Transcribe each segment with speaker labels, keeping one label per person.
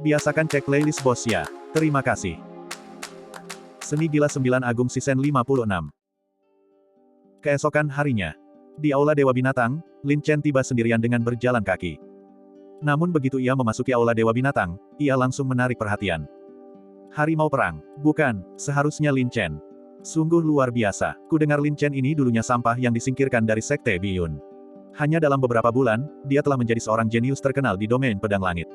Speaker 1: Biasakan cek playlist bos ya. Terima kasih. Seni Gila 9 Agung Season 56. Keesokan harinya. Di Aula Dewa Binatang, Lin Chen tiba sendirian dengan berjalan kaki. Namun begitu ia memasuki Aula Dewa Binatang, ia langsung menarik perhatian. Harimau perang. Bukan, seharusnya Lin Chen. Sungguh luar biasa. Ku dengar Lin Chen ini dulunya sampah yang disingkirkan dari Sekte Biyun. Hanya dalam beberapa bulan, dia telah menjadi seorang jenius terkenal di domain pedang langit.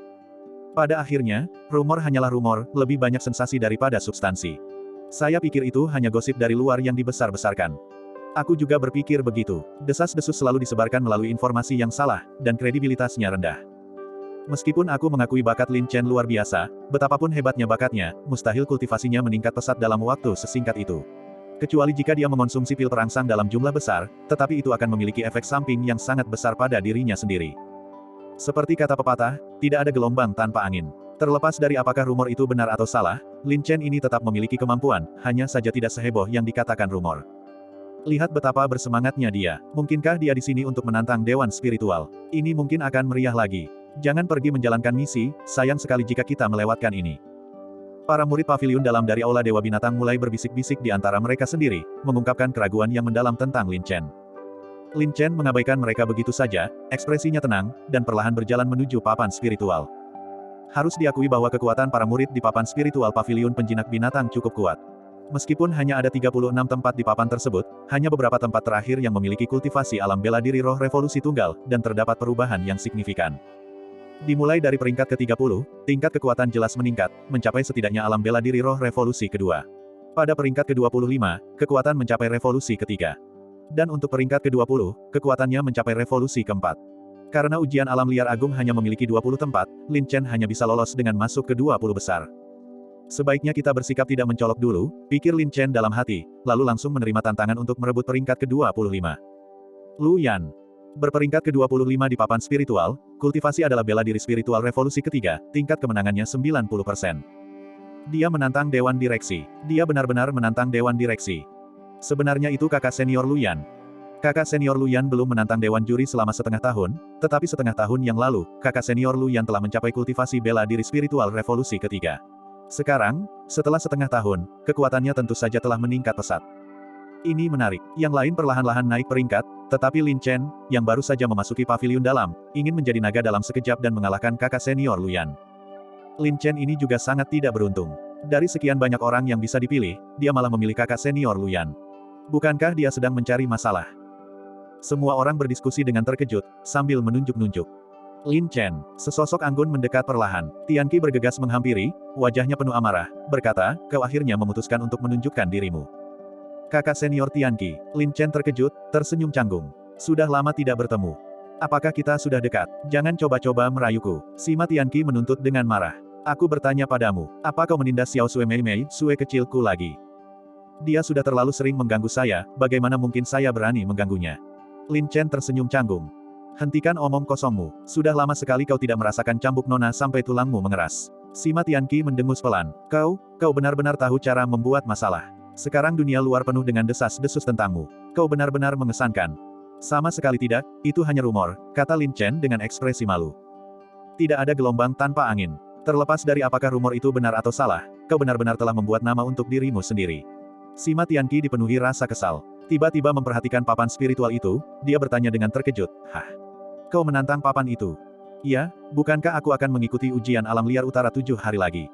Speaker 1: Pada akhirnya, rumor hanyalah rumor, lebih banyak sensasi daripada substansi. Saya pikir itu hanya gosip dari luar yang dibesar-besarkan. Aku juga berpikir begitu. Desas-desus selalu disebarkan melalui informasi yang salah, dan kredibilitasnya rendah. Meskipun aku mengakui bakat Lin Chen luar biasa, betapapun hebatnya bakatnya, mustahil kultivasinya meningkat pesat dalam waktu sesingkat itu. Kecuali jika dia mengonsumsi pil perangsang dalam jumlah besar, tetapi itu akan memiliki efek samping yang sangat besar pada dirinya sendiri. Seperti kata pepatah, tidak ada gelombang tanpa angin. Terlepas dari apakah rumor itu benar atau salah, Lin Chen ini tetap memiliki kemampuan, hanya saja tidak seheboh yang dikatakan rumor. Lihat betapa bersemangatnya dia. Mungkinkah dia di sini untuk menantang dewan spiritual? Ini mungkin akan meriah lagi. Jangan pergi menjalankan misi, sayang sekali jika kita melewatkan ini. Para murid pavilion dalam dari Aula Dewa Binatang mulai berbisik-bisik di antara mereka sendiri, mengungkapkan keraguan yang mendalam tentang Lin Chen. Lin Chen mengabaikan mereka begitu saja, ekspresinya tenang, dan perlahan berjalan menuju papan spiritual. Harus diakui bahwa kekuatan para murid di papan spiritual pavilion penjinak binatang cukup kuat. Meskipun hanya ada 36 tempat di papan tersebut, hanya beberapa tempat terakhir yang memiliki kultivasi alam bela diri roh revolusi tunggal, dan terdapat perubahan yang signifikan. Dimulai dari peringkat ke-30, tingkat kekuatan jelas meningkat, mencapai setidaknya alam bela diri roh revolusi kedua. Pada peringkat ke-25, kekuatan mencapai revolusi ketiga. Dan untuk peringkat ke-20, kekuatannya mencapai revolusi keempat. Karena ujian alam liar agung hanya memiliki 20 tempat, Lin Chen hanya bisa lolos dengan masuk ke 20 besar. Sebaiknya kita bersikap tidak mencolok dulu, pikir Lin Chen dalam hati, lalu langsung menerima tantangan untuk merebut peringkat ke-25. Lu Yan. Berperingkat ke-25 di papan spiritual, kultivasi adalah bela diri spiritual revolusi ketiga, tingkat kemenangannya 90%. Dia menantang Dewan Direksi. Dia benar-benar menantang Dewan Direksi. Sebenarnya itu kakak senior Lu Yan. Kakak senior Lu Yan belum menantang Dewan Juri selama setengah tahun, tetapi setengah tahun yang lalu, kakak senior Lu Yan telah mencapai kultivasi bela diri spiritual revolusi ketiga. Sekarang, setelah setengah tahun, kekuatannya tentu saja telah meningkat pesat. Ini menarik. Yang lain perlahan-lahan naik peringkat, tetapi Lin Chen, yang baru saja memasuki pavilion dalam, ingin menjadi naga dalam sekejap dan mengalahkan kakak senior Lu Yan. Lin Chen ini juga sangat tidak beruntung. Dari sekian banyak orang yang bisa dipilih, dia malah memilih kakak senior Lu Yan. Bukankah dia sedang mencari masalah? Semua orang berdiskusi dengan terkejut, sambil menunjuk-nunjuk. Lin Chen, sesosok anggun mendekat perlahan. Tianqi bergegas menghampiri, wajahnya penuh amarah, berkata, kau akhirnya memutuskan untuk menunjukkan dirimu. Kakak senior Tianqi, Lin Chen terkejut, tersenyum canggung. Sudah lama tidak bertemu. Apakah kita sudah dekat? Jangan coba-coba merayuku. Sima Tianqi menuntut dengan marah. Aku bertanya padamu, apa kau menindas Xiao Sue Mei Mei, Sue kecilku lagi? Dia sudah terlalu sering mengganggu saya, bagaimana mungkin saya berani mengganggunya? Lin Chen tersenyum canggung. Hentikan omong kosongmu. Sudah lama sekali kau tidak merasakan cambuk nona sampai tulangmu mengeras. Sima Tianqi mendengus pelan. Kau benar-benar tahu cara membuat masalah. Sekarang dunia luar penuh dengan desas-desus tentangmu. Kau benar-benar mengesankan. Sama sekali tidak, itu hanya rumor, kata Lin Chen dengan ekspresi malu. Tidak ada gelombang tanpa angin. Terlepas dari apakah rumor itu benar atau salah, kau benar-benar telah membuat nama untuk dirimu sendiri. Sima Tianqi dipenuhi rasa kesal. Tiba-tiba memperhatikan papan spiritual itu, dia bertanya dengan terkejut, hah? Kau menantang papan itu? Iya, bukankah aku akan mengikuti ujian alam liar utara 7 hari lagi?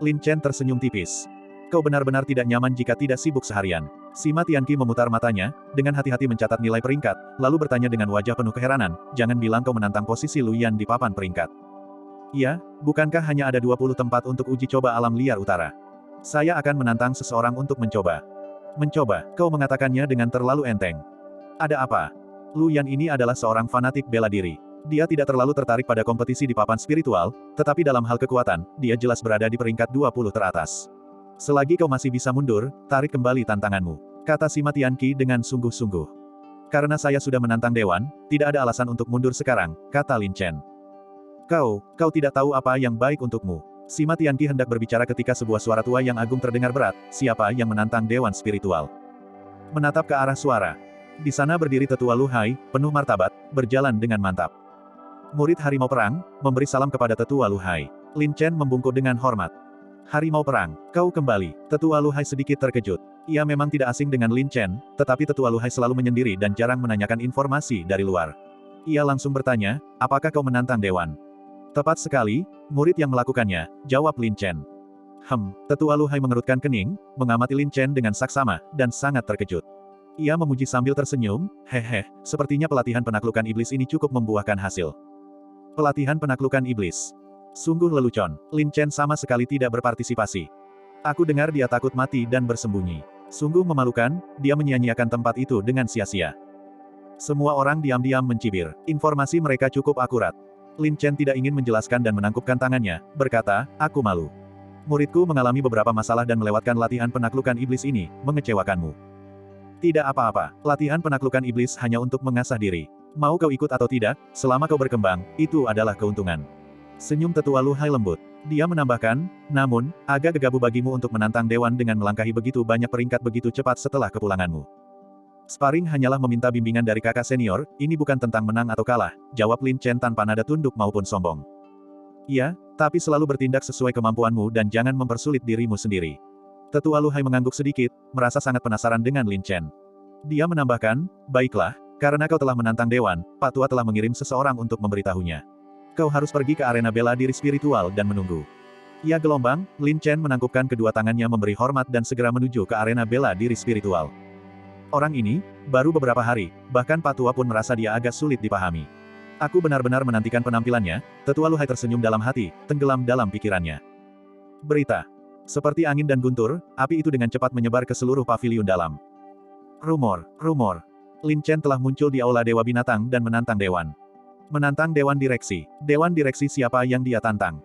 Speaker 1: Lin Chen tersenyum tipis. Kau benar-benar tidak nyaman jika tidak sibuk seharian. Sima Tianqi memutar matanya, dengan hati-hati mencatat nilai peringkat, lalu bertanya dengan wajah penuh keheranan, jangan bilang kau menantang posisi Lu Yan di papan peringkat. Iya, bukankah hanya ada 20 tempat untuk uji coba alam liar utara? Saya akan menantang seseorang untuk mencoba. Mencoba, kau mengatakannya dengan terlalu enteng. Ada apa? Lu Yan ini adalah seorang fanatik bela diri. Dia tidak terlalu tertarik pada kompetisi di papan spiritual, tetapi dalam hal kekuatan, dia jelas berada di peringkat 20 teratas. Selagi kau masih bisa mundur, tarik kembali tantanganmu, kata Sima Tianqi dengan sungguh-sungguh. Karena saya sudah menantang Dewan, tidak ada alasan untuk mundur sekarang, kata Lin Chen. Kau tidak tahu apa yang baik untukmu. Sima Tianqi hendak berbicara ketika sebuah suara tua yang agung terdengar berat, siapa yang menantang Dewan Spiritual? Menatap ke arah suara. Di sana berdiri tetua Lu Hai, penuh martabat, berjalan dengan mantap. Murid Harimau Perang, memberi salam kepada tetua Lu Hai. Lin Chen membungkuk dengan hormat. Harimau perang, kau kembali. Tetua Lu Hai sedikit terkejut. Ia memang tidak asing dengan Lin Chen, tetapi Tetua Lu Hai selalu menyendiri dan jarang menanyakan informasi dari luar. Ia langsung bertanya, apakah kau menantang Dewan? Tepat sekali, murid yang melakukannya, jawab Lin Chen. Tetua Lu Hai mengerutkan kening, mengamati Lin Chen dengan saksama, dan sangat terkejut. Ia memuji sambil tersenyum, sepertinya pelatihan penaklukan iblis ini cukup membuahkan hasil. Pelatihan penaklukan iblis. Sungguh lelucon, Lin Chen sama sekali tidak berpartisipasi. Aku dengar dia takut mati dan bersembunyi. Sungguh memalukan, dia menyia-nyiakan tempat itu dengan sia-sia. Semua orang diam-diam mencibir, informasi mereka cukup akurat. Lin Chen tidak ingin menjelaskan dan menangkupkan tangannya, berkata, aku malu. Muridku mengalami beberapa masalah dan melewatkan latihan penaklukan iblis ini, mengecewakanmu. Tidak apa-apa, latihan penaklukan iblis hanya untuk mengasah diri. Mau kau ikut atau tidak, selama kau berkembang, itu adalah keuntungan. Senyum Tetua Lu Hai lembut. Dia menambahkan, namun, agak gegabah bagimu untuk menantang Dewan dengan melangkahi begitu banyak peringkat begitu cepat setelah kepulanganmu. Sparring hanyalah meminta bimbingan dari kakak senior, ini bukan tentang menang atau kalah, jawab Lin Chen tanpa nada tunduk maupun sombong. Iya, tapi selalu bertindak sesuai kemampuanmu dan jangan mempersulit dirimu sendiri. Tetua Lu Hai mengangguk sedikit, merasa sangat penasaran dengan Lin Chen. Dia menambahkan, baiklah, karena kau telah menantang Dewan, Pak Tua telah mengirim seseorang untuk memberitahunya. Kau harus pergi ke arena bela diri spiritual dan menunggu. Ia gelombang, Lin Chen menangkupkan kedua tangannya memberi hormat dan segera menuju ke arena bela diri spiritual. Orang ini, baru beberapa hari, bahkan Pak Tua pun merasa dia agak sulit dipahami. Aku benar-benar menantikan penampilannya, Tetua Lu Hai tersenyum dalam hati, tenggelam dalam pikirannya. Berita. Seperti angin dan guntur, api itu dengan cepat menyebar ke seluruh paviliun dalam. Rumor. Lin Chen telah muncul di Aula Dewa Binatang dan menantang Dewan. Menantang Dewan Direksi. Dewan Direksi siapa yang dia tantang?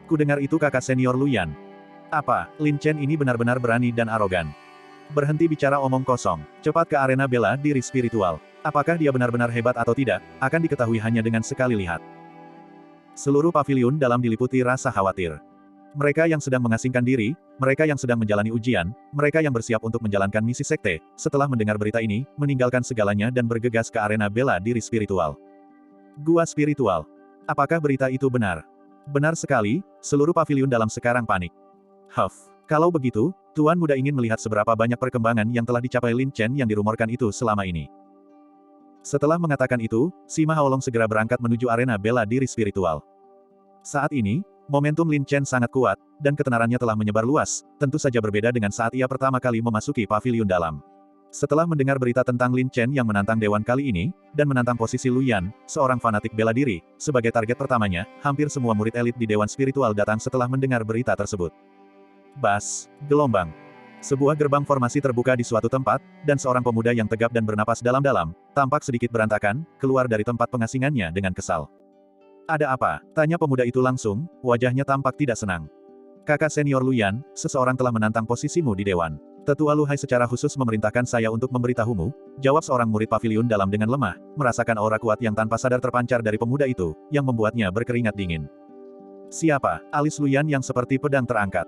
Speaker 1: Kudengar itu kakak senior Luyan. Apa, Lin Chen ini benar-benar berani dan arogan. Berhenti bicara omong kosong. Cepat ke arena bela diri spiritual. Apakah dia benar-benar hebat atau tidak, akan diketahui hanya dengan sekali lihat. Seluruh paviliun dalam diliputi rasa khawatir. Mereka yang sedang mengasingkan diri, mereka yang sedang menjalani ujian, mereka yang bersiap untuk menjalankan misi sekte, setelah mendengar berita ini, meninggalkan segalanya dan bergegas ke arena bela diri spiritual. Gua spiritual. Apakah berita itu benar? Benar sekali, seluruh paviliun dalam sekarang panik. Kalau begitu, Tuan Muda ingin melihat seberapa banyak perkembangan yang telah dicapai Lin Chen yang dirumorkan itu selama ini. Setelah mengatakan itu, Sima Haolong segera berangkat menuju arena bela diri spiritual. Saat ini, momentum Lin Chen sangat kuat, dan ketenarannya telah menyebar luas, tentu saja berbeda dengan saat ia pertama kali memasuki paviliun dalam. Setelah mendengar berita tentang Lin Chen yang menantang Dewan kali ini, dan menantang posisi Luyan, seorang fanatik bela diri, sebagai target pertamanya, hampir semua murid elit di Dewan Spiritual datang setelah mendengar berita tersebut. Bas, gelombang. Sebuah gerbang formasi terbuka di suatu tempat, dan seorang pemuda yang tegap dan bernapas dalam-dalam, tampak sedikit berantakan, keluar dari tempat pengasingannya dengan kesal. Ada apa? Tanya pemuda itu langsung, wajahnya tampak tidak senang. Kakak senior Luyan, seseorang telah menantang posisimu di Dewan. Tetua Lu Hai secara khusus memerintahkan saya untuk memberitahumu, jawab seorang murid paviliun dalam dengan lemah, merasakan aura kuat yang tanpa sadar terpancar dari pemuda itu, yang membuatnya berkeringat dingin. Siapa? Alis Luyan yang seperti pedang terangkat.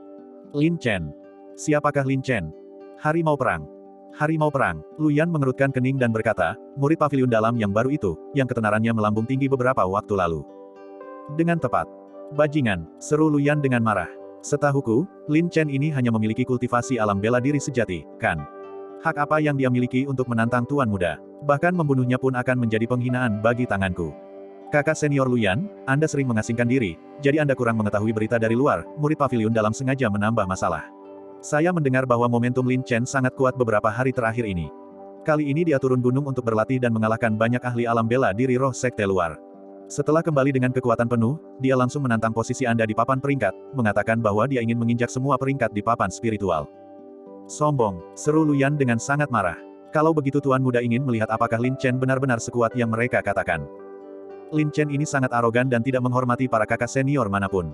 Speaker 1: Lin Chen. Siapakah Lin Chen? Harimau perang. Harimau perang. Luyan mengerutkan kening dan berkata, murid paviliun dalam yang baru itu, yang ketenarannya melambung tinggi beberapa waktu lalu. Dengan tepat. Bajingan, seru Luyan dengan marah. Setahuku, Lin Chen ini hanya memiliki kultivasi alam bela diri sejati, kan? Hak apa yang dia miliki untuk menantang Tuan Muda? Bahkan membunuhnya pun akan menjadi penghinaan bagi tanganku. Kakak senior Luyan, Anda sering mengasingkan diri, jadi Anda kurang mengetahui berita dari luar, murid paviliun dalam sengaja menambah masalah. Saya mendengar bahwa momentum Lin Chen sangat kuat beberapa hari terakhir ini. Kali ini dia turun gunung untuk berlatih dan mengalahkan banyak ahli alam bela diri roh sekte luar. Setelah kembali dengan kekuatan penuh, dia langsung menantang posisi Anda di papan peringkat, mengatakan bahwa dia ingin menginjak semua peringkat di papan spiritual. Sombong, seru Luyan dengan sangat marah. Kalau begitu Tuan Muda ingin melihat apakah Lin Chen benar-benar sekuat yang mereka katakan. Lin Chen ini sangat arogan dan tidak menghormati para kakak senior manapun.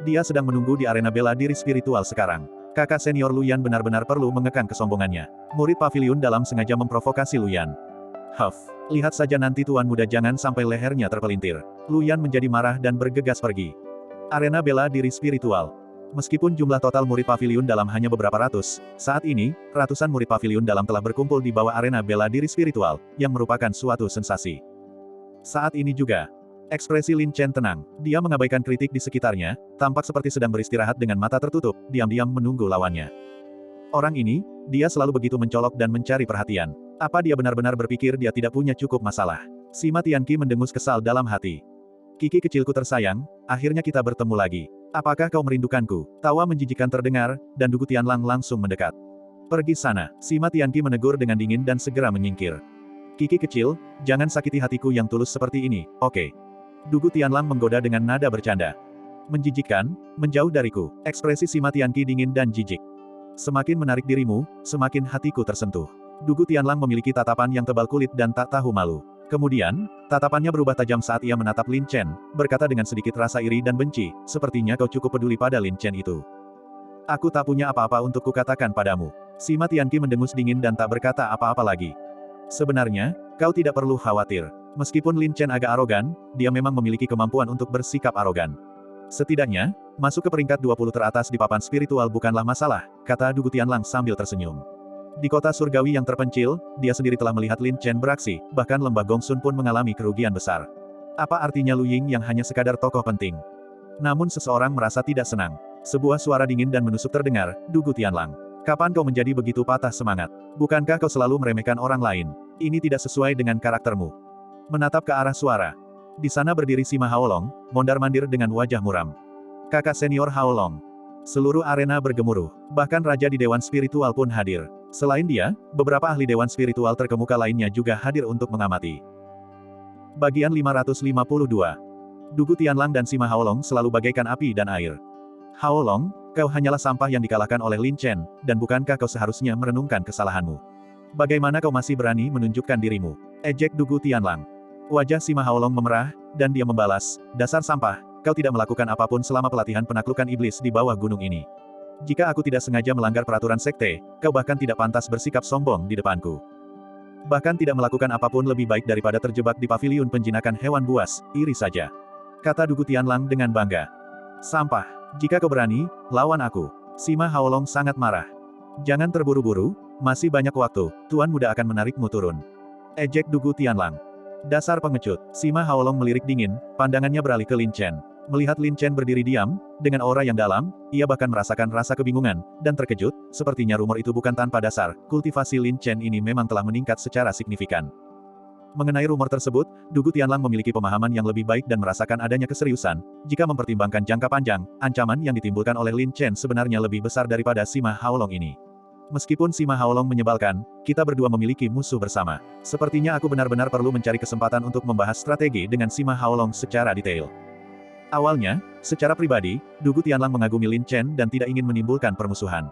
Speaker 1: Dia sedang menunggu di arena bela diri spiritual sekarang. Kakak senior Luyan benar-benar perlu mengekang kesombongannya. Murid paviliun dalam sengaja memprovokasi Luyan. Lihat saja nanti Tuan Muda jangan sampai lehernya terpelintir. Luyan menjadi marah dan bergegas pergi. Arena bela diri spiritual. Meskipun jumlah total murid paviliun dalam hanya beberapa ratus, saat ini, ratusan murid paviliun dalam telah berkumpul di bawah arena bela diri spiritual, yang merupakan suatu sensasi. Saat ini juga, Ekspresi Lin Chen tenang. Dia mengabaikan kritik di sekitarnya, tampak seperti sedang beristirahat dengan mata tertutup, diam-diam menunggu lawannya. Orang ini, dia selalu begitu mencolok dan mencari perhatian. Apa dia benar-benar berpikir dia tidak punya cukup masalah? Sima Tianqi mendengus kesal dalam hati. Kiki kecilku tersayang, akhirnya kita bertemu lagi. Apakah kau merindukanku? Tawa menjijikan terdengar, dan Dugu Tianlang langsung mendekat. Pergi sana, Sima Tianqi menegur dengan dingin dan segera menyingkir. Kiki kecil, jangan sakiti hatiku yang tulus seperti ini, oke? Dugu Tianlang menggoda dengan nada bercanda. Menjijikkan, menjauh dariku. Ekspresi Sima Tianqi dingin dan jijik. Semakin menarik dirimu, semakin hatiku tersentuh. Dugu Tianlang memiliki tatapan yang tebal kulit dan tak tahu malu. Kemudian, tatapannya berubah tajam saat ia menatap Lin Chen, berkata dengan sedikit rasa iri dan benci, sepertinya kau cukup peduli pada Lin Chen itu. Aku tak punya apa-apa untuk kukatakan padamu. Sima Tianqi mendengus dingin dan tak berkata apa-apa lagi. Sebenarnya, kau tidak perlu khawatir. Meskipun Lin Chen agak arogan, dia memang memiliki kemampuan untuk bersikap arogan. Setidaknya, masuk ke peringkat 20 teratas di papan spiritual bukanlah masalah, kata Dugu Tianlang sambil tersenyum. Di kota surgawi yang terpencil, dia sendiri telah melihat Lin Chen beraksi, bahkan lembah Gongsun pun mengalami kerugian besar. Apa artinya Lu Ying yang hanya sekadar tokoh penting? Namun seseorang merasa tidak senang. Sebuah suara dingin dan menusuk terdengar, Dugu Tianlang. Kapan kau menjadi begitu patah semangat? Bukankah kau selalu meremehkan orang lain? Ini tidak sesuai dengan karaktermu. Menatap ke arah suara. Di sana berdiri Sima Haolong, mondar-mandir dengan wajah muram. Kakak senior Haolong. Seluruh arena bergemuruh, bahkan raja di Dewan Spiritual pun hadir. Selain dia, beberapa ahli Dewan Spiritual terkemuka lainnya juga hadir untuk mengamati. Bagian 552. Dugu Tianlang dan Sima Haolong selalu bagaikan api dan air. Haolong, kau hanyalah sampah yang dikalahkan oleh Lin Chen, dan bukankah kau seharusnya merenungkan kesalahanmu? Bagaimana kau masih berani menunjukkan dirimu? Ejek Dugu Tianlang. Wajah Sima Haolong memerah, dan dia membalas, dasar sampah, kau tidak melakukan apapun selama pelatihan penaklukan iblis di bawah gunung ini. Jika aku tidak sengaja melanggar peraturan sekte, kau bahkan tidak pantas bersikap sombong di depanku. Bahkan tidak melakukan apapun lebih baik daripada terjebak di paviliun penjinakan hewan buas, iri saja. Kata Dugu Tianlang dengan bangga. Sampah, jika kau berani, lawan aku. Sima Haolong sangat marah. Jangan terburu-buru, masih banyak waktu, Tuan Muda akan menarikmu turun. Ejek Dugu Tianlang. Dasar pengecut, Sima Haolong melirik dingin, pandangannya beralih ke Lin Chen. Melihat Lin Chen berdiri diam, dengan aura yang dalam, ia bahkan merasakan rasa kebingungan, dan terkejut, sepertinya rumor itu bukan tanpa dasar, kultivasi Lin Chen ini memang telah meningkat secara signifikan. Mengenai rumor tersebut, Dugu Tianlang memiliki pemahaman yang lebih baik dan merasakan adanya keseriusan, jika mempertimbangkan jangka panjang, ancaman yang ditimbulkan oleh Lin Chen sebenarnya lebih besar daripada Sima Haolong ini. Meskipun Sima Haolong menyebalkan, kita berdua memiliki musuh bersama. Sepertinya aku benar-benar perlu mencari kesempatan untuk membahas strategi dengan Sima Haolong secara detail. Awalnya, secara pribadi, Dugu Tianlang mengagumi Lin Chen dan tidak ingin menimbulkan permusuhan.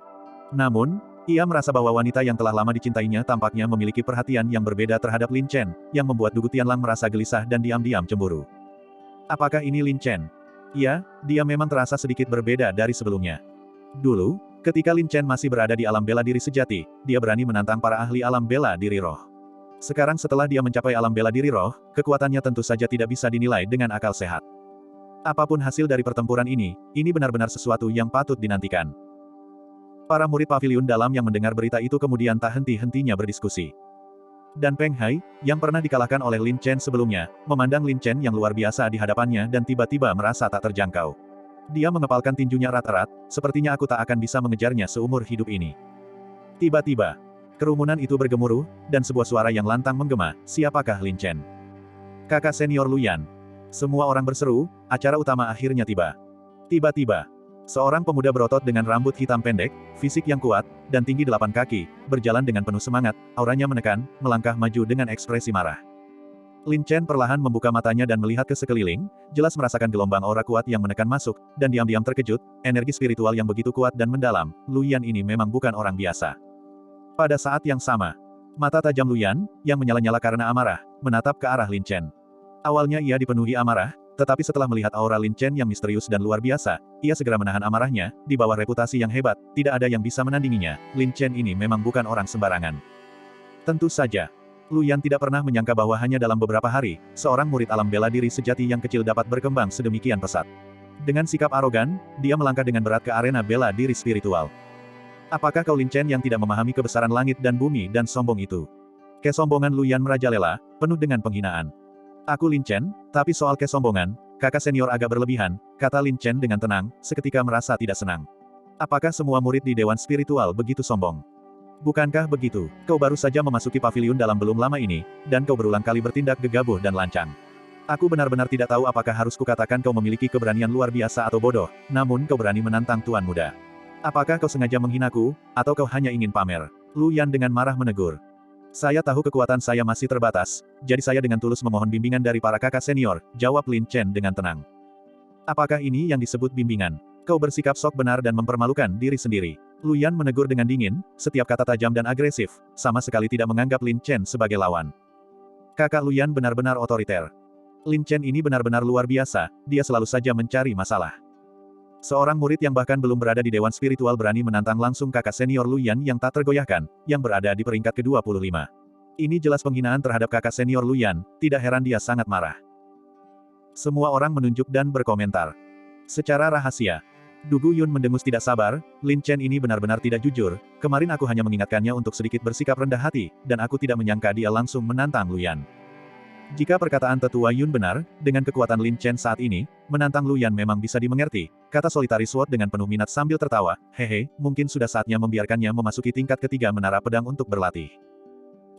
Speaker 1: Namun, ia merasa bahwa wanita yang telah lama dicintainya tampaknya memiliki perhatian yang berbeda terhadap Lin Chen, yang membuat Dugu Tianlang merasa gelisah dan diam-diam cemburu. Apakah ini Lin Chen? Ya, dia memang terasa sedikit berbeda dari sebelumnya. Dulu, ketika Lin Chen masih berada di alam bela diri sejati, dia berani menantang para ahli alam bela diri roh. Sekarang setelah dia mencapai alam bela diri roh, kekuatannya tentu saja tidak bisa dinilai dengan akal sehat. Apapun hasil dari pertempuran ini benar-benar sesuatu yang patut dinantikan. Para murid paviliun dalam yang mendengar berita itu kemudian tak henti-hentinya berdiskusi. Dan Peng Hai, yang pernah dikalahkan oleh Lin Chen sebelumnya, memandang Lin Chen yang luar biasa di hadapannya dan tiba-tiba merasa tak terjangkau. Dia mengepalkan tinjunya erat-erat, sepertinya aku tak akan bisa mengejarnya seumur hidup ini. Tiba-tiba, kerumunan itu bergemuruh, dan sebuah suara yang lantang menggema, siapakah Lin Chen? Kakak senior Luyan. Semua orang berseru, acara utama akhirnya tiba. Tiba-tiba, seorang pemuda berotot dengan rambut hitam pendek, fisik yang kuat, dan tinggi 8 kaki, berjalan dengan penuh semangat, auranya menekan, melangkah maju dengan ekspresi marah. Lin Chen perlahan membuka matanya dan melihat ke sekeliling, jelas merasakan gelombang aura kuat yang menekan masuk, dan diam-diam terkejut, energi spiritual yang begitu kuat dan mendalam, Luyan ini memang bukan orang biasa. Pada saat yang sama, mata tajam Luyan, yang menyala-nyala karena amarah, menatap ke arah Lin Chen. Awalnya ia dipenuhi amarah, tetapi setelah melihat aura Lin Chen yang misterius dan luar biasa, ia segera menahan amarahnya, di bawah reputasi yang hebat, tidak ada yang bisa menandinginya, Lin Chen ini memang bukan orang sembarangan. Tentu saja, Luyan tidak pernah menyangka bahwa hanya dalam beberapa hari, seorang murid alam bela diri sejati yang kecil dapat berkembang sedemikian pesat. Dengan sikap arogan, dia melangkah dengan berat ke arena bela diri spiritual. Apakah kau Lin Chen yang tidak memahami kebesaran langit dan bumi dan sombong itu? Kesombongan Luyan merajalela, penuh dengan penghinaan. Aku Lin Chen, tapi soal kesombongan, kakak senior agak berlebihan, kata Lin Chen dengan tenang, seketika merasa tidak senang. Apakah semua murid di Dewan Spiritual begitu sombong? Bukankah begitu? Kau baru saja memasuki pavilion dalam belum lama ini, dan kau berulang kali bertindak gegabah dan lancang. Aku benar-benar tidak tahu apakah harus kukatakan kau memiliki keberanian luar biasa atau bodoh, namun kau berani menantang Tuan Muda. Apakah kau sengaja menghinaku, atau kau hanya ingin pamer? Lu Yan dengan marah menegur. Saya tahu kekuatan saya masih terbatas, jadi saya dengan tulus memohon bimbingan dari para kakak senior, jawab Lin Chen dengan tenang. Apakah ini yang disebut bimbingan? Kau bersikap sok benar dan mempermalukan diri sendiri. Lu Yan menegur dengan dingin, setiap kata tajam dan agresif, sama sekali tidak menganggap Lin Chen sebagai lawan. Kakak Lu Yan benar-benar otoriter. Lin Chen ini benar-benar luar biasa, dia selalu saja mencari masalah. Seorang murid yang bahkan belum berada di Dewan Spiritual berani menantang langsung kakak senior Lu Yan yang tak tergoyahkan, yang berada di peringkat ke-25. Ini jelas penghinaan terhadap kakak senior Lu Yan, tidak heran dia sangat marah. Semua orang menunjuk dan berkomentar. Secara rahasia, Du Guyun mendengus tidak sabar, Lin Chen ini benar-benar tidak jujur, kemarin aku hanya mengingatkannya untuk sedikit bersikap rendah hati, dan aku tidak menyangka dia langsung menantang Lu Yan. Jika perkataan Tetua Yun benar, dengan kekuatan Lin Chen saat ini, menantang Lu Yan memang bisa dimengerti, kata Solitary Sword dengan penuh minat sambil tertawa, hehe, mungkin sudah saatnya membiarkannya memasuki tingkat ketiga menara pedang untuk berlatih.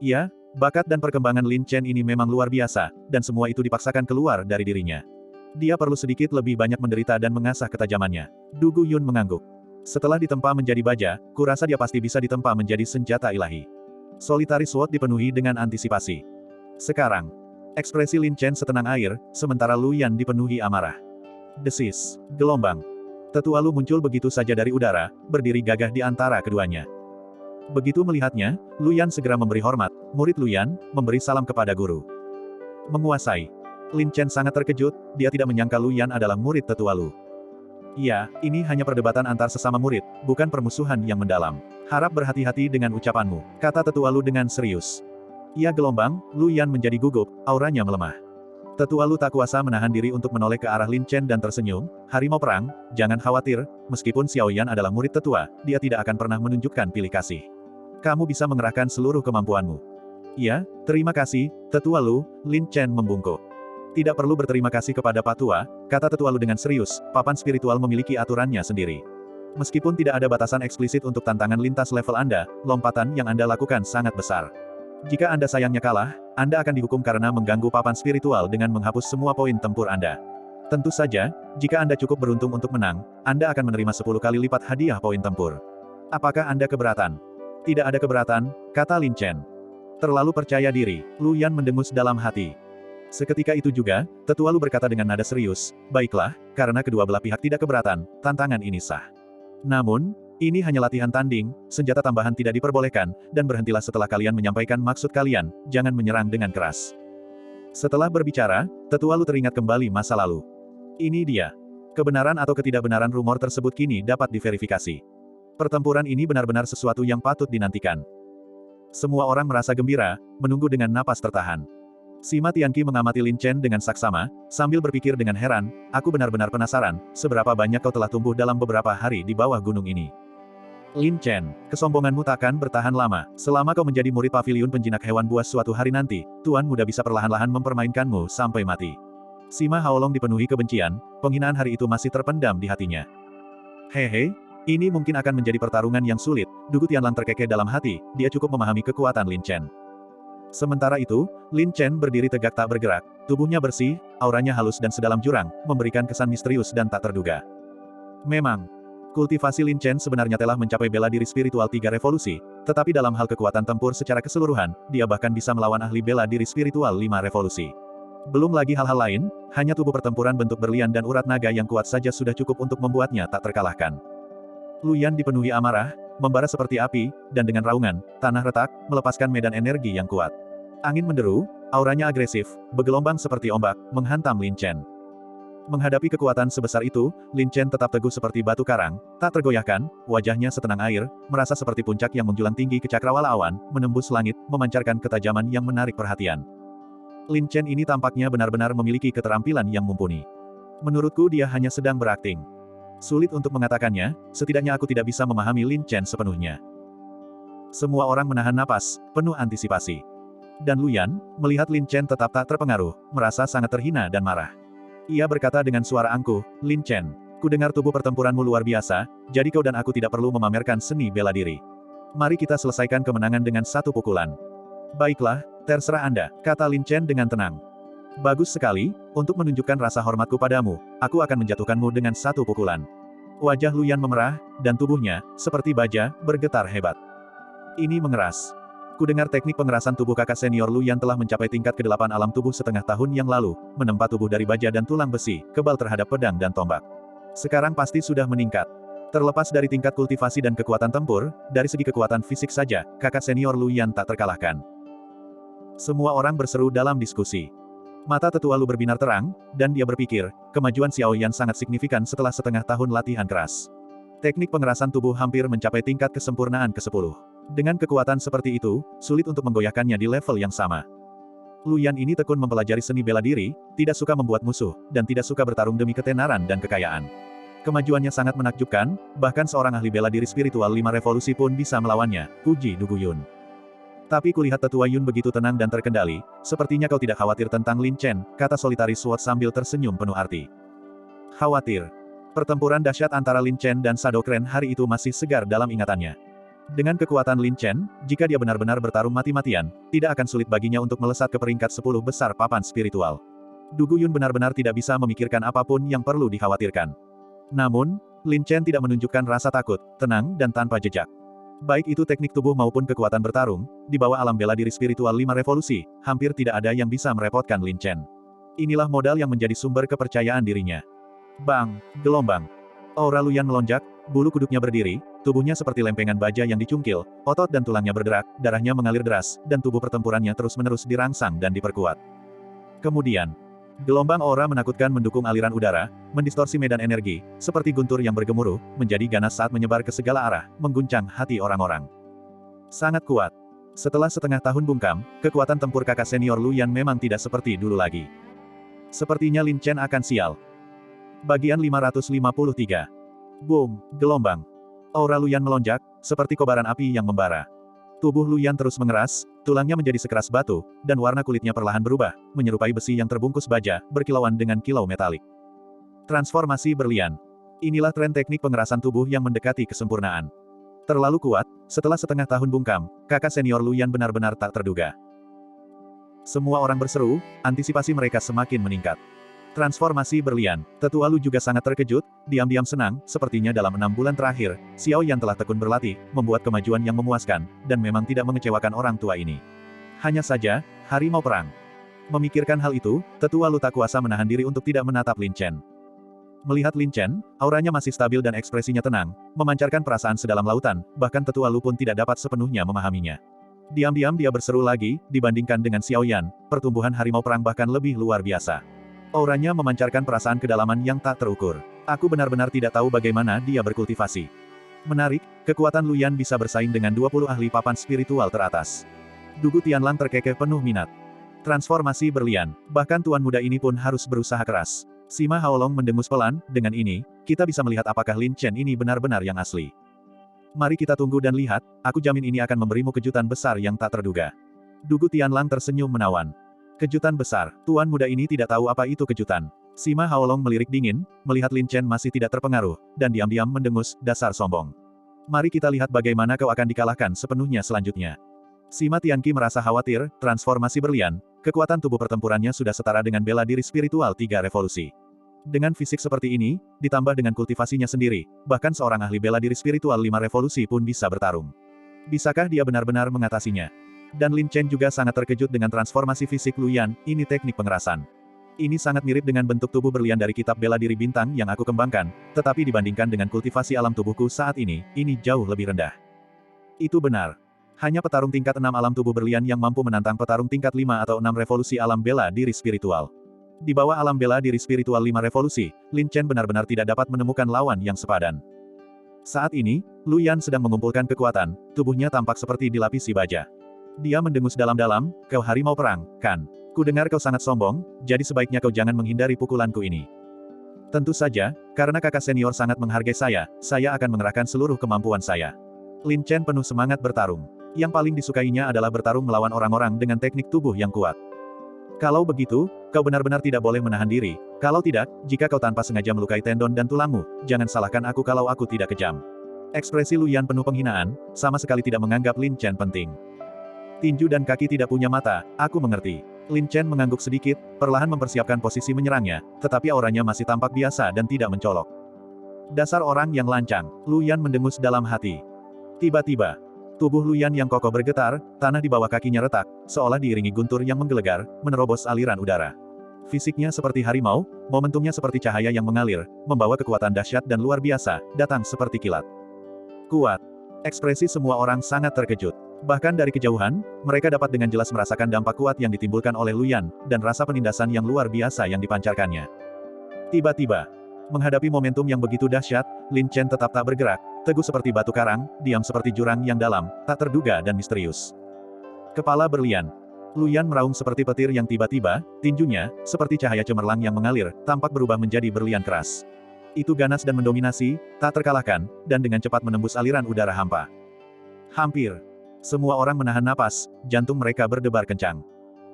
Speaker 1: Ya, bakat dan perkembangan Lin Chen ini memang luar biasa, dan semua itu dipaksakan keluar dari dirinya. Dia perlu sedikit lebih banyak menderita dan mengasah ketajamannya. Du Guyun mengangguk. Setelah ditempa menjadi baja, kurasa dia pasti bisa ditempa menjadi senjata ilahi. Solitary Sword dipenuhi dengan antisipasi. Sekarang, ekspresi Lin Chen setenang air, sementara Lu Yan dipenuhi amarah. Desis, gelombang. Tetua Lu muncul begitu saja dari udara, berdiri gagah di antara keduanya. Begitu melihatnya, Lu Yan segera memberi hormat, murid Lu Yan, memberi salam kepada guru. Menguasai. Lin Chen sangat terkejut, dia tidak menyangka Lu Yan adalah murid Tetua Lu. Iya, ini hanya perdebatan antar sesama murid, bukan permusuhan yang mendalam. Harap berhati-hati dengan ucapanmu, kata Tetua Lu dengan serius. Ia gelombang, Lu Yan menjadi gugup, auranya melemah. Tetua Lu tak kuasa menahan diri untuk menoleh ke arah Lin Chen dan tersenyum, harimau perang, jangan khawatir, meskipun Xiao Yan adalah murid tetua, dia tidak akan pernah menunjukkan pilih kasih. Kamu bisa mengerahkan seluruh kemampuanmu. Iya, terima kasih, Tetua Lu, Lin Chen membungkuk. Tidak perlu berterima kasih kepada Pak Tua, kata Tetua Lu dengan serius, papan spiritual memiliki aturannya sendiri. Meskipun tidak ada batasan eksplisit untuk tantangan lintas level Anda, lompatan yang Anda lakukan sangat besar. Jika Anda sayangnya kalah, Anda akan dihukum karena mengganggu papan spiritual dengan menghapus semua poin tempur Anda. Tentu saja, jika Anda cukup beruntung untuk menang, Anda akan menerima 10 kali lipat hadiah poin tempur. Apakah Anda keberatan? Tidak ada keberatan, kata Lin Chen. Terlalu percaya diri, Lu Yan mendengus dalam hati. Seketika itu juga, Tetua Lu berkata dengan nada serius, baiklah, karena kedua belah pihak tidak keberatan, tantangan ini sah. Namun, ini hanya latihan tanding, senjata tambahan tidak diperbolehkan, dan berhentilah setelah kalian menyampaikan maksud kalian, jangan menyerang dengan keras. Setelah berbicara, Tetua Lu teringat kembali masa lalu. Ini dia. Kebenaran atau ketidakbenaran rumor tersebut kini dapat diverifikasi. Pertempuran ini benar-benar sesuatu yang patut dinantikan. Semua orang merasa gembira, menunggu dengan napas tertahan. Sima Tianqi mengamati Lin Chen dengan saksama, sambil berpikir dengan heran, aku benar-benar penasaran, seberapa banyak kau telah tumbuh dalam beberapa hari di bawah gunung ini. Lin Chen, kesombonganmu takkan bertahan lama, selama kau menjadi murid pavilion penjinak hewan buas suatu hari nanti, Tuan Muda bisa perlahan-lahan mempermainkanmu sampai mati. Sima Haolong dipenuhi kebencian, penghinaan hari itu masih terpendam di hatinya. Hehe, ini mungkin akan menjadi pertarungan yang sulit, Dugu Tianlang terkekeh dalam hati, dia cukup memahami kekuatan Lin Chen. Sementara itu, Lin Chen berdiri tegak tak bergerak, tubuhnya bersih, auranya halus dan sedalam jurang, memberikan kesan misterius dan tak terduga. Memang, kultivasi Lin Chen sebenarnya telah mencapai bela diri spiritual 3 revolusi, tetapi dalam hal kekuatan tempur secara keseluruhan, dia bahkan bisa melawan ahli bela diri spiritual 5 revolusi. Belum lagi hal-hal lain, hanya tubuh pertempuran bentuk berlian dan urat naga yang kuat saja sudah cukup untuk membuatnya tak terkalahkan. Lu Yan dipenuhi amarah, membara seperti api, dan dengan raungan, tanah retak, melepaskan medan energi yang kuat. Angin menderu, auranya agresif, bergelombang seperti ombak, menghantam Lin Chen. Menghadapi kekuatan sebesar itu, Lin Chen tetap teguh seperti batu karang, tak tergoyahkan, wajahnya setenang air, merasa seperti puncak yang menjulang tinggi ke cakrawala awan, menembus langit, memancarkan ketajaman yang menarik perhatian. Lin Chen ini tampaknya benar-benar memiliki keterampilan yang mumpuni. Menurutku dia hanya sedang berakting. Sulit untuk mengatakannya, setidaknya aku tidak bisa memahami Lin Chen sepenuhnya. Semua orang menahan napas, penuh antisipasi. Dan Luyan, melihat Lin Chen tetap tak terpengaruh, merasa sangat terhina dan marah. Ia berkata dengan suara angkuh, "Lin Chen, ku dengar tubuh pertempuranmu luar biasa, jadi kau dan aku tidak perlu memamerkan seni bela diri. Mari kita selesaikan kemenangan dengan satu pukulan." "Baiklah, terserah Anda," kata Lin Chen dengan tenang. "Bagus sekali, untuk menunjukkan rasa hormatku padamu, aku akan menjatuhkanmu dengan satu pukulan." Wajah Luyan memerah, dan tubuhnya, seperti baja, bergetar hebat. Ini mengeras. Kudengar teknik pengerasan tubuh kakak senior Luyan telah mencapai tingkat ke-8 alam tubuh setengah tahun yang lalu, menempa tubuh dari baja dan tulang besi, kebal terhadap pedang dan tombak. Sekarang pasti sudah meningkat. Terlepas dari tingkat kultivasi dan kekuatan tempur, dari segi kekuatan fisik saja, kakak senior Luyan tak terkalahkan. Semua orang berseru dalam diskusi. Mata tetua Lu berbinar terang, dan dia berpikir, kemajuan Xiao Yan sangat signifikan setelah setengah tahun latihan keras. Teknik pengerasan tubuh hampir mencapai tingkat kesempurnaan ke-10. Dengan kekuatan seperti itu, sulit untuk menggoyahkannya di level yang sama. Luyan ini tekun mempelajari seni bela diri, tidak suka membuat musuh, dan tidak suka bertarung demi ketenaran dan kekayaan. Kemajuannya sangat menakjubkan, bahkan seorang ahli bela diri spiritual 5 revolusi pun bisa melawannya, puji Dugu Yun. "Tapi kulihat tetua Yun begitu tenang dan terkendali, sepertinya kau tidak khawatir tentang Lin Chen," kata Solitary Sword sambil tersenyum penuh arti. Khawatir. Pertempuran dahsyat antara Lin Chen dan Shadow Crane hari itu masih segar dalam ingatannya. Dengan kekuatan Lin Chen, jika dia benar-benar bertarung mati-matian, tidak akan sulit baginya untuk melesat ke peringkat 10 besar papan spiritual. Dugu Yun benar-benar tidak bisa memikirkan apapun yang perlu dikhawatirkan. Namun, Lin Chen tidak menunjukkan rasa takut, tenang dan tanpa jejak. Baik itu teknik tubuh maupun kekuatan bertarung, di bawah alam bela diri spiritual 5 revolusi, hampir tidak ada yang bisa merepotkan Lin Chen. Inilah modal yang menjadi sumber kepercayaan dirinya. Bang! Gelombang! Aura Luyan melonjak, bulu kuduknya berdiri, tubuhnya seperti lempengan baja yang dicungkil, otot dan tulangnya bergerak, darahnya mengalir deras, dan tubuh pertempurannya terus-menerus dirangsang dan diperkuat. Kemudian, gelombang aura menakutkan mendukung aliran udara, mendistorsi medan energi, seperti guntur yang bergemuruh, menjadi ganas saat menyebar ke segala arah, mengguncang hati orang-orang. Sangat kuat. Setelah setengah tahun bungkam, kekuatan tempur kakak senior Luyan memang tidak seperti dulu lagi. Sepertinya Lin Chen akan sial. Bagian 553. Boom! Gelombang. Aura Luyan melonjak, seperti kobaran api yang membara. Tubuh Luyan terus mengeras, tulangnya menjadi sekeras batu, dan warna kulitnya perlahan berubah, menyerupai besi yang terbungkus baja, berkilauan dengan kilau metalik. Transformasi berlian. Inilah tren teknik pengerasan tubuh yang mendekati kesempurnaan. Terlalu kuat, setelah setengah tahun bungkam, kakak senior Luyan benar-benar tak terduga. Semua orang berseru, antisipasi mereka semakin meningkat. Transformasi berlian. Tetua Lu juga sangat terkejut, diam-diam senang, sepertinya dalam 6 bulan terakhir, Xiao Yan telah tekun berlatih, membuat kemajuan yang memuaskan, dan memang tidak mengecewakan orang tua ini. Hanya saja, harimau perang. Memikirkan hal itu, Tetua Lu tak kuasa menahan diri untuk tidak menatap Lin Chen. Melihat Lin Chen, auranya masih stabil dan ekspresinya tenang, memancarkan perasaan sedalam lautan, bahkan Tetua Lu pun tidak dapat sepenuhnya memahaminya. Diam-diam dia berseru lagi, dibandingkan dengan Xiao Yan, pertumbuhan harimau perang bahkan lebih luar biasa. Auranya memancarkan perasaan kedalaman yang tak terukur. Aku benar-benar tidak tahu bagaimana dia berkultivasi. Menarik, kekuatan Luyan bisa bersaing dengan 20 ahli papan spiritual teratas. Dugu Tianlang terkekeh penuh minat. Transformasi berlian, bahkan tuan muda ini pun harus berusaha keras. Sima Haolong mendengus pelan, dengan ini, kita bisa melihat apakah Lin Chen ini benar-benar yang asli. Mari kita tunggu dan lihat, aku jamin ini akan memberimu kejutan besar yang tak terduga. Dugu Tianlang tersenyum menawan. Kejutan besar, tuan muda ini tidak tahu apa itu kejutan. Sima Haolong melirik dingin, melihat Lin Chen masih tidak terpengaruh, dan diam-diam mendengus, dasar sombong. Mari kita lihat bagaimana kau akan dikalahkan sepenuhnya selanjutnya. Sima Tianqi merasa khawatir, transformasi berlian, kekuatan tubuh pertempurannya sudah setara dengan bela diri spiritual 3 revolusi. Dengan fisik seperti ini, ditambah dengan kultivasinya sendiri, bahkan seorang ahli bela diri spiritual 5 revolusi pun bisa bertarung. Bisakah dia benar-benar mengatasinya? Dan Lin Chen juga sangat terkejut dengan transformasi fisik Luyan, ini teknik pengerasan. Ini sangat mirip dengan bentuk tubuh berlian dari kitab bela diri bintang yang aku kembangkan, tetapi dibandingkan dengan kultivasi alam tubuhku saat ini jauh lebih rendah. Itu benar. Hanya petarung tingkat 6 alam tubuh berlian yang mampu menantang petarung tingkat 5 atau 6 revolusi alam bela diri spiritual. Di bawah alam bela diri spiritual 5 revolusi, Lin Chen benar-benar tidak dapat menemukan lawan yang sepadan. Saat ini, Luyan sedang mengumpulkan kekuatan, tubuhnya tampak seperti dilapisi baja. Dia mendengus dalam-dalam, kau harimau perang, kan? Ku dengar kau sangat sombong, jadi sebaiknya kau jangan menghindari pukulanku ini. Tentu saja, karena kakak senior sangat menghargai saya akan mengerahkan seluruh kemampuan saya. Lin Chen penuh semangat bertarung. Yang paling disukainya adalah bertarung melawan orang-orang dengan teknik tubuh yang kuat. Kalau begitu, kau benar-benar tidak boleh menahan diri. Kalau tidak, jika kau tanpa sengaja melukai tendon dan tulangmu, jangan salahkan aku kalau aku tidak kejam. Ekspresi Lu Yan penuh penghinaan, sama sekali tidak menganggap Lin Chen penting. Tinju dan kaki tidak punya mata, aku mengerti. Lin Chen mengangguk sedikit, perlahan mempersiapkan posisi menyerangnya, tetapi auranya masih tampak biasa dan tidak mencolok. Dasar orang yang lancang, Lu Yan mendengus dalam hati. Tiba-tiba, tubuh Lu Yan yang kokoh bergetar, tanah di bawah kakinya retak, seolah diiringi guntur yang menggelegar, menerobos aliran udara. Fisiknya seperti harimau, momentumnya seperti cahaya yang mengalir, membawa kekuatan dahsyat dan luar biasa, datang seperti kilat. Kuat. Ekspresi semua orang sangat terkejut. Bahkan dari kejauhan, mereka dapat dengan jelas merasakan dampak kuat yang ditimbulkan oleh Lu Yan, dan rasa penindasan yang luar biasa yang dipancarkannya. Tiba-tiba, menghadapi momentum yang begitu dahsyat, Lin Chen tetap tak bergerak, teguh seperti batu karang, diam seperti jurang yang dalam, tak terduga dan misterius. Kepala berlian. Lu Yan meraung seperti petir yang tiba-tiba, tinjunya, seperti cahaya cemerlang yang mengalir, tampak berubah menjadi berlian keras. Itu ganas dan mendominasi, tak terkalahkan, dan dengan cepat menembus aliran udara hampa. Hampir. Semua orang menahan napas, jantung mereka berdebar kencang.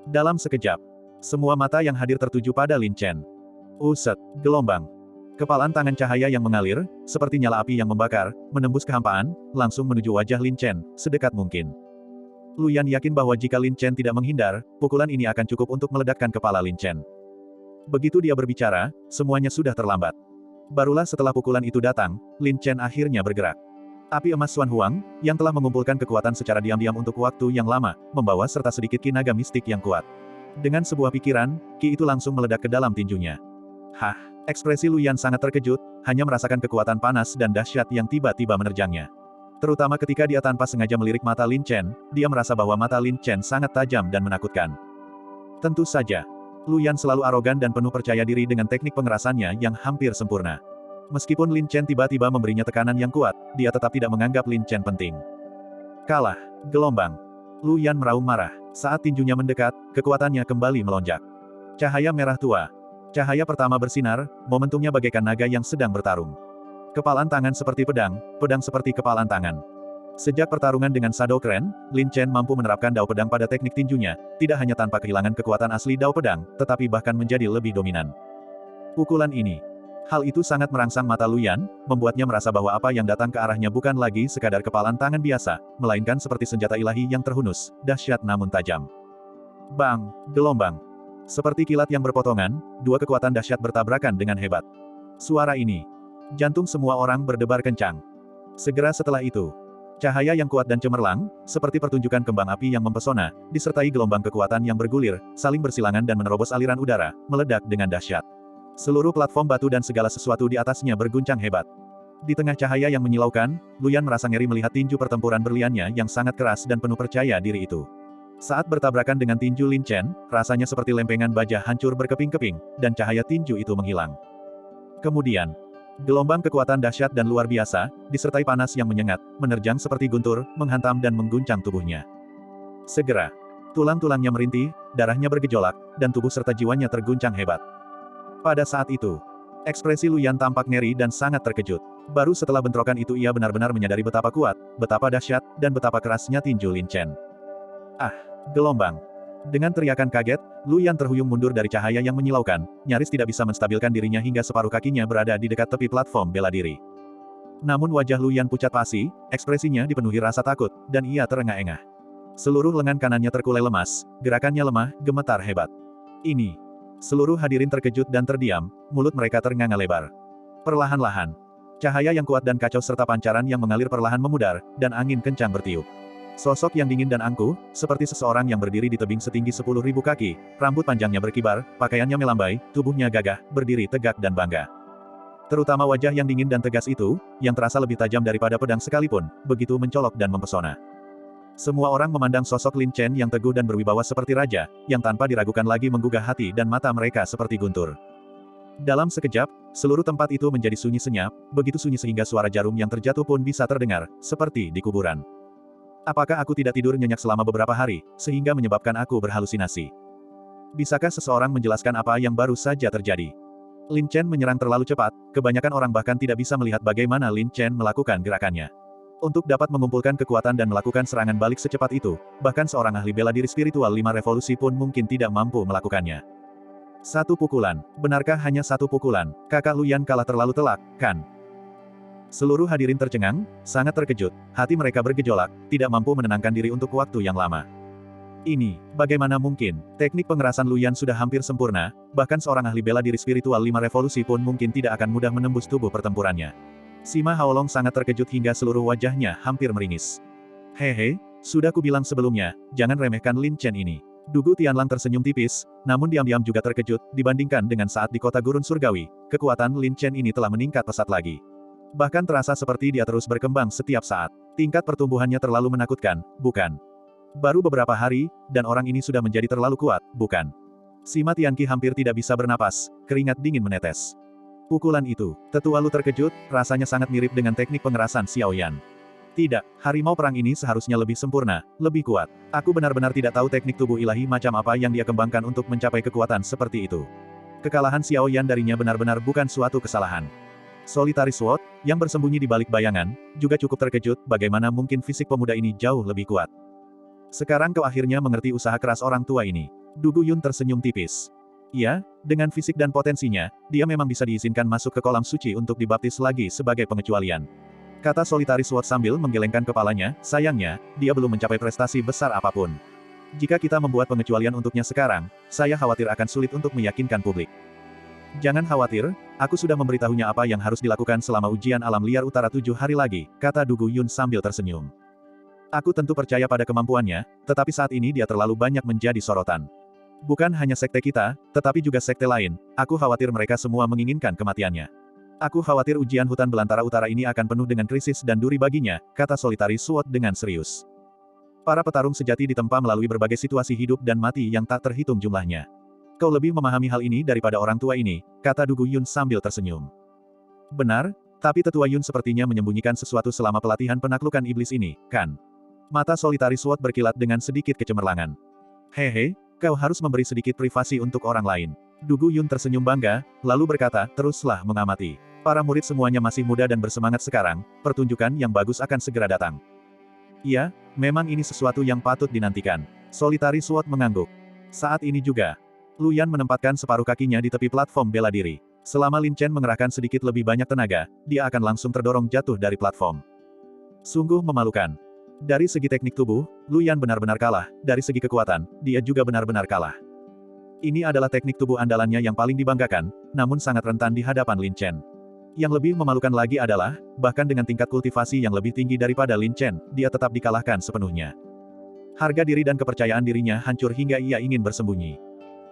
Speaker 1: Dalam sekejap, semua mata yang hadir tertuju pada Lin Chen. Uset, gelombang. Kepalan tangan cahaya yang mengalir, seperti nyala api yang membakar, menembus kehampaan, langsung menuju wajah Lin Chen, sedekat mungkin. Lu Yan yakin bahwa jika Lin Chen tidak menghindar, pukulan ini akan cukup untuk meledakkan kepala Lin Chen. Begitu dia berbicara, semuanya sudah terlambat. Barulah setelah pukulan itu datang, Lin Chen akhirnya bergerak. Api emas Xuan Huang, yang telah mengumpulkan kekuatan secara diam-diam untuk waktu yang lama, membawa serta sedikit ki naga mistik yang kuat. Dengan sebuah pikiran, ki itu langsung meledak ke dalam tinjunya. Hah! Ekspresi Lu Yan sangat terkejut, hanya merasakan kekuatan panas dan dahsyat yang tiba-tiba menerjangnya. Terutama ketika dia tanpa sengaja melirik mata Lin Chen, dia merasa bahwa mata Lin Chen sangat tajam dan menakutkan. Tentu saja, Lu Yan selalu arogan dan penuh percaya diri dengan teknik pengerasannya yang hampir sempurna. Meskipun Lin Chen tiba-tiba memberinya tekanan yang kuat, dia tetap tidak menganggap Lin Chen penting. Kalah, gelombang. Lu Yan meraung marah. Saat tinjunya mendekat, kekuatannya kembali melonjak. Cahaya merah tua. Cahaya pertama bersinar, momentumnya bagaikan naga yang sedang bertarung. Kepalan tangan seperti pedang, pedang seperti kepalan tangan. Sejak pertarungan dengan Shadow Clan, Lin Chen mampu menerapkan dao pedang pada teknik tinjunya, tidak hanya tanpa kehilangan kekuatan asli dao pedang, tetapi bahkan menjadi lebih dominan. Pukulan ini. Hal itu sangat merangsang mata Lu Yan, membuatnya merasa bahwa apa yang datang ke arahnya bukan lagi sekadar kepalan tangan biasa, melainkan seperti senjata ilahi yang terhunus, dahsyat namun tajam. Bang, gelombang. Seperti kilat yang berpotongan, dua kekuatan dahsyat bertabrakan dengan hebat. Suara ini. Jantung semua orang berdebar kencang. Segera setelah itu, cahaya yang kuat dan cemerlang, seperti pertunjukan kembang api yang mempesona, disertai gelombang kekuatan yang bergulir, saling bersilangan dan menerobos aliran udara, meledak dengan dahsyat. Seluruh platform batu dan segala sesuatu di atasnya berguncang hebat. Di tengah cahaya yang menyilaukan, Lu Yan merasa ngeri melihat tinju pertempuran berliannya yang sangat keras dan penuh percaya diri itu. Saat bertabrakan dengan tinju Lin Chen, rasanya seperti lempengan baja hancur berkeping-keping, dan cahaya tinju itu menghilang. Kemudian, gelombang kekuatan dahsyat dan luar biasa, disertai panas yang menyengat, menerjang seperti guntur, menghantam dan mengguncang tubuhnya. Segera, tulang-tulangnya merintih, darahnya bergejolak, dan tubuh serta jiwanya terguncang hebat. Pada saat itu, ekspresi Lu Yan tampak ngeri dan sangat terkejut. Baru setelah bentrokan itu ia benar-benar menyadari betapa kuat, betapa dahsyat, dan betapa kerasnya tinju Lin Chen. Ah, gelombang. Dengan teriakan kaget, Lu Yan terhuyung mundur dari cahaya yang menyilaukan, nyaris tidak bisa menstabilkan dirinya hingga separuh kakinya berada di dekat tepi platform bela diri. Namun wajah Lu Yan pucat pasi, ekspresinya dipenuhi rasa takut, dan ia terengah-engah. Seluruh lengan kanannya terkulai lemas, gerakannya lemah, gemetar hebat. Ini. Seluruh hadirin terkejut dan terdiam, mulut mereka ternganga lebar. Perlahan-lahan, cahaya yang kuat dan kacau serta pancaran yang mengalir perlahan memudar, dan angin kencang bertiup. Sosok yang dingin dan angkuh, seperti seseorang yang berdiri di tebing setinggi 10.000 kaki, rambut panjangnya berkibar, pakaiannya melambai, tubuhnya gagah, berdiri tegak dan bangga. Terutama wajah yang dingin dan tegas itu, yang terasa lebih tajam daripada pedang sekalipun, begitu mencolok dan mempesona. Semua orang memandang sosok Lin Chen yang teguh dan berwibawa seperti raja, yang tanpa diragukan lagi menggugah hati dan mata mereka seperti guntur. Dalam sekejap, seluruh tempat itu menjadi sunyi senyap, begitu sunyi sehingga suara jarum yang terjatuh pun bisa terdengar, seperti di kuburan. Apakah aku tidak tidur nyenyak selama beberapa hari, sehingga menyebabkan aku berhalusinasi? Bisakah seseorang menjelaskan apa yang baru saja terjadi? Lin Chen menyerang terlalu cepat, kebanyakan orang bahkan tidak bisa melihat bagaimana Lin Chen melakukan gerakannya. Untuk dapat mengumpulkan kekuatan dan melakukan serangan balik secepat itu, bahkan seorang ahli bela diri spiritual 5 revolusi pun mungkin tidak mampu melakukannya. Satu pukulan. Benarkah hanya satu pukulan? Kakak Luyan kalah terlalu telak, kan? Seluruh hadirin tercengang, sangat terkejut, hati mereka bergejolak, tidak mampu menenangkan diri untuk waktu yang lama. Ini, bagaimana mungkin? Teknik pengerasan Luyan sudah hampir sempurna, bahkan seorang ahli bela diri spiritual 5 revolusi pun mungkin tidak akan mudah menembus tubuh pertempurannya. Sima Haolong sangat terkejut hingga seluruh wajahnya hampir meringis. Hehe, sudah kubilang sebelumnya, jangan remehkan Lin Chen ini. Dugu Tianlang tersenyum tipis, namun diam-diam juga terkejut, dibandingkan dengan saat di kota gurun surgawi, kekuatan Lin Chen ini telah meningkat pesat lagi. Bahkan terasa seperti dia terus berkembang setiap saat. Tingkat pertumbuhannya terlalu menakutkan, bukan? Baru beberapa hari, dan orang ini sudah menjadi terlalu kuat, bukan? Sima Tianqi hampir tidak bisa bernapas, keringat dingin menetes. Pukulan itu, Tetua Lu terkejut, rasanya sangat mirip dengan teknik pengerasan Xiao Yan. Tidak, harimau perang ini seharusnya lebih sempurna, lebih kuat. Aku benar-benar tidak tahu teknik tubuh ilahi macam apa yang dia kembangkan untuk mencapai kekuatan seperti itu. Kekalahan Xiao Yan darinya benar-benar bukan suatu kesalahan. Solitary Sword, yang bersembunyi di balik bayangan, juga cukup terkejut bagaimana mungkin fisik pemuda ini jauh lebih kuat. Sekarang kau akhirnya mengerti usaha keras orang tua ini. Dugu Yun tersenyum tipis. Iya, dengan fisik dan potensinya, dia memang bisa diizinkan masuk ke kolam suci untuk dibaptis lagi sebagai pengecualian. Kata Solitary Sword sambil menggelengkan kepalanya, sayangnya, dia belum mencapai prestasi besar apapun. Jika kita membuat pengecualian untuknya sekarang, saya khawatir akan sulit untuk meyakinkan publik. Jangan khawatir, aku sudah memberitahunya apa yang harus dilakukan selama ujian alam liar utara 7 hari lagi, kata Dugu Yun sambil tersenyum. Aku tentu percaya pada kemampuannya, tetapi saat ini dia terlalu banyak menjadi sorotan. Bukan hanya sekte kita, tetapi juga sekte lain, aku khawatir mereka semua menginginkan kematiannya. Aku khawatir ujian hutan belantara utara ini akan penuh dengan krisis dan duri baginya, kata Solitary Sword dengan serius. Para petarung sejati ditempa melalui berbagai situasi hidup dan mati yang tak terhitung jumlahnya. Kau lebih memahami hal ini daripada orang tua ini, kata Dugu Yun sambil tersenyum. Benar, tapi Tetua Yun sepertinya menyembunyikan sesuatu selama pelatihan penaklukan iblis ini, kan? Mata Solitary Sword berkilat dengan sedikit kecemerlangan. Hehe, kau harus memberi sedikit privasi untuk orang lain. Dugu Yun tersenyum bangga, lalu berkata, teruslah mengamati. Para murid semuanya masih muda dan bersemangat sekarang, pertunjukan yang bagus akan segera datang. Iya, memang ini sesuatu yang patut dinantikan. Solitary Sword mengangguk. Saat ini juga, Luyan menempatkan separuh kakinya di tepi platform bela diri. Selama Lin Chen mengerahkan sedikit lebih banyak tenaga, dia akan langsung terdorong jatuh dari platform. Sungguh memalukan. Dari segi teknik tubuh, Luyan benar-benar kalah, dari segi kekuatan, dia juga benar-benar kalah. Ini adalah teknik tubuh andalannya yang paling dibanggakan, namun sangat rentan di hadapan Lin Chen. Yang lebih memalukan lagi adalah, bahkan dengan tingkat kultivasi yang lebih tinggi daripada Lin Chen, dia tetap dikalahkan sepenuhnya. Harga diri dan kepercayaan dirinya hancur hingga ia ingin bersembunyi.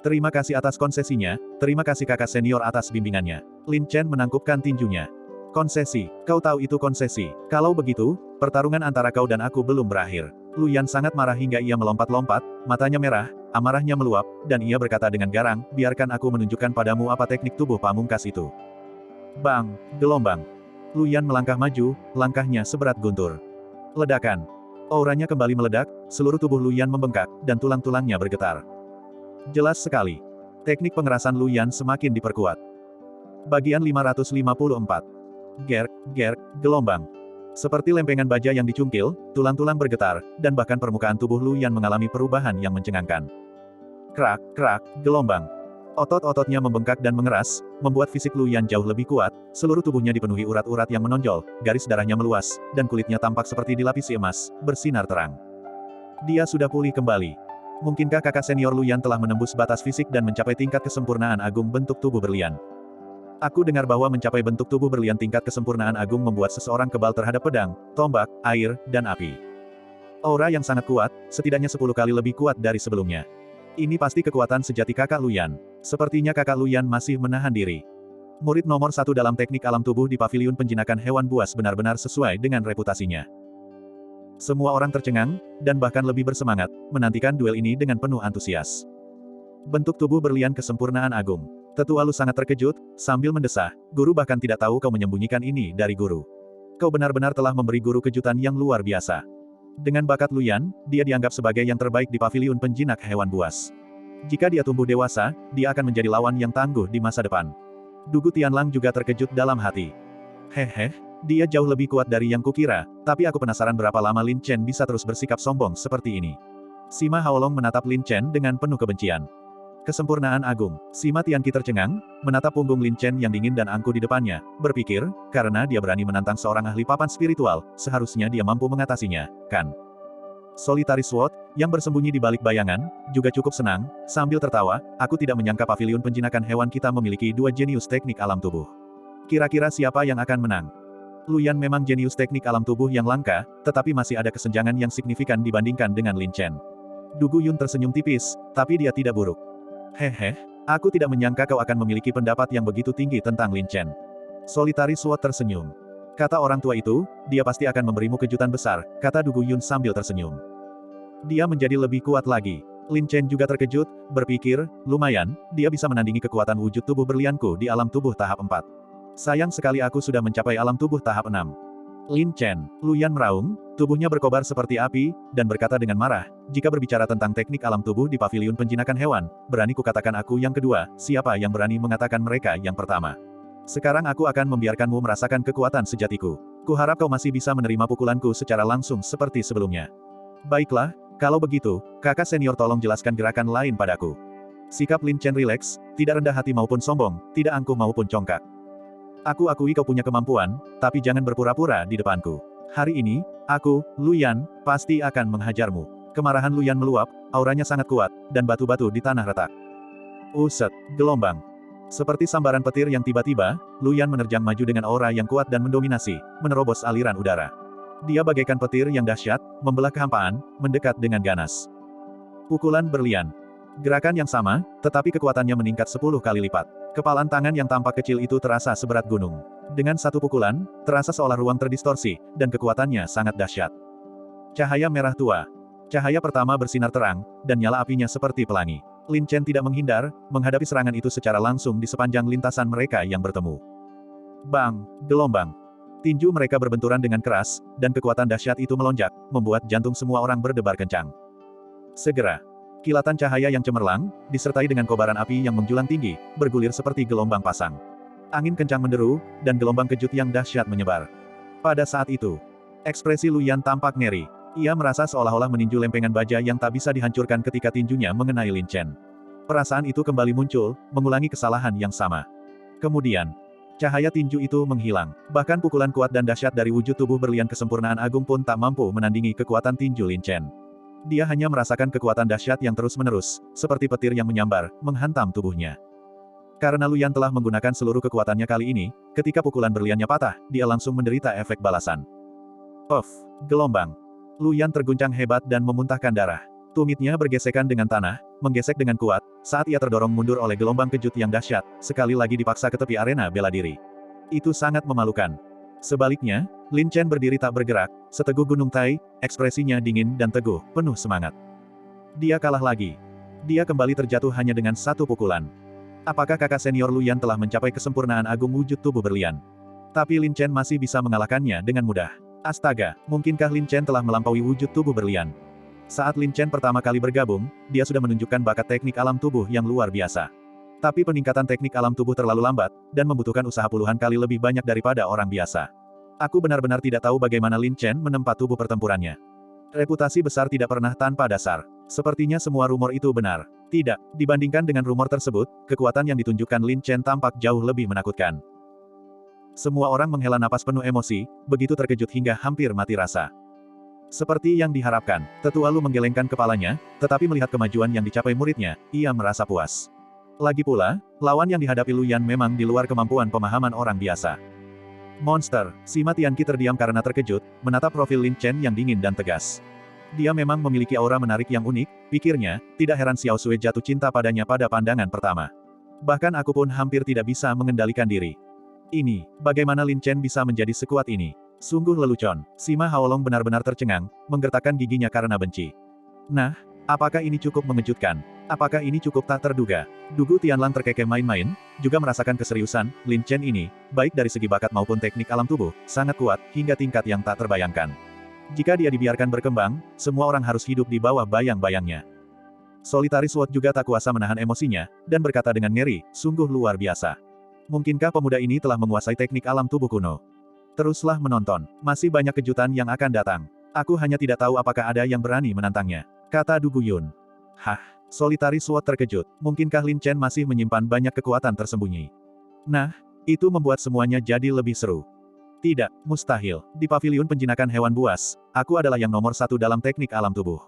Speaker 1: Terima kasih atas konsesinya, terima kasih kakak senior atas bimbingannya. Lin Chen menangkupkan tinjunya. Konsesi, kau tahu itu konsesi. Kalau begitu, pertarungan antara kau dan aku belum berakhir. Luyan sangat marah hingga ia melompat-lompat, matanya merah, amarahnya meluap, dan ia berkata dengan garang, biarkan aku menunjukkan padamu apa teknik tubuh pamungkas itu. Bang, gelombang. Luyan melangkah maju, langkahnya seberat guntur. Ledakan. Auranya kembali meledak, seluruh tubuh Luyan membengkak, dan tulang-tulangnya bergetar. Jelas sekali. Teknik pengerasan Luyan semakin diperkuat. Bagian 554. Gerk, gelombang. Seperti lempengan baja yang dicungkil, tulang-tulang bergetar, dan bahkan permukaan tubuh Luyan mengalami perubahan yang mencengangkan. Krak, gelombang. Otot-ototnya membengkak dan mengeras, membuat fisik Luyan jauh lebih kuat, seluruh tubuhnya dipenuhi urat-urat yang menonjol, garis darahnya meluas, dan kulitnya tampak seperti dilapisi emas, bersinar terang. Dia sudah pulih kembali. Mungkinkah kakak senior Luyan telah menembus batas fisik dan mencapai tingkat kesempurnaan agung bentuk tubuh berlian? Aku dengar bahwa mencapai bentuk tubuh berlian tingkat kesempurnaan agung membuat seseorang kebal terhadap pedang, tombak, air, dan api. Aura yang sangat kuat, setidaknya 10 kali lebih kuat dari sebelumnya. Ini pasti kekuatan sejati kakak Luyan. Sepertinya kakak Luyan masih menahan diri. Murid nomor 1 dalam teknik alam tubuh di paviliun penjinakan hewan buas benar-benar sesuai dengan reputasinya. Semua orang tercengang, dan bahkan lebih bersemangat, menantikan duel ini dengan penuh antusias. Bentuk tubuh berlian kesempurnaan agung. Tetua Lu sangat terkejut, sambil mendesah, guru bahkan tidak tahu kau menyembunyikan ini dari guru. Kau benar-benar telah memberi guru kejutan yang luar biasa. Dengan bakat Luyan, dia dianggap sebagai yang terbaik di paviliun penjinak hewan buas. Jika dia tumbuh dewasa, dia akan menjadi lawan yang tangguh di masa depan. Dugu Tianlang juga terkejut dalam hati. Hehe, Dia jauh lebih kuat dari yang kukira, tapi aku penasaran berapa lama Lin Chen bisa terus bersikap sombong seperti ini. Sima Haolong menatap Lin Chen dengan penuh kebencian. Kesempurnaan agung. Sima Tianqi tercengang, menatap punggung Lin Chen yang dingin dan angkuh di depannya, berpikir, karena dia berani menantang seorang ahli papan spiritual, seharusnya dia mampu mengatasinya, kan? Solitary Sword, yang bersembunyi di balik bayangan, juga cukup senang, sambil tertawa, aku tidak menyangka paviliun penjinakan hewan kita memiliki dua jenius teknik alam tubuh. Kira-kira siapa yang akan menang? Luyan memang jenius teknik alam tubuh yang langka, tetapi masih ada kesenjangan yang signifikan dibandingkan dengan Lin Chen. Du Guyun tersenyum tipis, tapi dia tidak buruk. Hehe, aku tidak menyangka kau akan memiliki pendapat yang begitu tinggi tentang Lin Chen. Solitary Sword tersenyum. Kata orang tua itu, dia pasti akan memberimu kejutan besar, kata Du Guyun sambil tersenyum. Dia menjadi lebih kuat lagi. Lin Chen juga terkejut, berpikir, lumayan, dia bisa menandingi kekuatan wujud tubuh berlianku di alam tubuh tahap 4. Sayang sekali aku sudah mencapai alam tubuh tahap 6. Lin Chen, Luyan meraung, tubuhnya berkobar seperti api, dan berkata dengan marah, jika berbicara tentang teknik alam tubuh di paviliun penjinakan hewan, berani kukatakan aku yang kedua, siapa yang berani mengatakan mereka yang pertama? Sekarang aku akan membiarkanmu merasakan kekuatan sejatiku. Kuharap kau masih bisa menerima pukulanku secara langsung seperti sebelumnya. Baiklah, kalau begitu, kakak senior tolong jelaskan gerakan lain padaku. Sikap Lin Chen rileks, tidak rendah hati maupun sombong, tidak angkuh maupun congkak. Aku akui kau punya kemampuan, tapi jangan berpura-pura di depanku. Hari ini, aku, Luyan, pasti akan menghajarmu. Kemarahan Luyan meluap, auranya sangat kuat, dan batu-batu di tanah retak. Uset, gelombang. Seperti sambaran petir yang tiba-tiba, Luyan menerjang maju dengan aura yang kuat dan mendominasi, menerobos aliran udara. Dia bagaikan petir yang dahsyat, membelah kehampaan, mendekat dengan ganas. Pukulan berlian. Gerakan yang sama, tetapi kekuatannya meningkat 10 kali lipat. Kepalan tangan yang tampak kecil itu terasa seberat gunung. Dengan satu pukulan, terasa seolah ruang terdistorsi, dan kekuatannya sangat dahsyat. Cahaya merah tua. Cahaya pertama bersinar terang, dan nyala apinya seperti pelangi. Lin Chen tidak menghindar, menghadapi serangan itu secara langsung di sepanjang lintasan mereka yang bertemu. Bang! Gelombang! Tinju mereka berbenturan dengan keras, dan kekuatan dahsyat itu melonjak, membuat jantung semua orang berdebar kencang. Segera, kilatan cahaya yang cemerlang, disertai dengan kobaran api yang menjulang tinggi, bergulir seperti gelombang pasang. Angin kencang menderu, dan gelombang kejut yang dahsyat menyebar. Pada saat itu, ekspresi Luyan tampak ngeri. Ia merasa seolah-olah meninju lempengan baja yang tak bisa dihancurkan ketika tinjunya mengenai Lin Chen. Perasaan itu kembali muncul, mengulangi kesalahan yang sama. Kemudian, cahaya tinju itu menghilang. Bahkan pukulan kuat dan dahsyat dari wujud tubuh berlian kesempurnaan agung pun tak mampu menandingi kekuatan tinju Lin Chen. Dia hanya merasakan kekuatan dahsyat yang terus-menerus, seperti petir yang menyambar, menghantam tubuhnya. Karena Luyan telah menggunakan seluruh kekuatannya kali ini, ketika pukulan berliannya patah, dia langsung menderita efek balasan. Puff! Gelombang! Luyan terguncang hebat dan memuntahkan darah. Tumitnya bergesekan dengan tanah, menggesek dengan kuat, saat ia terdorong mundur oleh gelombang kejut yang dahsyat, sekali lagi dipaksa ke tepi arena bela diri. Itu sangat memalukan. Sebaliknya, Lin Chen berdiri tak bergerak, seteguh gunung Tai, ekspresinya dingin dan teguh, penuh semangat. Dia kalah lagi. Dia kembali terjatuh hanya dengan satu pukulan. Apakah kakak senior Luyan telah mencapai kesempurnaan agung wujud tubuh berlian? Tapi Lin Chen masih bisa mengalahkannya dengan mudah. Astaga, mungkinkah Lin Chen telah melampaui wujud tubuh berlian? Saat Lin Chen pertama kali bergabung, dia sudah menunjukkan bakat teknik alam tubuh yang luar biasa. Tapi peningkatan teknik alam tubuh terlalu lambat, dan membutuhkan usaha puluhan kali lebih banyak daripada orang biasa. Aku benar-benar tidak tahu bagaimana Lin Chen menempa tubuh pertempurannya. Reputasi besar tidak pernah tanpa dasar. Sepertinya semua rumor itu benar. Tidak, dibandingkan dengan rumor tersebut, kekuatan yang ditunjukkan Lin Chen tampak jauh lebih menakutkan. Semua orang menghela napas penuh emosi, begitu terkejut hingga hampir mati rasa. Seperti yang diharapkan, Tetua Lu menggelengkan kepalanya, tetapi melihat kemajuan yang dicapai muridnya, ia merasa puas. Lagi pula, lawan yang dihadapi Luyan memang di luar kemampuan pemahaman orang biasa. Monster, Sima Tianqi terdiam karena terkejut, menatap profil Lin Chen yang dingin dan tegas. Dia memang memiliki aura menarik yang unik, pikirnya, tidak heran Xiao Sui jatuh cinta padanya pada pandangan pertama. Bahkan aku pun hampir tidak bisa mengendalikan diri. Ini, bagaimana Lin Chen bisa menjadi sekuat ini? Sungguh lelucon. Sima Haolong benar-benar tercengang, menggertakkan giginya karena benci. Nah, apakah ini cukup mengejutkan? Apakah ini cukup tak terduga? Du Tianlang terkekeh main-main, juga merasakan keseriusan, Lin Chen ini, baik dari segi bakat maupun teknik alam tubuh, sangat kuat, hingga tingkat yang tak terbayangkan. Jika dia dibiarkan berkembang, semua orang harus hidup di bawah bayang-bayangnya. Solitary Sword juga tak kuasa menahan emosinya, dan berkata dengan ngeri, sungguh luar biasa. Mungkinkah pemuda ini telah menguasai teknik alam tubuh kuno? Teruslah menonton, masih banyak kejutan yang akan datang. Aku hanya tidak tahu apakah ada yang berani menantangnya, kata Du Guyun. Hah, Solitary Sword terkejut, mungkinkah Lin Chen masih menyimpan banyak kekuatan tersembunyi? Nah, itu membuat semuanya jadi lebih seru. Tidak, mustahil. Di paviliun penjinakan hewan buas, aku adalah yang nomor 1 dalam teknik alam tubuh.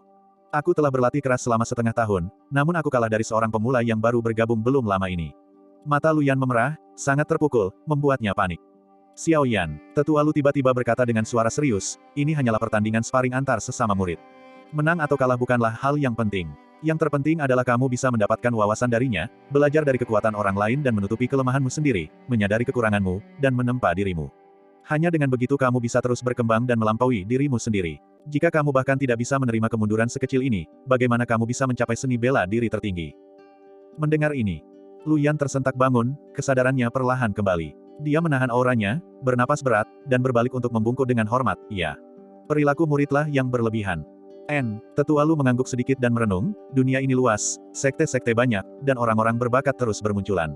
Speaker 1: Aku telah berlatih keras selama setengah tahun, namun aku kalah dari seorang pemula yang baru bergabung belum lama ini. Mata Lu Yan memerah, sangat terpukul, membuatnya panik. Xiao Yan, tetua Lu tiba-tiba berkata dengan suara serius, ini hanyalah pertandingan sparring antar sesama murid. Menang atau kalah bukanlah hal yang penting. Yang terpenting adalah kamu bisa mendapatkan wawasan darinya, belajar dari kekuatan orang lain dan menutupi kelemahanmu sendiri, menyadari kekuranganmu, dan menempa dirimu. Hanya dengan begitu kamu bisa terus berkembang dan melampaui dirimu sendiri. Jika kamu bahkan tidak bisa menerima kemunduran sekecil ini, bagaimana kamu bisa mencapai seni bela diri tertinggi? Mendengar ini, Lu Yan tersentak bangun, kesadarannya perlahan kembali. Dia menahan auranya, bernapas berat, dan berbalik untuk membungkuk dengan hormat, iya. Perilaku muridlah yang berlebihan. Tetua Lu mengangguk sedikit dan merenung, dunia ini luas, sekte-sekte banyak, dan orang-orang berbakat terus bermunculan.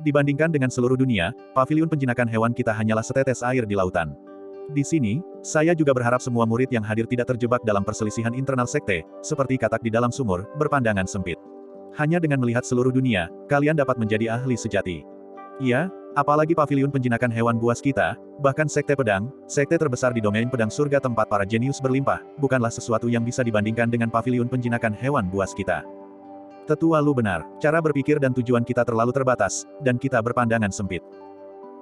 Speaker 1: Dibandingkan dengan seluruh dunia, paviliun penjinakan hewan kita hanyalah setetes air di lautan. Di sini, saya juga berharap semua murid yang hadir tidak terjebak dalam perselisihan internal sekte, seperti katak di dalam sumur, berpandangan sempit. Hanya dengan melihat seluruh dunia, kalian dapat menjadi ahli sejati. Iya, apalagi paviliun penjinakan hewan buas kita, bahkan sekte pedang, sekte terbesar di domain pedang surga tempat para jenius berlimpah, bukanlah sesuatu yang bisa dibandingkan dengan paviliun penjinakan hewan buas kita. Tetua Lu benar, cara berpikir dan tujuan kita terlalu terbatas, dan kita berpandangan sempit.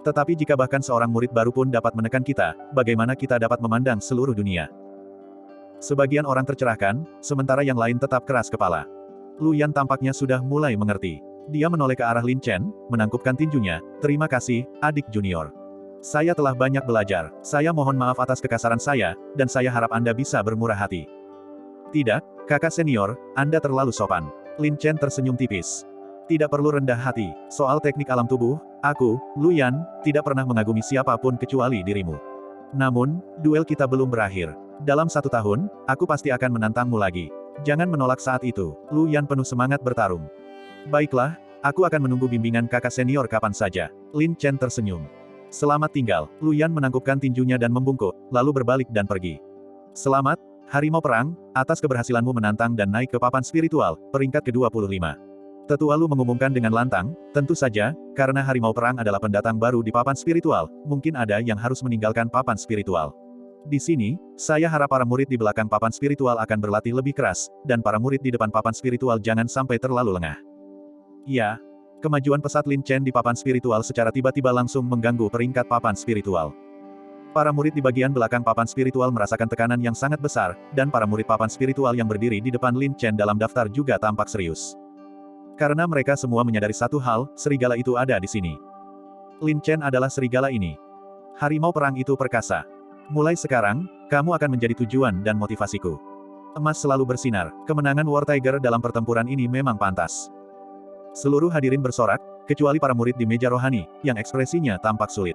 Speaker 1: Tetapi jika bahkan seorang murid baru pun dapat menekan kita, bagaimana kita dapat memandang seluruh dunia? Sebagian orang tercerahkan, sementara yang lain tetap keras kepala. Lu Yan tampaknya sudah mulai mengerti. Dia menoleh ke arah Lin Chen, menangkupkan tinjunya, terima kasih, adik junior. Saya telah banyak belajar, saya mohon maaf atas kekasaran saya, dan saya harap Anda bisa bermurah hati. Tidak, kakak senior, Anda terlalu sopan. Lin Chen tersenyum tipis. Tidak perlu rendah hati, soal teknik alam tubuh, aku, Lu Yan, tidak pernah mengagumi siapapun kecuali dirimu. Namun, duel kita belum berakhir. Dalam 1 tahun, aku pasti akan menantangmu lagi. Jangan menolak saat itu. Lu Yan penuh semangat bertarung. Baiklah, aku akan menunggu bimbingan kakak senior kapan saja. Lin Chen tersenyum. Selamat tinggal. Lu Yan menangkupkan tinjunya dan membungkuk, lalu berbalik dan pergi. Selamat, Harimau Perang, atas keberhasilanmu menantang dan naik ke papan spiritual, peringkat ke-25. Tetua Lu mengumumkan dengan lantang, tentu saja, karena Harimau Perang adalah pendatang baru di papan spiritual, mungkin ada yang harus meninggalkan papan spiritual. Di sini, saya harap para murid di belakang papan spiritual akan berlatih lebih keras, dan para murid di depan papan spiritual jangan sampai terlalu lengah. Ya, kemajuan pesat Lin Chen di papan spiritual secara tiba-tiba langsung mengganggu peringkat papan spiritual. Para murid di bagian belakang papan spiritual merasakan tekanan yang sangat besar, dan para murid papan spiritual yang berdiri di depan Lin Chen dalam daftar juga tampak serius. Karena mereka semua menyadari satu hal, serigala itu ada di sini. Lin Chen adalah serigala ini. Harimau perang itu perkasa. Mulai sekarang, kamu akan menjadi tujuan dan motivasiku. Emas selalu bersinar, kemenangan War Tiger dalam pertempuran ini memang pantas. Seluruh hadirin bersorak, kecuali para murid di meja rohani, yang ekspresinya tampak sulit.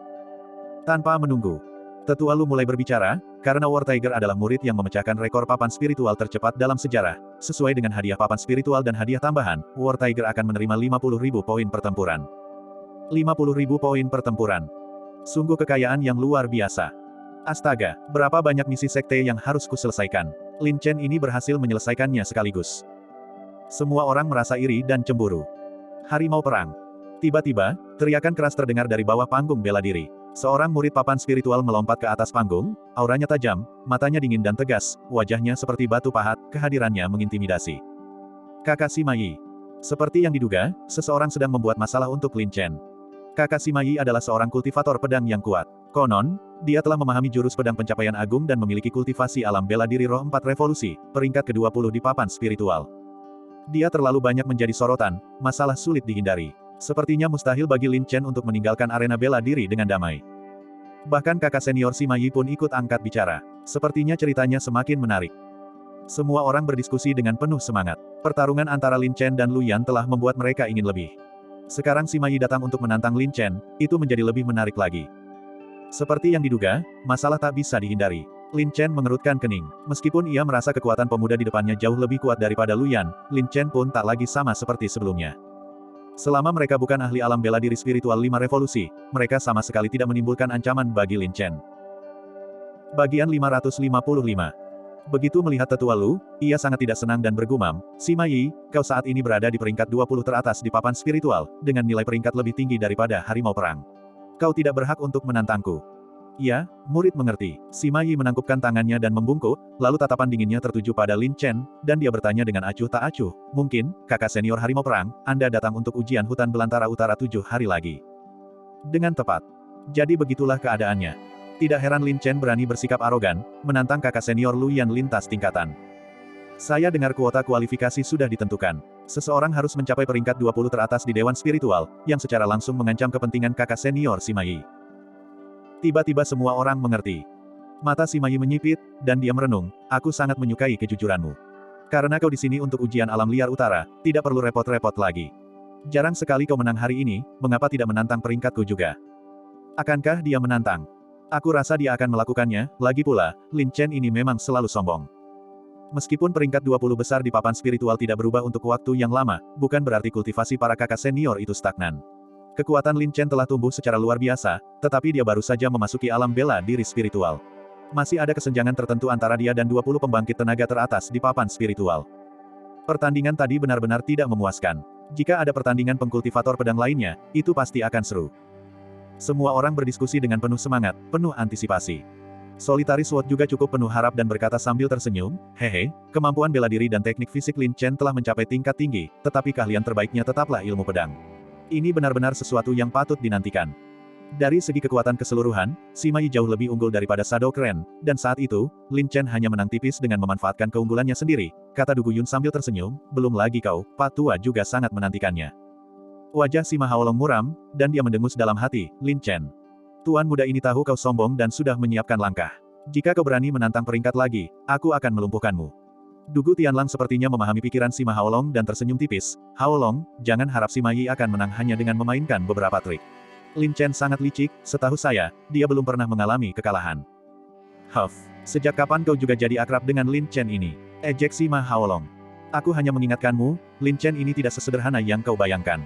Speaker 1: Tanpa menunggu, Tetua Lu mulai berbicara, karena War Tiger adalah murid yang memecahkan rekor papan spiritual tercepat dalam sejarah. Sesuai dengan hadiah papan spiritual dan hadiah tambahan, War Tiger akan menerima 50.000 poin pertempuran. 50.000 poin pertempuran. Sungguh kekayaan yang luar biasa. Astaga, berapa banyak misi sekte yang harus kuselesaikan. Lin Chen ini berhasil menyelesaikannya sekaligus. Semua orang merasa iri dan cemburu. Harimau perang. Tiba-tiba, teriakan keras terdengar dari bawah panggung bela diri. Seorang murid papan spiritual melompat ke atas panggung, auranya tajam, matanya dingin dan tegas, wajahnya seperti batu pahat, kehadirannya mengintimidasi. Kakak Sima Yi. Seperti yang diduga, seseorang sedang membuat masalah untuk Lin Chen. Kakak Sima Yi adalah seorang kultivator pedang yang kuat. Konon, dia telah memahami jurus pedang pencapaian agung dan memiliki kultivasi alam bela diri roh 4 revolusi, peringkat ke-20 di papan spiritual. Dia terlalu banyak menjadi sorotan, masalah sulit dihindari. Sepertinya mustahil bagi Lin Chen untuk meninggalkan arena bela diri dengan damai. Bahkan kakak senior Sima Yi pun ikut angkat bicara. Sepertinya ceritanya semakin menarik. Semua orang berdiskusi dengan penuh semangat. Pertarungan antara Lin Chen dan Lu Yan telah membuat mereka ingin lebih. Sekarang Sima Yi datang untuk menantang Lin Chen, itu menjadi lebih menarik lagi. Seperti yang diduga, masalah tak bisa dihindari. Lin Chen mengerutkan kening. Meskipun ia merasa kekuatan pemuda di depannya jauh lebih kuat daripada Lu Yan, Lin Chen pun tak lagi sama seperti sebelumnya. Selama mereka bukan ahli alam bela diri spiritual 5 revolusi, mereka sama sekali tidak menimbulkan ancaman bagi Lin Chen. Bagian 555. Begitu melihat tetua Lu, ia sangat tidak senang dan bergumam, Sima Yi, kau saat ini berada di peringkat 20 teratas di papan spiritual, dengan nilai peringkat lebih tinggi daripada harimau perang. Kau tidak berhak untuk menantangku. Ya, murid mengerti. Sima Yi menangkupkan tangannya dan membungkuk, lalu tatapan dinginnya tertuju pada Lin Chen, dan dia bertanya dengan acuh tak acuh, mungkin, kakak senior harimau perang, Anda datang untuk ujian hutan belantara utara 7 hari lagi. Dengan tepat. Jadi begitulah keadaannya. Tidak heran Lin Chen berani bersikap arogan, menantang kakak senior Lu Yan lintas tingkatan. Saya dengar kuota kualifikasi sudah ditentukan. Seseorang harus mencapai peringkat 20 teratas di Dewan Spiritual, yang secara langsung mengancam kepentingan kakak senior Sima Yi. Tiba-tiba semua orang mengerti. Mata Sima Yi menyipit, dan dia merenung, aku sangat menyukai kejujuranmu. Karena kau di sini untuk ujian alam liar utara, tidak perlu repot-repot lagi. Jarang sekali kau menang hari ini, mengapa tidak menantang peringkatku juga? Akankah dia menantang? Aku rasa dia akan melakukannya, lagi pula, Lin Chen ini memang selalu sombong. Meskipun peringkat 20 besar di papan spiritual tidak berubah untuk waktu yang lama, bukan berarti kultivasi para kakak senior itu stagnan. Kekuatan Lin Chen telah tumbuh secara luar biasa, tetapi dia baru saja memasuki alam bela diri spiritual. Masih ada kesenjangan tertentu antara dia dan 20 pembangkit tenaga teratas di papan spiritual. Pertandingan tadi benar-benar tidak memuaskan. Jika ada pertandingan pengkultivator pedang lainnya, itu pasti akan seru. Semua orang berdiskusi dengan penuh semangat, penuh antisipasi. Solitary Sword juga cukup penuh harap dan berkata sambil tersenyum, hehe, kemampuan bela diri dan teknik fisik Lin Chen telah mencapai tingkat tinggi, tetapi keahlian terbaiknya tetaplah ilmu pedang. Ini benar-benar sesuatu yang patut dinantikan. Dari segi kekuatan keseluruhan, Sima Yi jauh lebih unggul daripada Shadow Clan, dan saat itu, Lin Chen hanya menang tipis dengan memanfaatkan keunggulannya sendiri, kata Du Guyun sambil tersenyum, belum lagi kau, Pak Tua juga sangat menantikannya. Wajah Sima Haolong muram, dan dia mendengus dalam hati, Lin Chen. Tuan muda ini tahu kau sombong dan sudah menyiapkan langkah. Jika kau berani menantang peringkat lagi, aku akan melumpuhkanmu. Dugu Tianlang sepertinya memahami pikiran Sima Haolong dan tersenyum tipis. Haolong, jangan harap Sima Yi akan menang hanya dengan memainkan beberapa trik. Lin Chen sangat licik, setahu saya, dia belum pernah mengalami kekalahan. Huff, sejak kapan kau juga jadi akrab dengan Lin Chen ini? Ejek Sima Haolong. Aku hanya mengingatkanmu, Lin Chen ini tidak sesederhana yang kau bayangkan.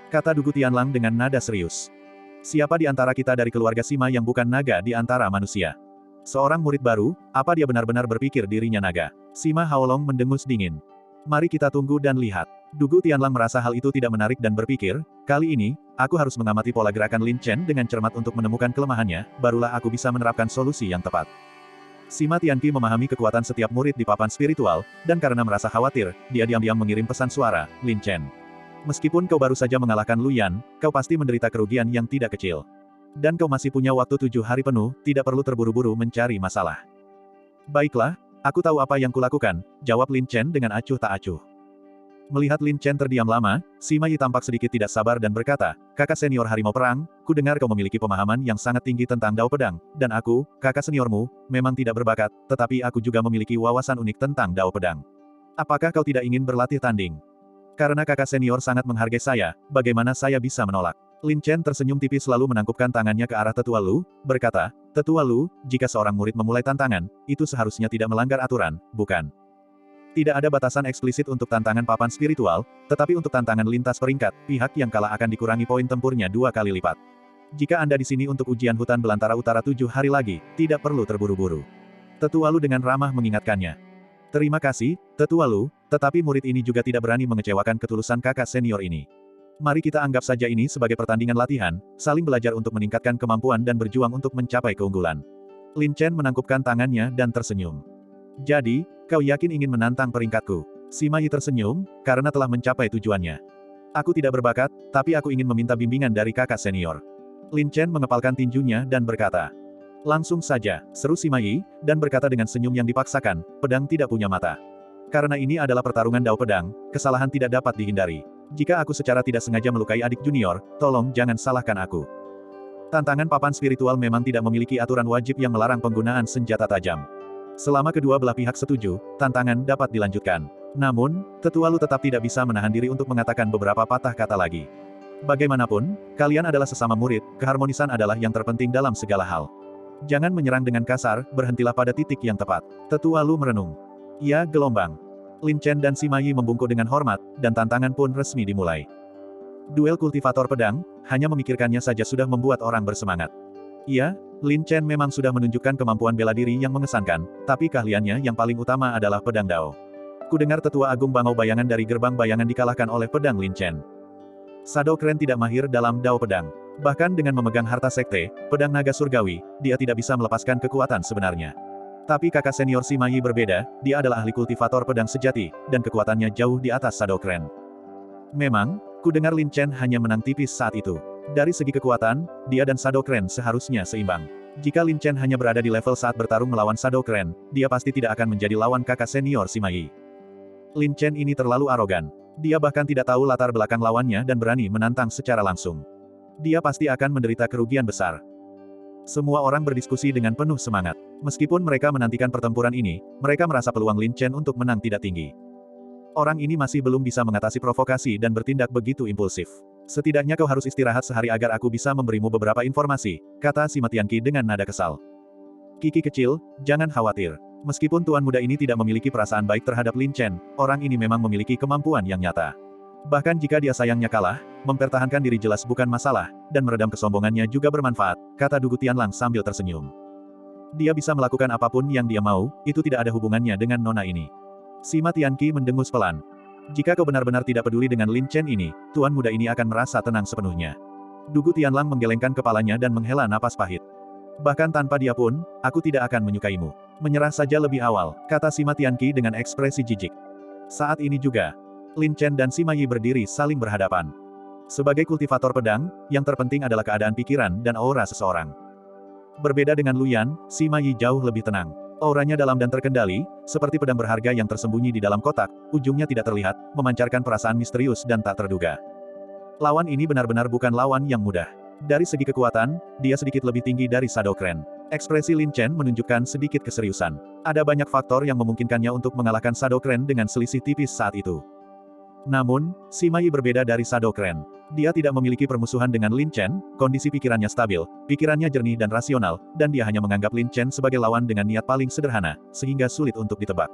Speaker 1: Kata Dugu Tianlang dengan nada serius. Siapa di antara kita dari keluarga Sima yang bukan naga di antara manusia? Seorang murid baru, apa dia benar-benar berpikir dirinya naga? Sima Haolong mendengus dingin. Mari kita tunggu dan lihat. Dugu Tianlang merasa hal itu tidak menarik dan berpikir, kali ini, aku harus mengamati pola gerakan Lin Chen dengan cermat untuk menemukan kelemahannya, barulah aku bisa menerapkan solusi yang tepat. Sima Tianqi memahami kekuatan setiap murid di papan spiritual, dan karena merasa khawatir, dia diam-diam mengirim pesan suara, Lin Chen. Meskipun kau baru saja mengalahkan Lu Yan, kau pasti menderita kerugian yang tidak kecil. Dan kau masih punya waktu 7 hari penuh, tidak perlu terburu-buru mencari masalah. Baiklah, aku tahu apa yang kulakukan, jawab Lin Chen dengan acuh tak acuh. Melihat Lin Chen terdiam lama, Sima Yi tampak sedikit tidak sabar dan berkata, kakak senior harimau perang, ku dengar kau memiliki pemahaman yang sangat tinggi tentang dao pedang, dan aku, kakak seniormu, memang tidak berbakat, tetapi aku juga memiliki wawasan unik tentang dao pedang. Apakah kau tidak ingin berlatih tanding? Karena kakak senior sangat menghargai saya, bagaimana saya bisa menolak? Lin Chen tersenyum tipis lalu menangkupkan tangannya ke arah Tetua Lu, berkata, Tetua Lu, jika seorang murid memulai tantangan, itu seharusnya tidak melanggar aturan, bukan? Tidak ada batasan eksplisit untuk tantangan papan spiritual, tetapi untuk tantangan lintas peringkat, pihak yang kalah akan dikurangi poin tempurnya 2 kali lipat. Jika Anda di sini untuk ujian hutan belantara utara 7 hari lagi, tidak perlu terburu-buru. Tetua Lu dengan ramah mengingatkannya. Terima kasih, Tetua Lu, tetapi murid ini juga tidak berani mengecewakan ketulusan kakak senior ini. Mari kita anggap saja ini sebagai pertandingan latihan, saling belajar untuk meningkatkan kemampuan dan berjuang untuk mencapai keunggulan. Lin Chen menangkupkan tangannya dan tersenyum. Jadi, kau yakin ingin menantang peringkatku? Sima Yi tersenyum, karena telah mencapai tujuannya. Aku tidak berbakat, tapi aku ingin meminta bimbingan dari kakak senior. Lin Chen mengepalkan tinjunya dan berkata. Langsung saja, seru Sima Yi, dan berkata dengan senyum yang dipaksakan, pedang tidak punya mata. Karena ini adalah pertarungan dao pedang, kesalahan tidak dapat dihindari. Jika aku secara tidak sengaja melukai adik junior, tolong jangan salahkan aku. Tantangan papan spiritual memang tidak memiliki aturan wajib yang melarang penggunaan senjata tajam. Selama kedua belah pihak setuju, tantangan dapat dilanjutkan. Namun, Tetua Lu tetap tidak bisa menahan diri untuk mengatakan beberapa patah kata lagi. Bagaimanapun, kalian adalah sesama murid, keharmonisan adalah yang terpenting dalam segala hal. Jangan menyerang dengan kasar, berhentilah pada titik yang tepat. Tetua Lu merenung. Ya, gelombang. Lin Chen dan Sima Yi membungkuk dengan hormat, dan tantangan pun resmi dimulai. Duel kultivator pedang, hanya memikirkannya saja sudah membuat orang bersemangat. Iya, Lin Chen memang sudah menunjukkan kemampuan bela diri yang mengesankan, tapi keahliannya yang paling utama adalah pedang Dao. Kudengar Tetua Agung Bangau Bayangan dari Gerbang Bayangan dikalahkan oleh pedang Lin Chen. Shadow Clan tidak mahir dalam Dao pedang. Bahkan dengan memegang harta sekte, pedang naga surgawi, dia tidak bisa melepaskan kekuatan sebenarnya. Tapi kakak senior Sima Yi berbeda, dia adalah ahli kultivator pedang sejati, dan kekuatannya jauh di atas Shadow Clan. Memang, kudengar Lin Chen hanya menang tipis saat itu. Dari segi kekuatan, dia dan Shadow Clan seharusnya seimbang. Jika Lin Chen hanya berada di level saat bertarung melawan Shadow Clan, dia pasti tidak akan menjadi lawan kakak senior Sima Yi. Lin Chen ini terlalu arogan. Dia bahkan tidak tahu latar belakang lawannya dan berani menantang secara langsung. Dia pasti akan menderita kerugian besar. Semua orang berdiskusi dengan penuh semangat. Meskipun mereka menantikan pertempuran ini, mereka merasa peluang Lin Chen untuk menang tidak tinggi. Orang ini masih belum bisa mengatasi provokasi dan bertindak begitu impulsif. Setidaknya kau harus istirahat sehari agar aku bisa memberimu beberapa informasi, kata Sima Tianqi dengan nada kesal. Kiki kecil, jangan khawatir. Meskipun tuan muda ini tidak memiliki perasaan baik terhadap Lin Chen, orang ini memang memiliki kemampuan yang nyata. Bahkan jika dia sayangnya kalah, mempertahankan diri jelas bukan masalah, dan meredam kesombongannya juga bermanfaat, kata Dugu Tianlang sambil tersenyum. Dia bisa melakukan apapun yang dia mau, itu tidak ada hubungannya dengan nona ini. Sima Tianqi mendengus pelan. Jika kau benar-benar tidak peduli dengan Lin Chen ini, tuan muda ini akan merasa tenang sepenuhnya. Dugu Tianlang menggelengkan kepalanya dan menghela napas pahit. Bahkan tanpa dia pun, aku tidak akan menyukaimu. Menyerah saja lebih awal, kata Sima Tianqi dengan ekspresi jijik. Saat ini juga, Lin Chen dan Sima Yi berdiri saling berhadapan. Sebagai kultivator pedang, yang terpenting adalah keadaan pikiran dan aura seseorang. Berbeda dengan Luyan, Sima Yi jauh lebih tenang. Auranya dalam dan terkendali, seperti pedang berharga yang tersembunyi di dalam kotak, ujungnya tidak terlihat, memancarkan perasaan misterius dan tak terduga. Lawan ini benar-benar bukan lawan yang mudah. Dari segi kekuatan, dia sedikit lebih tinggi dari Shadow Clan. Ekspresi Lin Chen menunjukkan sedikit keseriusan. Ada banyak faktor yang memungkinkannya untuk mengalahkan Shadow Clan dengan selisih tipis saat itu. Namun, Sima Yi berbeda dari Shadow Clan. Dia tidak memiliki permusuhan dengan Lin Chen, kondisi pikirannya stabil, pikirannya jernih dan rasional, dan dia hanya menganggap Lin Chen sebagai lawan dengan niat paling sederhana, sehingga sulit untuk ditebak.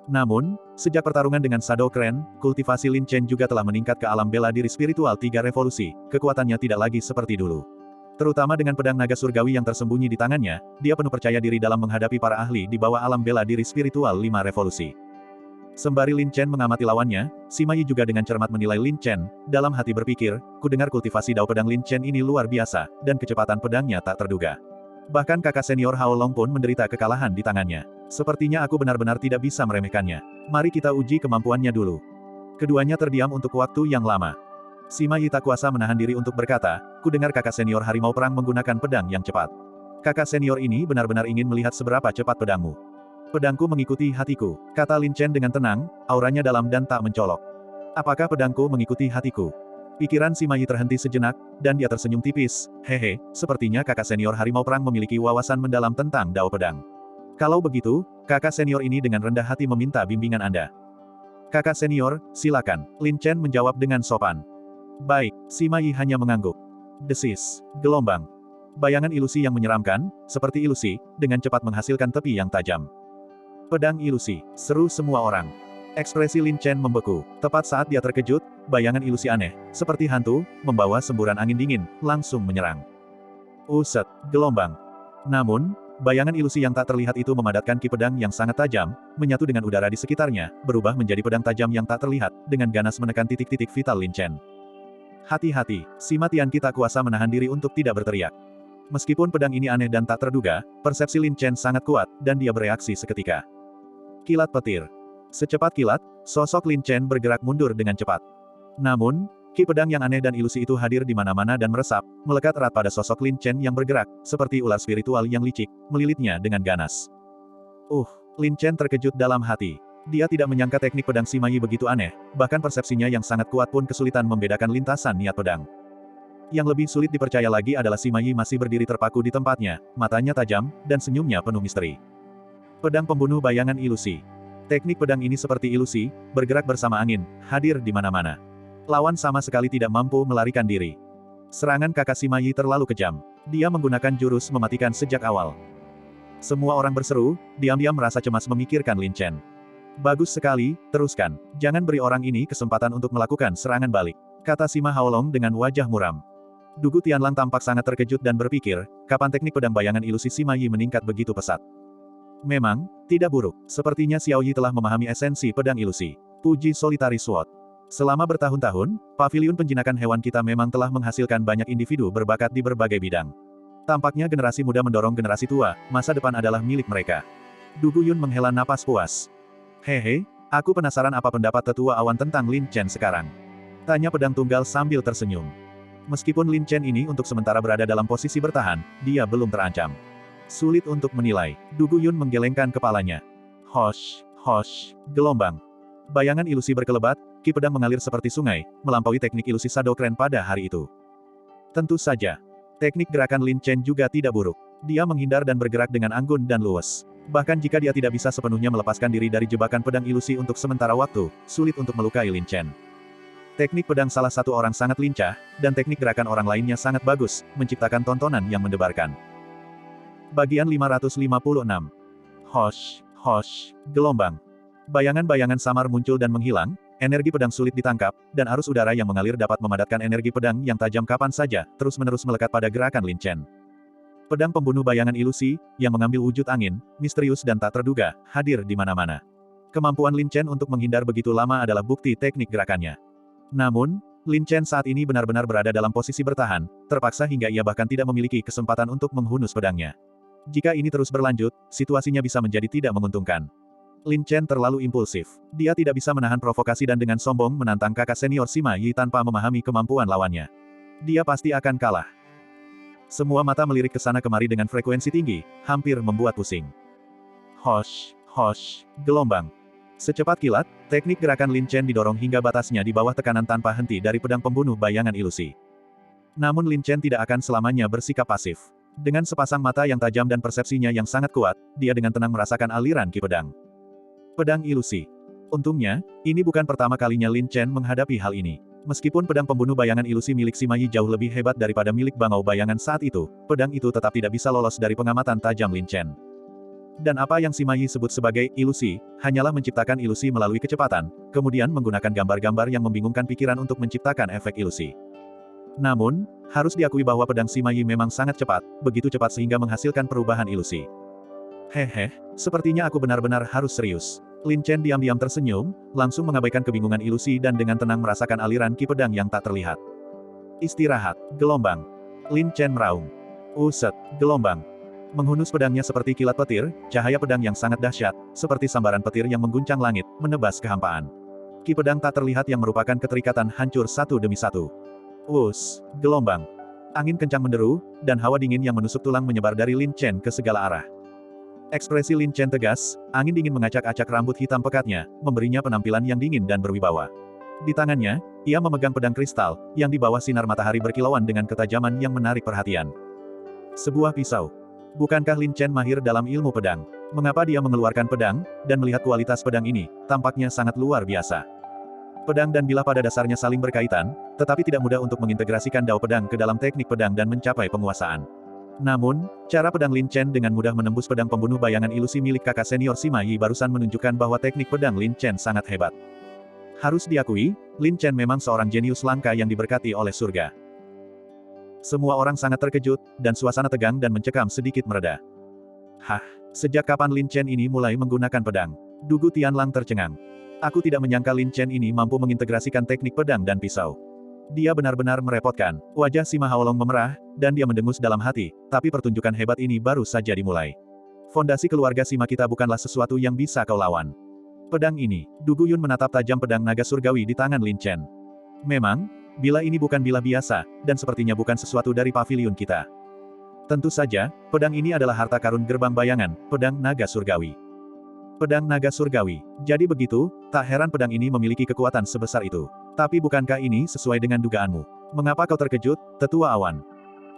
Speaker 1: Namun, sejak pertarungan dengan Shadow Clan, kultivasi Lin Chen juga telah meningkat ke alam bela diri spiritual 3 revolusi, kekuatannya tidak lagi seperti dulu. Terutama dengan pedang naga surgawi yang tersembunyi di tangannya, dia penuh percaya diri dalam menghadapi para ahli di bawah alam bela diri spiritual 5 revolusi. Sembari Lin Chen mengamati lawannya, Sima Yi juga dengan cermat menilai Lin Chen, dalam hati berpikir, kudengar kultivasi Dao pedang Lin Chen ini luar biasa, dan kecepatan pedangnya tak terduga. Bahkan kakak senior Hao Long pun menderita kekalahan di tangannya. Sepertinya aku benar-benar tidak bisa meremehkannya. Mari kita uji kemampuannya dulu. Keduanya terdiam untuk waktu yang lama. Sima Yi tak kuasa menahan diri untuk berkata, kudengar kakak senior harimau perang menggunakan pedang yang cepat. Kakak senior ini benar-benar ingin melihat seberapa cepat pedangmu. Pedangku mengikuti hatiku, kata Lin Chen dengan tenang, auranya dalam dan tak mencolok. Apakah pedangku mengikuti hatiku? Pikiran Sima Yi terhenti sejenak, dan dia tersenyum tipis, hehe, sepertinya kakak senior harimau perang memiliki wawasan mendalam tentang Dao pedang. Kalau begitu, kakak senior ini dengan rendah hati meminta bimbingan Anda. Kakak senior, silakan, Lin Chen menjawab dengan sopan. Baik, Sima Yi hanya mengangguk. Desis, gelombang. Bayangan ilusi yang menyeramkan, seperti ilusi, dengan cepat menghasilkan tepi yang tajam. Pedang ilusi, seru semua orang. Ekspresi Lin Chen membeku. Tepat saat dia terkejut, bayangan ilusi aneh, seperti hantu, membawa semburan angin dingin, langsung menyerang. Uset, gelombang. Namun, bayangan ilusi yang tak terlihat itu memadatkan ki pedang yang sangat tajam, menyatu dengan udara di sekitarnya, berubah menjadi pedang tajam yang tak terlihat, dengan ganas menekan titik-titik vital Lin Chen. Hati-hati, Sima Tianqi tak kuasa menahan diri untuk tidak berteriak. Meskipun pedang ini aneh dan tak terduga, persepsi Lin Chen sangat kuat, dan dia bereaksi seketika. Kilat petir. Secepat kilat, sosok Lin Chen bergerak mundur dengan cepat. Namun, ki pedang yang aneh dan ilusi itu hadir di mana-mana dan meresap, melekat erat pada sosok Lin Chen yang bergerak, seperti ular spiritual yang licik, melilitnya dengan ganas. Lin Chen terkejut dalam hati. Dia tidak menyangka teknik pedang Sima Yi begitu aneh, bahkan persepsinya yang sangat kuat pun kesulitan membedakan lintasan niat pedang. Yang lebih sulit dipercaya lagi adalah Sima Yi masih berdiri terpaku di tempatnya, matanya tajam, dan senyumnya penuh misteri. Pedang pembunuh bayangan ilusi. Teknik pedang ini seperti ilusi, bergerak bersama angin, hadir di mana-mana. Lawan sama sekali tidak mampu melarikan diri. Serangan kakak Sima Yi terlalu kejam. Dia menggunakan jurus mematikan sejak awal. Semua orang berseru, diam-diam merasa cemas memikirkan Lin Chen. Bagus sekali, teruskan. Jangan beri orang ini kesempatan untuk melakukan serangan balik. Kata Sima Haolong dengan wajah muram. Dugu Tianlang tampak sangat terkejut dan berpikir, kapan teknik pedang bayangan ilusi Sima Yi meningkat begitu pesat. Memang, tidak buruk. Sepertinya Xiao Yi telah memahami esensi pedang ilusi. Puji Solitary Sword. Selama bertahun-tahun, paviliun penjinakan hewan kita memang telah menghasilkan banyak individu berbakat di berbagai bidang. Tampaknya generasi muda mendorong generasi tua, masa depan adalah milik mereka. Dugu Yun menghela napas puas. Hehe, aku penasaran apa pendapat tetua awan tentang Lin Chen sekarang. Tanya pedang tunggal sambil tersenyum. Meskipun Lin Chen ini untuk sementara berada dalam posisi bertahan, dia belum terancam. Sulit untuk menilai. Dugu Yun menggelengkan kepalanya. Hosh, gelombang. Bayangan ilusi berkelebat, ki pedang mengalir seperti sungai, melampaui teknik ilusi Shadowclan pada hari itu. Tentu saja. Teknik gerakan Lin Chen juga tidak buruk. Dia menghindar dan bergerak dengan anggun dan luwes. Bahkan jika dia tidak bisa sepenuhnya melepaskan diri dari jebakan pedang ilusi untuk sementara waktu, sulit untuk melukai Lin Chen. Teknik pedang salah satu orang sangat lincah, dan teknik gerakan orang lainnya sangat bagus, menciptakan tontonan yang mendebarkan. Bagian 556. Hosh, gelombang. Bayangan-bayangan samar muncul dan menghilang, energi pedang sulit ditangkap, dan arus udara yang mengalir dapat memadatkan energi pedang yang tajam kapan saja, terus-menerus melekat pada gerakan Lin Chen. Pedang pembunuh bayangan ilusi, yang mengambil wujud angin, misterius dan tak terduga, hadir di mana-mana. Kemampuan Lin Chen untuk menghindar begitu lama adalah bukti teknik gerakannya. Namun, Lin Chen saat ini benar-benar berada dalam posisi bertahan, terpaksa hingga ia bahkan tidak memiliki kesempatan untuk menghunus pedangnya. Jika ini terus berlanjut, situasinya bisa menjadi tidak menguntungkan. Lin Chen terlalu impulsif. Dia tidak bisa menahan provokasi dan dengan sombong menantang kakak senior Sima Yi tanpa memahami kemampuan lawannya. Dia pasti akan kalah. Semua mata melirik ke sana kemari dengan frekuensi tinggi, hampir membuat pusing. Hosh, gelombang. Secepat kilat, teknik gerakan Lin Chen didorong hingga batasnya di bawah tekanan tanpa henti dari pedang pembunuh bayangan ilusi. Namun Lin Chen tidak akan selamanya bersikap pasif. Dengan sepasang mata yang tajam dan persepsinya yang sangat kuat, dia dengan tenang merasakan aliran ki pedang. Pedang ilusi. Untungnya, ini bukan pertama kalinya Lin Chen menghadapi hal ini. Meskipun pedang pembunuh bayangan ilusi milik Sima Yi jauh lebih hebat daripada milik Bangau bayangan saat itu, pedang itu tetap tidak bisa lolos dari pengamatan tajam Lin Chen. Dan apa yang Sima Yi sebut sebagai ilusi, hanyalah menciptakan ilusi melalui kecepatan, kemudian menggunakan gambar-gambar yang membingungkan pikiran untuk menciptakan efek ilusi. Namun, harus diakui bahwa pedang Sima Yi memang sangat cepat, begitu cepat sehingga menghasilkan perubahan ilusi. Hehe, sepertinya aku benar-benar harus serius. Lin Chen diam-diam tersenyum, langsung mengabaikan kebingungan ilusi dan dengan tenang merasakan aliran ki pedang yang tak terlihat. Istirahat, gelombang. Lin Chen meraung. Uset, gelombang. Menghunus pedangnya seperti kilat petir, cahaya pedang yang sangat dahsyat, seperti sambaran petir yang mengguncang langit, menebas kehampaan. Ki pedang tak terlihat yang merupakan keterikatan hancur satu demi satu. Gelombang. Angin kencang menderu, dan hawa dingin yang menusuk tulang menyebar dari Lin Chen ke segala arah. Ekspresi Lin Chen tegas, angin dingin mengacak-acak rambut hitam pekatnya, memberinya penampilan yang dingin dan berwibawa. Di tangannya, ia memegang pedang kristal, yang di bawah sinar matahari berkilauan dengan ketajaman yang menarik perhatian. Sebuah pisau. Bukankah Lin Chen mahir dalam ilmu pedang? Mengapa dia mengeluarkan pedang, dan melihat kualitas pedang ini, tampaknya sangat luar biasa. Pedang dan bilah pada dasarnya saling berkaitan, tetapi tidak mudah untuk mengintegrasikan dao pedang ke dalam teknik pedang dan mencapai penguasaan. Namun, cara pedang Lin Chen dengan mudah menembus pedang pembunuh bayangan ilusi milik kakak senior Sima Yi barusan menunjukkan bahwa teknik pedang Lin Chen sangat hebat. Harus diakui, Lin Chen memang seorang jenius langka yang diberkati oleh surga. Semua orang sangat terkejut, dan suasana tegang dan mencekam sedikit mereda. Sejak kapan Lin Chen ini mulai menggunakan pedang? Dugu Tianlang tercengang. Aku tidak menyangka Lin Chen ini mampu mengintegrasikan teknik pedang dan pisau. Dia benar-benar merepotkan. Wajah Sima Haolong memerah, dan dia mendengus dalam hati, tapi pertunjukan hebat ini baru saja dimulai. Fondasi keluarga Sima kita bukanlah sesuatu yang bisa kau lawan. Pedang ini, Dugu Yun menatap tajam pedang naga surgawi di tangan Lin Chen. Memang, bilah ini bukan bilah biasa, dan sepertinya bukan sesuatu dari paviliun kita. Tentu saja, pedang ini adalah harta karun gerbang bayangan, pedang naga surgawi. Pedang naga surgawi. Jadi begitu, tak heran pedang ini memiliki kekuatan sebesar itu. Tapi bukankah ini sesuai dengan dugaanmu? Mengapa kau terkejut, tetua awan?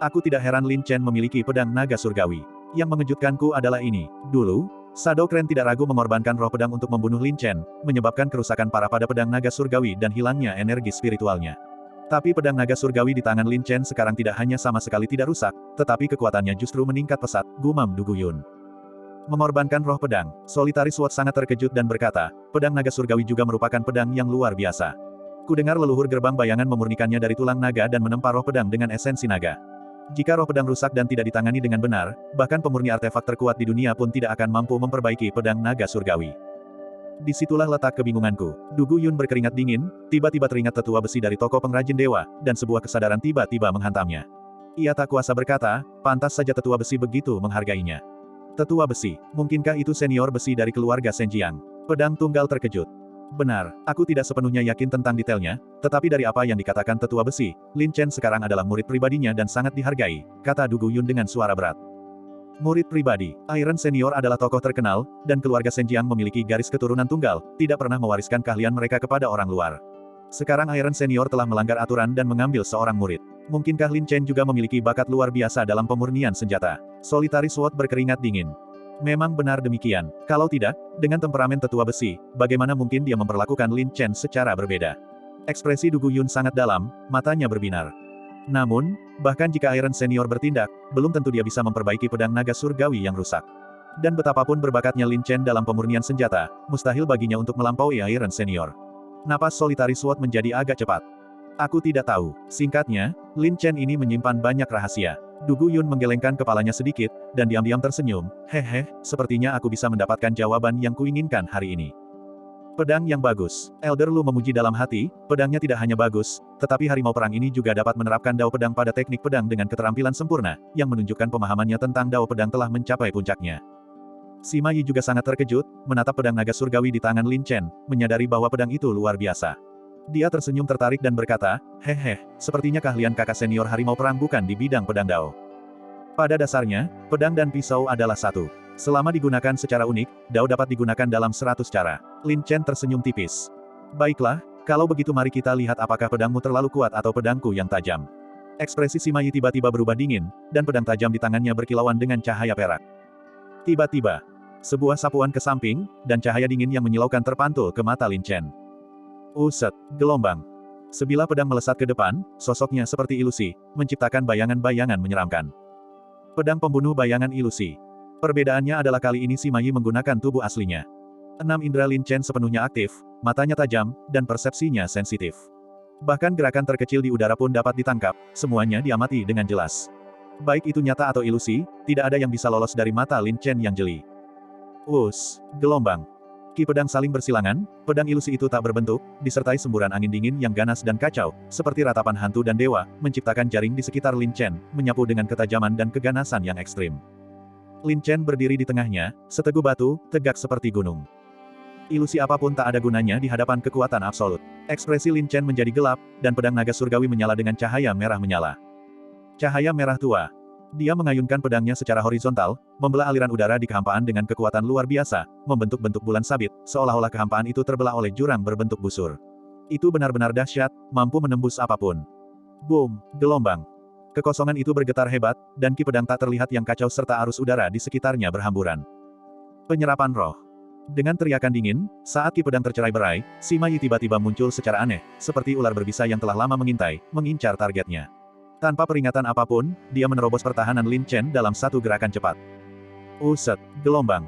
Speaker 1: Aku tidak heran Lin Chen memiliki pedang naga surgawi. Yang mengejutkanku adalah ini. Dulu, Shadowclan tidak ragu mengorbankan roh pedang untuk membunuh Lin Chen, menyebabkan kerusakan parah pada pedang naga surgawi dan hilangnya energi spiritualnya. Tapi pedang naga surgawi di tangan Lin Chen sekarang tidak hanya sama sekali tidak rusak, tetapi kekuatannya justru meningkat pesat, gumam Dugu Yun. Mengorbankan roh pedang, Solitary Sword sangat terkejut dan berkata, pedang naga surgawi juga merupakan pedang yang luar biasa. Kudengar leluhur gerbang bayangan memurnikannya dari tulang naga dan menempa roh pedang dengan esensi naga. Jika roh pedang rusak dan tidak ditangani dengan benar, bahkan pemurni artefak terkuat di dunia pun tidak akan mampu memperbaiki pedang naga surgawi. Disitulah letak kebingunganku. Du Guyun berkeringat dingin, tiba-tiba teringat tetua besi dari toko pengrajin dewa, dan sebuah kesadaran tiba-tiba menghantamnya. Ia tak kuasa berkata, pantas saja tetua besi begitu menghargainya. Tetua besi, mungkinkah itu senior besi dari keluarga Senjiang? Pedang tunggal terkejut. Benar, aku tidak sepenuhnya yakin tentang detailnya, tetapi dari apa yang dikatakan tetua besi, Lin Chen sekarang adalah murid pribadinya dan sangat dihargai, kata Du Guyun dengan suara berat. Murid pribadi, Iron Senior adalah tokoh terkenal, dan keluarga Senjiang memiliki garis keturunan tunggal, tidak pernah mewariskan keahlian mereka kepada orang luar. Sekarang Iron Senior telah melanggar aturan dan mengambil seorang murid. Mungkinkah Lin Chen juga memiliki bakat luar biasa dalam pemurnian senjata? Solitary Sword berkeringat dingin. Memang benar demikian. Kalau tidak, dengan temperamen tetua besi, bagaimana mungkin dia memperlakukan Lin Chen secara berbeda? Ekspresi Du Guyun sangat dalam, matanya berbinar. Namun, bahkan jika Iron Senior bertindak, belum tentu dia bisa memperbaiki pedang naga surgawi yang rusak. Dan betapapun berbakatnya Lin Chen dalam pemurnian senjata, mustahil baginya untuk melampaui Iron Senior. Napas Solitary Sword menjadi agak cepat. Aku tidak tahu. Singkatnya, Lin Chen ini menyimpan banyak rahasia. Du Guyun menggelengkan kepalanya sedikit, dan diam-diam tersenyum, hehe, sepertinya aku bisa mendapatkan jawaban yang kuinginkan hari ini. Pedang yang bagus. Elder Lu memuji dalam hati, pedangnya tidak hanya bagus, tetapi harimau perang ini juga dapat menerapkan dao pedang pada teknik pedang dengan keterampilan sempurna, yang menunjukkan pemahamannya tentang dao pedang telah mencapai puncaknya. Sima Yi juga sangat terkejut, menatap pedang naga surgawi di tangan Lin Chen, menyadari bahwa pedang itu luar biasa. Dia tersenyum tertarik dan berkata, hehe, sepertinya keahlian kakak senior harimau perang bukan di bidang pedang dao. Pada dasarnya, pedang dan pisau adalah satu. Selama digunakan secara unik, dao dapat digunakan dalam 100 cara. Lin Chen tersenyum tipis. Baiklah, kalau begitu mari kita lihat apakah pedangmu terlalu kuat atau pedangku yang tajam. Ekspresi Sima Yi tiba-tiba berubah dingin, dan pedang tajam di tangannya berkilauan dengan cahaya perak. Tiba-tiba, sebuah sapuan ke samping, dan cahaya dingin yang menyilaukan terpantul ke mata Lin Chen. Uset, gelombang. Sebilah pedang melesat ke depan, sosoknya seperti ilusi, menciptakan bayangan-bayangan menyeramkan. Pedang pembunuh bayangan ilusi. Perbedaannya adalah kali ini Sima Yi menggunakan tubuh aslinya. 6 indera Lin Chen sepenuhnya aktif, matanya tajam, dan persepsinya sensitif. Bahkan gerakan terkecil di udara pun dapat ditangkap, semuanya diamati dengan jelas. Baik itu nyata atau ilusi, tidak ada yang bisa lolos dari mata Lin Chen yang jeli. Gelombang. Ki pedang saling bersilangan, pedang ilusi itu tak berbentuk, disertai semburan angin dingin yang ganas dan kacau, seperti ratapan hantu dan dewa, menciptakan jaring di sekitar Lin Chen, menyapu dengan ketajaman dan keganasan yang ekstrim. Lin Chen berdiri di tengahnya, seteguh batu, tegak seperti gunung. Ilusi apapun tak ada gunanya di hadapan kekuatan absolut. Ekspresi Lin Chen menjadi gelap, dan pedang naga surgawi menyala dengan cahaya merah menyala. Cahaya merah tua. Dia mengayunkan pedangnya secara horizontal, membelah aliran udara di kehampaan dengan kekuatan luar biasa, membentuk bentuk bulan sabit, seolah-olah kehampaan itu terbelah oleh jurang berbentuk busur. Itu benar-benar dahsyat, mampu menembus apapun. Boom, gelombang. Kekosongan itu bergetar hebat, dan ki pedang tak terlihat yang kacau serta arus udara di sekitarnya berhamburan. Penyerapan roh. Dengan teriakan dingin, saat ki pedang tercerai-berai, Sima Yi tiba-tiba muncul secara aneh, seperti ular berbisa yang telah lama mengintai, mengincar targetnya. Tanpa peringatan apapun, dia menerobos pertahanan Lin Chen dalam satu gerakan cepat. Uset, gelombang.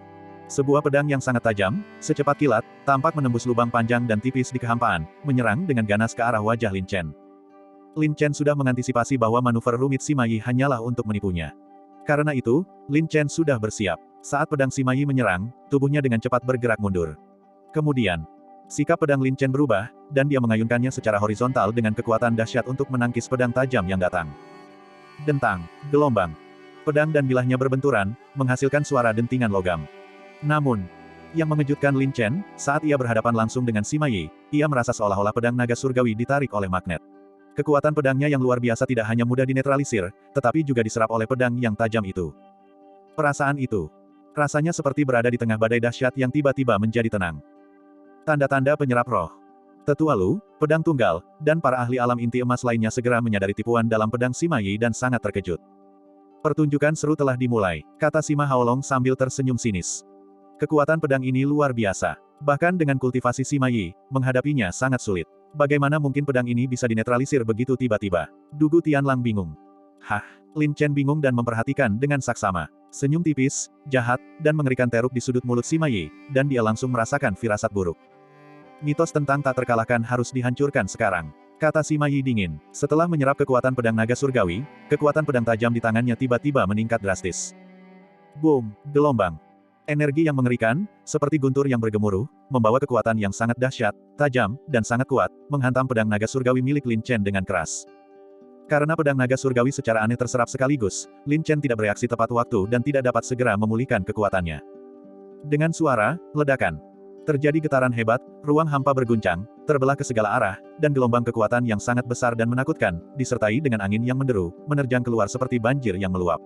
Speaker 1: Sebuah pedang yang sangat tajam, secepat kilat, tampak menembus lubang panjang dan tipis di kehampaan, menyerang dengan ganas ke arah wajah Lin Chen. Lin Chen sudah mengantisipasi bahwa manuver rumit Sima Yi hanyalah untuk menipunya. Karena itu, Lin Chen sudah bersiap. Saat pedang Sima Yi menyerang, tubuhnya dengan cepat bergerak mundur. Kemudian, sikap pedang Lin Chen berubah, dan dia mengayunkannya secara horizontal dengan kekuatan dahsyat untuk menangkis pedang tajam yang datang. Dentang, gelombang. Pedang dan bilahnya berbenturan, menghasilkan suara dentingan logam. Namun, yang mengejutkan Lin Chen, saat ia berhadapan langsung dengan Sima Yi, ia merasa seolah-olah pedang naga surgawi ditarik oleh magnet. Kekuatan pedangnya yang luar biasa tidak hanya mudah dinetralisir, tetapi juga diserap oleh pedang yang tajam itu. Perasaan itu, rasanya seperti berada di tengah badai dahsyat yang tiba-tiba menjadi tenang. Tanda-tanda penyerap roh. Tetua Lu, pedang tunggal, dan para ahli alam inti emas lainnya segera menyadari tipuan dalam pedang Sima Yi dan sangat terkejut. Pertunjukan seru telah dimulai, kata Sima Haolong sambil tersenyum sinis. Kekuatan pedang ini luar biasa. Bahkan dengan kultivasi Sima Yi, menghadapinya sangat sulit. Bagaimana mungkin pedang ini bisa dinetralisir begitu tiba-tiba? Dugu Tianlang bingung. Hah, Lin Chen bingung dan memperhatikan dengan saksama. Senyum tipis, jahat, dan mengerikan teruk di sudut mulut Sima Yi, dan dia langsung merasakan firasat buruk. Mitos tentang tak terkalahkan harus dihancurkan sekarang, kata Sima Yi dingin. Setelah menyerap kekuatan pedang naga surgawi, kekuatan pedang tajam di tangannya tiba-tiba meningkat drastis. Boom, gelombang. Energi yang mengerikan, seperti guntur yang bergemuruh, membawa kekuatan yang sangat dahsyat, tajam, dan sangat kuat, menghantam pedang naga surgawi milik Lin Chen dengan keras. Karena pedang naga surgawi secara aneh terserap sekaligus, Lin Chen tidak bereaksi tepat waktu dan tidak dapat segera memulihkan kekuatannya. Dengan suara ledakan, terjadi getaran hebat, ruang hampa berguncang, terbelah ke segala arah, dan gelombang kekuatan yang sangat besar dan menakutkan, disertai dengan angin yang menderu, menerjang keluar seperti banjir yang meluap.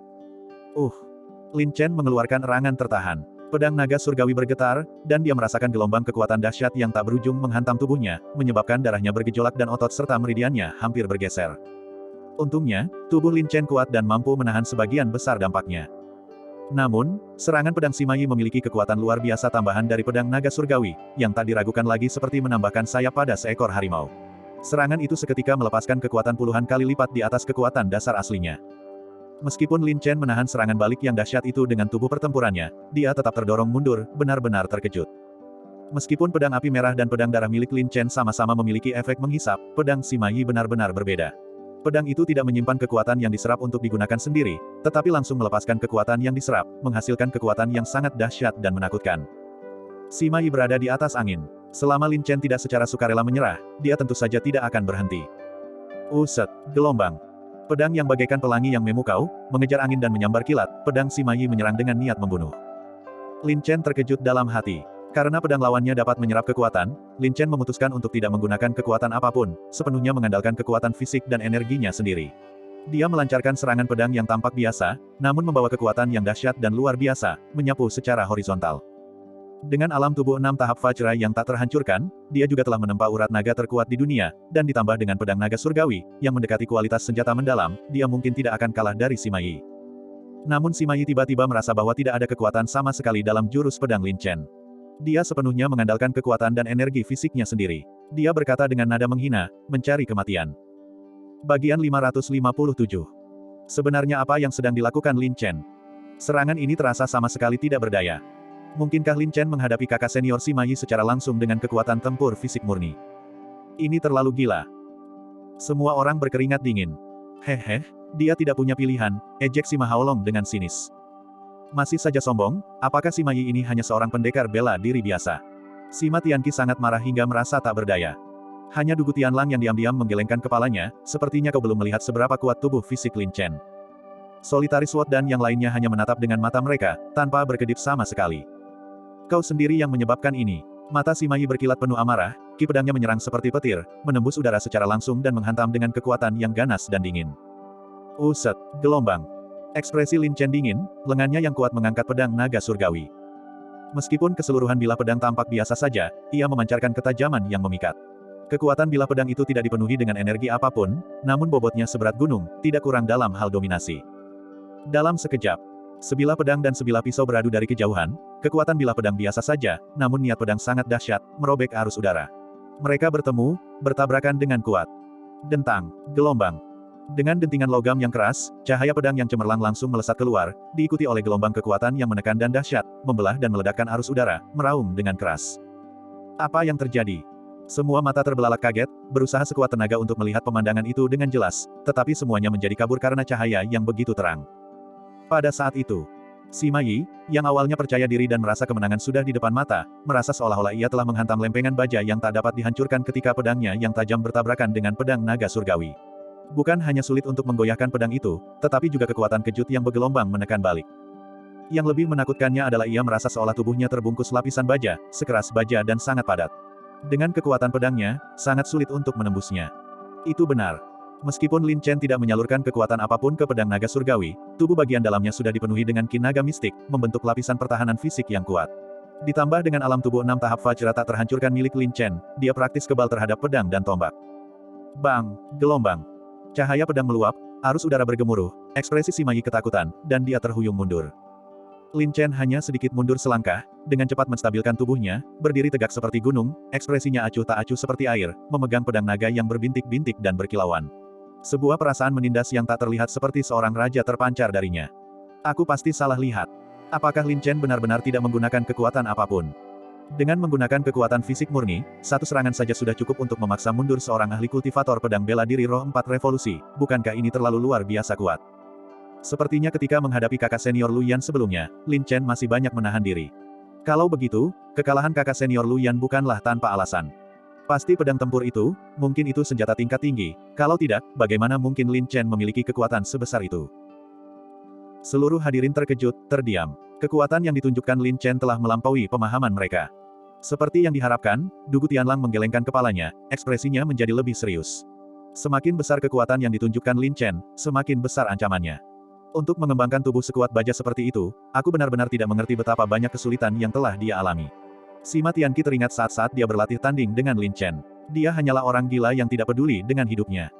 Speaker 1: Lin Chen mengeluarkan erangan tertahan. Pedang naga surgawi bergetar, dan dia merasakan gelombang kekuatan dahsyat yang tak berujung menghantam tubuhnya, menyebabkan darahnya bergejolak dan otot serta meridiannya hampir bergeser. Untungnya, tubuh Lin Chen kuat dan mampu menahan sebagian besar dampaknya. Namun, serangan pedang Sima Yi memiliki kekuatan luar biasa tambahan dari pedang naga surgawi, yang tak diragukan lagi seperti menambahkan sayap pada seekor harimau. Serangan itu seketika melepaskan kekuatan puluhan kali lipat di atas kekuatan dasar aslinya. Meskipun Lin Chen menahan serangan balik yang dahsyat itu dengan tubuh pertempurannya, dia tetap terdorong mundur, benar-benar terkejut. Meskipun pedang api merah dan pedang darah milik Lin Chen sama-sama memiliki efek menghisap, pedang Sima Yi benar-benar berbeda. Pedang itu tidak menyimpan kekuatan yang diserap untuk digunakan sendiri, tetapi langsung melepaskan kekuatan yang diserap, menghasilkan kekuatan yang sangat dahsyat dan menakutkan. Sima Yi berada di atas angin. Selama Lin Chen tidak secara sukarela menyerah, dia tentu saja tidak akan berhenti. Uset, gelombang. Pedang yang bagaikan pelangi yang memukau, mengejar angin dan menyambar kilat, pedang Sima Yi menyerang dengan niat membunuh. Lin Chen terkejut dalam hati. Karena pedang lawannya dapat menyerap kekuatan, Lin Chen memutuskan untuk tidak menggunakan kekuatan apapun, sepenuhnya mengandalkan kekuatan fisik dan energinya sendiri. Dia melancarkan serangan pedang yang tampak biasa, namun membawa kekuatan yang dahsyat dan luar biasa, menyapu secara horizontal. Dengan alam tubuh 6 tahap Vajra yang tak terhancurkan, dia juga telah menempa urat naga terkuat di dunia, dan ditambah dengan pedang naga surgawi, yang mendekati kualitas senjata mendalam, dia mungkin tidak akan kalah dari Sima Yi. Namun Sima Yi tiba-tiba merasa bahwa tidak ada kekuatan sama sekali dalam jurus pedang Lin Chen. Dia sepenuhnya mengandalkan kekuatan dan energi fisiknya sendiri. Dia berkata dengan nada menghina, mencari kematian. Bagian 557. Sebenarnya apa yang sedang dilakukan Lin Chen? Serangan ini terasa sama sekali tidak berdaya. Mungkinkah Lin Chen menghadapi kakak senior Sima Yi secara langsung dengan kekuatan tempur fisik murni? Ini terlalu gila. Semua orang berkeringat dingin. Hehe, dia tidak punya pilihan, ejek Sima Haolong dengan sinis. Masih saja sombong, apakah Sima Yi ini hanya seorang pendekar bela diri biasa? Sima Tianqi sangat marah hingga merasa tak berdaya. Hanya Dugu Tianlang yang diam-diam menggelengkan kepalanya, sepertinya kau belum melihat seberapa kuat tubuh fisik Lin Chen. Solitary Sword dan yang lainnya hanya menatap dengan mata mereka, tanpa berkedip sama sekali. Kau sendiri yang menyebabkan ini. Mata Sima Yi berkilat penuh amarah, ki pedangnya menyerang seperti petir, menembus udara secara langsung dan menghantam dengan kekuatan yang ganas dan dingin. Uset, gelombang. Ekspresi Lin Chen dingin, lengannya yang kuat mengangkat pedang naga surgawi. Meskipun keseluruhan bilah pedang tampak biasa saja, ia memancarkan ketajaman yang memikat. Kekuatan bilah pedang itu tidak dipenuhi dengan energi apapun, namun bobotnya seberat gunung, tidak kurang dalam hal dominasi. Dalam sekejap, sebilah pedang dan sebilah pisau beradu dari kejauhan, kekuatan bilah pedang biasa saja, namun niat pedang sangat dahsyat, merobek arus udara. Mereka bertemu, bertabrakan dengan kuat. Dentang, gelombang. Dengan dentingan logam yang keras, cahaya pedang yang cemerlang langsung melesat keluar, diikuti oleh gelombang kekuatan yang menekan dan dahsyat, membelah dan meledakkan arus udara, meraung dengan keras. Apa yang terjadi? Semua mata terbelalak kaget, berusaha sekuat tenaga untuk melihat pemandangan itu dengan jelas, tetapi semuanya menjadi kabur karena cahaya yang begitu terang. Pada saat itu, Sima Yi, yang awalnya percaya diri dan merasa kemenangan sudah di depan mata, merasa seolah-olah ia telah menghantam lempengan baja yang tak dapat dihancurkan ketika pedangnya yang tajam bertabrakan dengan pedang naga surgawi. Bukan hanya sulit untuk menggoyahkan pedang itu, tetapi juga kekuatan kejut yang bergelombang menekan balik. Yang lebih menakutkannya adalah ia merasa seolah tubuhnya terbungkus lapisan baja, sekeras baja dan sangat padat. Dengan kekuatan pedangnya, sangat sulit untuk menembusnya. Itu benar. Meskipun Lin Chen tidak menyalurkan kekuatan apapun ke pedang naga surgawi, tubuh bagian dalamnya sudah dipenuhi dengan ki naga mistik, membentuk lapisan pertahanan fisik yang kuat. Ditambah dengan alam tubuh 6 tahap Vajra tak terhancurkan milik Lin Chen, dia praktis kebal terhadap pedang dan tombak. Bang, gelombang. Cahaya pedang meluap, arus udara bergemuruh, ekspresi Sima Yi ketakutan, dan dia terhuyung mundur. Lin Chen hanya sedikit mundur selangkah, dengan cepat menstabilkan tubuhnya, berdiri tegak seperti gunung, ekspresinya acuh tak acuh seperti air, memegang pedang naga yang berbintik-bintik dan berkilauan. Sebuah perasaan menindas yang tak terlihat seperti seorang raja terpancar darinya. Aku pasti salah lihat. Apakah Lin Chen benar-benar tidak menggunakan kekuatan apapun? Dengan menggunakan kekuatan fisik murni, satu serangan saja sudah cukup untuk memaksa mundur seorang ahli kultivator pedang bela diri roh 4 revolusi. Bukankah ini terlalu luar biasa kuat? Sepertinya ketika menghadapi kakak senior Lu Yan sebelumnya, Lin Chen masih banyak menahan diri. Kalau begitu, kekalahan kakak senior Lu Yan bukanlah tanpa alasan. Pasti pedang tempur itu, mungkin itu senjata tingkat tinggi. Kalau tidak, bagaimana mungkin Lin Chen memiliki kekuatan sebesar itu? Seluruh hadirin terkejut, terdiam. Kekuatan yang ditunjukkan Lin Chen telah melampaui pemahaman mereka. Seperti yang diharapkan, Dugu Tianlang menggelengkan kepalanya, ekspresinya menjadi lebih serius. Semakin besar kekuatan yang ditunjukkan Lin Chen, semakin besar ancamannya. Untuk mengembangkan tubuh sekuat baja seperti itu, aku benar-benar tidak mengerti betapa banyak kesulitan yang telah dia alami. Sima Tianqi teringat saat-saat dia berlatih tanding dengan Lin Chen. Dia hanyalah orang gila yang tidak peduli dengan hidupnya.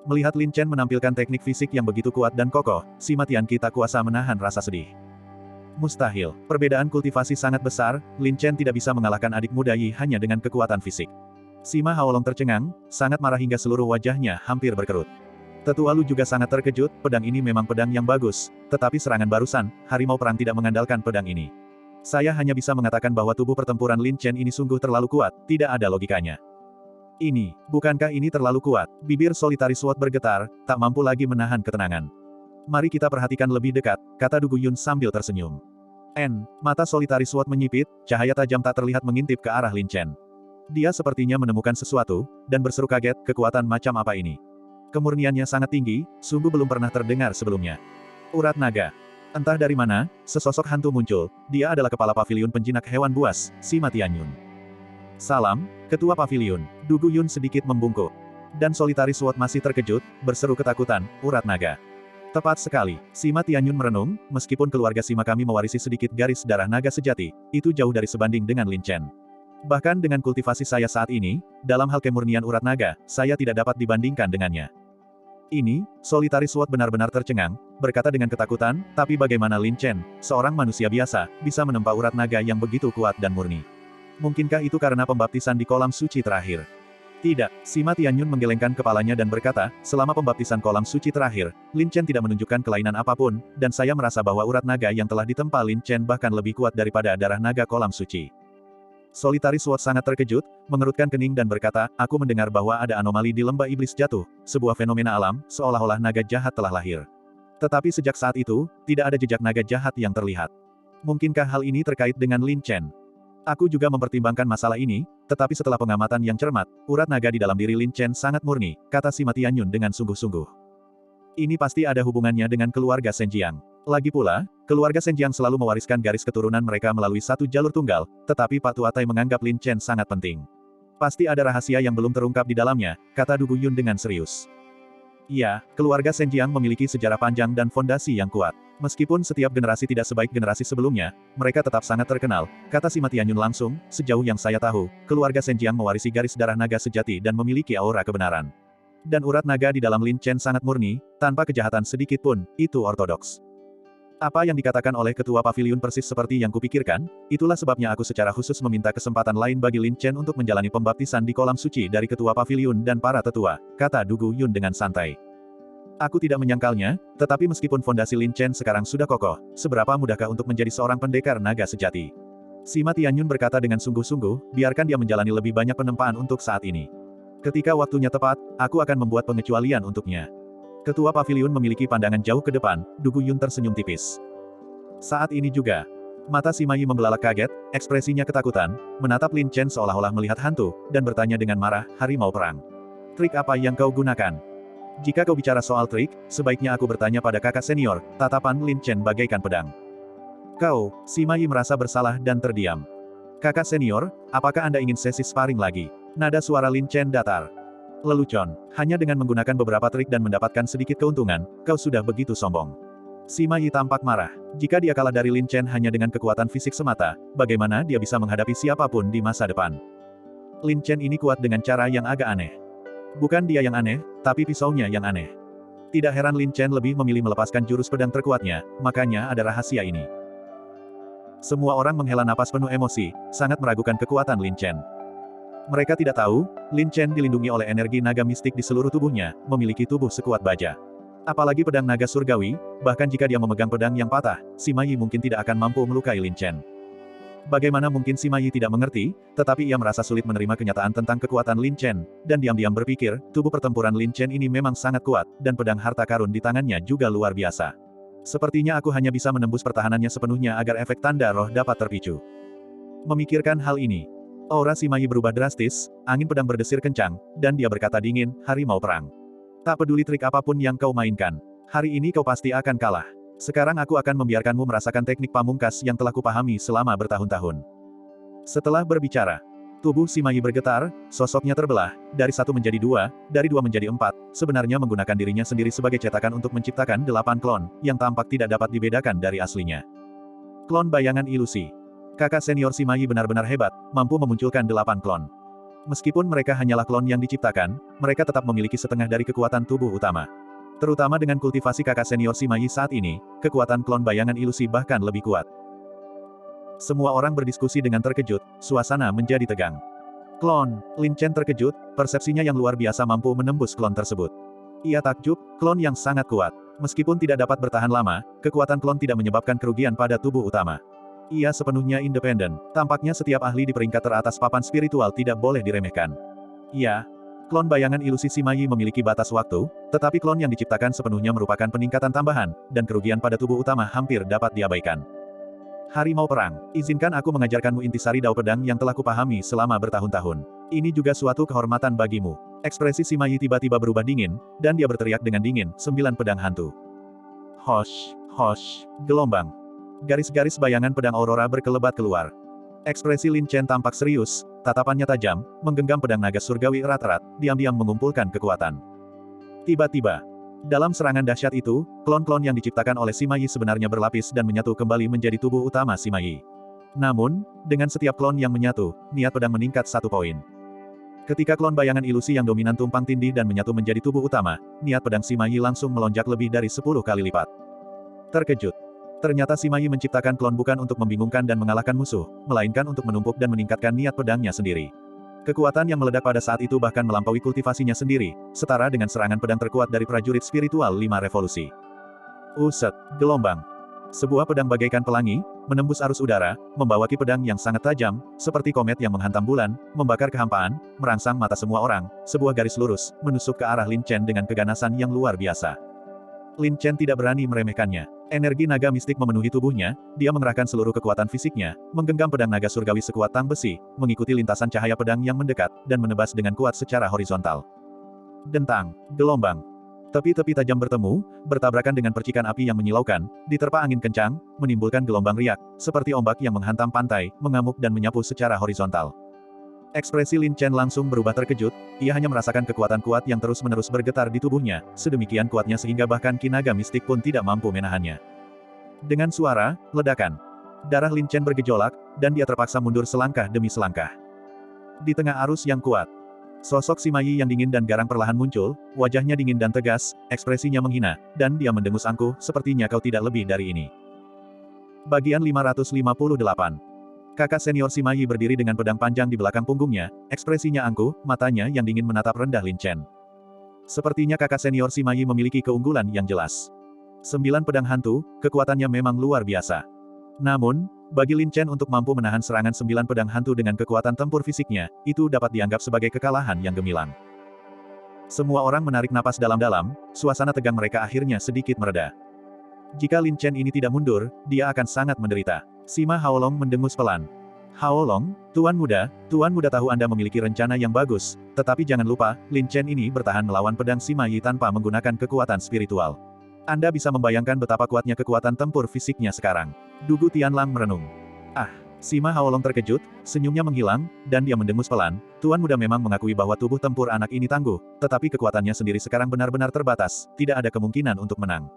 Speaker 1: Melihat Lin Chen menampilkan teknik fisik yang begitu kuat dan kokoh, Sima Tianqi tak kuasa menahan rasa sedih. Mustahil. Perbedaan kultivasi sangat besar, Lin Chen tidak bisa mengalahkan adik muda Yi hanya dengan kekuatan fisik. Sima Haolong tercengang, sangat marah hingga seluruh wajahnya hampir berkerut. Tetua Lu juga sangat terkejut, pedang ini memang pedang yang bagus, tetapi serangan barusan, harimau perang tidak mengandalkan pedang ini. Saya hanya bisa mengatakan bahwa tubuh pertempuran Lin Chen ini sungguh terlalu kuat, tidak ada logikanya. Bukankah ini terlalu kuat? Bibir Solitary Sword bergetar, tak mampu lagi menahan ketenangan. Mari kita perhatikan lebih dekat, kata Du Guyun sambil tersenyum. Mata Solitary Sword menyipit, cahaya tajam tak terlihat mengintip ke arah Lin Chen. Dia sepertinya menemukan sesuatu, dan berseru kaget, kekuatan macam apa ini? Kemurniannya sangat tinggi, sungguh belum pernah terdengar sebelumnya. Urat naga. Entah dari mana, sesosok hantu muncul, dia adalah kepala paviliun penjinak hewan buas, Sima Tianyun. Salam, Ketua Paviliun, Du Guyun sedikit membungkuk. Dan Solitary Sword masih terkejut, berseru ketakutan, urat naga. Tepat sekali, Sima Tianyun merenung, meskipun keluarga Sima kami mewarisi sedikit garis darah naga sejati, itu jauh dari sebanding dengan Lin Chen. Bahkan dengan kultivasi saya saat ini, dalam hal kemurnian urat naga, saya tidak dapat dibandingkan dengannya. Solitary Sword benar-benar tercengang, berkata dengan ketakutan, tapi bagaimana Lin Chen, seorang manusia biasa, bisa menempa urat naga yang begitu kuat dan murni? Mungkinkah itu karena pembaptisan di kolam suci terakhir? Tidak, Sima Tianyun menggelengkan kepalanya dan berkata, selama pembaptisan kolam suci terakhir, Lin Chen tidak menunjukkan kelainan apapun, dan saya merasa bahwa urat naga yang telah ditempa Lin Chen bahkan lebih kuat daripada darah naga kolam suci. Solitary Sword sangat terkejut, mengerutkan kening dan berkata, aku mendengar bahwa ada anomali di lembah iblis jatuh, sebuah fenomena alam, seolah-olah naga jahat telah lahir. Tetapi sejak saat itu, tidak ada jejak naga jahat yang terlihat. Mungkinkah hal ini terkait dengan Lin Chen? Aku juga mempertimbangkan masalah ini, tetapi setelah pengamatan yang cermat, urat naga di dalam diri Lin Chen sangat murni, kata Sima Tianyun dengan sungguh-sungguh. Ini pasti ada hubungannya dengan keluarga Senjiang. Lagi pula, keluarga Senjiang selalu mewariskan garis keturunan mereka melalui satu jalur tunggal, tetapi Pak Tuatai menganggap Lin Chen sangat penting. Pasti ada rahasia yang belum terungkap di dalamnya, kata Du Guyun dengan serius. Ya, keluarga Senjiang memiliki sejarah panjang dan fondasi yang kuat. Meskipun setiap generasi tidak sebaik generasi sebelumnya, mereka tetap sangat terkenal, kata Sima Tianyun langsung, sejauh yang saya tahu, keluarga Senjiang mewarisi garis darah naga sejati dan memiliki aura kebenaran. Dan urat naga di dalam Lin Chen sangat murni, tanpa kejahatan sedikit pun, itu ortodoks. Apa yang dikatakan oleh Ketua Paviliun persis seperti yang kupikirkan, itulah sebabnya aku secara khusus meminta kesempatan lain bagi Lin Chen untuk menjalani pembaptisan di kolam suci dari Ketua Paviliun dan para tetua, kata Du Guyun dengan santai. Aku tidak menyangkalnya, tetapi meskipun fondasi Lin Chen sekarang sudah kokoh, seberapa mudahkah untuk menjadi seorang pendekar naga sejati? Sima Tianyun berkata dengan sungguh-sungguh, biarkan dia menjalani lebih banyak penempaan untuk saat ini. Ketika waktunya tepat, aku akan membuat pengecualian untuknya. Ketua Paviliun memiliki pandangan jauh ke depan, Du Guyun tersenyum tipis. Saat ini juga, mata Sima Yi membelalak kaget, ekspresinya ketakutan, menatap Lin Chen seolah-olah melihat hantu, dan bertanya dengan marah, harimau perang. Trik apa yang kau gunakan? Jika kau bicara soal trik, sebaiknya aku bertanya pada kakak senior, tatapan Lin Chen bagaikan pedang. Kau, Sima Yi merasa bersalah dan terdiam. Kakak senior, apakah Anda ingin sesi sparring lagi? Nada suara Lin Chen datar. Lelucon, hanya dengan menggunakan beberapa trik dan mendapatkan sedikit keuntungan, kau sudah begitu sombong. Sima Yi tampak marah. Jika dia kalah dari Lin Chen hanya dengan kekuatan fisik semata, bagaimana dia bisa menghadapi siapapun di masa depan? Lin Chen ini kuat dengan cara yang agak aneh. Bukan dia yang aneh, tapi pisaunya yang aneh. Tidak heran Lin Chen lebih memilih melepaskan jurus pedang terkuatnya, makanya ada rahasia ini. Semua orang menghela napas penuh emosi, sangat meragukan kekuatan Lin Chen. Mereka tidak tahu, Lin Chen dilindungi oleh energi naga mistik di seluruh tubuhnya, memiliki tubuh sekuat baja. Apalagi pedang naga surgawi, bahkan jika dia memegang pedang yang patah, Sima Yi mungkin tidak akan mampu melukai Lin Chen. Bagaimana mungkin Sima Yi tidak mengerti, tetapi ia merasa sulit menerima kenyataan tentang kekuatan Lin Chen, dan diam-diam berpikir, tubuh pertempuran Lin Chen ini memang sangat kuat, dan pedang harta karun di tangannya juga luar biasa. Sepertinya aku hanya bisa menembus pertahanannya sepenuhnya agar efek tanda roh dapat terpicu. Memikirkan hal ini, aura Sima Yi berubah drastis, angin pedang berdesir kencang, dan dia berkata dingin, harimau perang. Tak peduli trik apapun yang kau mainkan, hari ini kau pasti akan kalah. Sekarang aku akan membiarkanmu merasakan teknik pamungkas yang telah kupahami selama bertahun-tahun. Setelah berbicara, tubuh Sima Yi bergetar, sosoknya terbelah, dari 1 menjadi 2, dari 2 menjadi 4, sebenarnya menggunakan dirinya sendiri sebagai cetakan untuk menciptakan 8 klon, yang tampak tidak dapat dibedakan dari aslinya. Klon bayangan ilusi. Kakak senior Sima Yi benar-benar hebat, mampu memunculkan 8 klon. Meskipun mereka hanyalah klon yang diciptakan, mereka tetap memiliki setengah dari kekuatan tubuh utama. Terutama dengan kultivasi kakak senior Sima Yi saat ini, kekuatan klon bayangan ilusi bahkan lebih kuat. Semua orang berdiskusi dengan terkejut, suasana menjadi tegang. Klon, Lin Chen terkejut, persepsinya yang luar biasa mampu menembus klon tersebut. Ia takjub, klon yang sangat kuat. Meskipun tidak dapat bertahan lama, kekuatan klon tidak menyebabkan kerugian pada tubuh utama. Ia sepenuhnya independen, tampaknya setiap ahli di peringkat teratas papan spiritual tidak boleh diremehkan. Ya. Klon bayangan ilusi Sima Yi memiliki batas waktu, tetapi klon yang diciptakan sepenuhnya merupakan peningkatan tambahan, dan kerugian pada tubuh utama hampir dapat diabaikan. Harimau perang, izinkan aku mengajarkanmu intisari dao pedang yang telah kupahami selama bertahun-tahun. Ini juga suatu kehormatan bagimu. Ekspresi Sima Yi tiba-tiba berubah dingin, dan dia berteriak dengan dingin, 9 pedang hantu. Hosh, hosh, gelombang. Garis-garis bayangan pedang aurora berkelebat keluar. Ekspresi Lin Chen tampak serius, tatapannya tajam, menggenggam pedang naga surgawi erat-erat, diam-diam mengumpulkan kekuatan. Tiba-tiba, dalam serangan dahsyat itu, klon-klon yang diciptakan oleh Sima Yi sebenarnya berlapis dan menyatu kembali menjadi tubuh utama Sima Yi. Namun, dengan setiap klon yang menyatu, niat pedang meningkat 1 poin. Ketika klon bayangan ilusi yang dominan tumpang tindih dan menyatu menjadi tubuh utama, niat pedang Sima Yi langsung melonjak lebih dari 10 kali lipat. Terkejut. Ternyata Sima Yi menciptakan klon bukan untuk membingungkan dan mengalahkan musuh, melainkan untuk menumpuk dan meningkatkan niat pedangnya sendiri. Kekuatan yang meledak pada saat itu bahkan melampaui kultivasinya sendiri, setara dengan serangan pedang terkuat dari prajurit spiritual 5 revolusi. Uset, gelombang. Sebuah pedang bagaikan pelangi, menembus arus udara, membawa ki pedang yang sangat tajam, seperti komet yang menghantam bulan, membakar kehampaan, merangsang mata semua orang, sebuah garis lurus, menusuk ke arah Lin Chen dengan keganasan yang luar biasa. Lin Chen tidak berani meremehkannya. Energi naga mistik memenuhi tubuhnya, dia mengerahkan seluruh kekuatan fisiknya, menggenggam pedang naga surgawi sekuat tang besi, mengikuti lintasan cahaya pedang yang mendekat, dan menebas dengan kuat secara horizontal. Dentang, gelombang. Tepi-tepi tajam bertemu, bertabrakan dengan percikan api yang menyilaukan, diterpa angin kencang, menimbulkan gelombang riak, seperti ombak yang menghantam pantai, mengamuk dan menyapu secara horizontal. Ekspresi Lin Chen langsung berubah terkejut, ia hanya merasakan kekuatan kuat yang terus-menerus bergetar di tubuhnya, sedemikian kuatnya sehingga bahkan ki naga mistik pun tidak mampu menahannya. Dengan suara, ledakan. Darah Lin Chen bergejolak, dan dia terpaksa mundur selangkah demi selangkah. Di tengah arus yang kuat, sosok Sima Yi yang dingin dan garang perlahan muncul, wajahnya dingin dan tegas, ekspresinya menghina, dan dia mendengus angkuh, sepertinya kau tidak lebih dari ini. Bagian 558. Kakak senior Sima Yi berdiri dengan pedang panjang di belakang punggungnya, ekspresinya angkuh, matanya yang dingin menatap rendah Lin Chen. Sepertinya kakak senior Sima Yi memiliki keunggulan yang jelas. 9 pedang hantu, kekuatannya memang luar biasa. Namun, bagi Lin Chen untuk mampu menahan serangan 9 pedang hantu dengan kekuatan tempur fisiknya, itu dapat dianggap sebagai kekalahan yang gemilang. Semua orang menarik napas dalam-dalam, suasana tegang mereka akhirnya sedikit mereda. Jika Lin Chen ini tidak mundur, dia akan sangat menderita. Sima Haolong mendengus pelan. Haolong, Tuan Muda tahu Anda memiliki rencana yang bagus, tetapi jangan lupa, Lin Chen ini bertahan melawan pedang Sima Yi tanpa menggunakan kekuatan spiritual. Anda bisa membayangkan betapa kuatnya kekuatan tempur fisiknya sekarang. Dugu Tianlang merenung. Sima Haolong terkejut, senyumnya menghilang, dan dia mendengus pelan. Tuan Muda memang mengakui bahwa tubuh tempur anak ini tangguh, tetapi kekuatannya sendiri sekarang benar-benar terbatas, tidak ada kemungkinan untuk menang.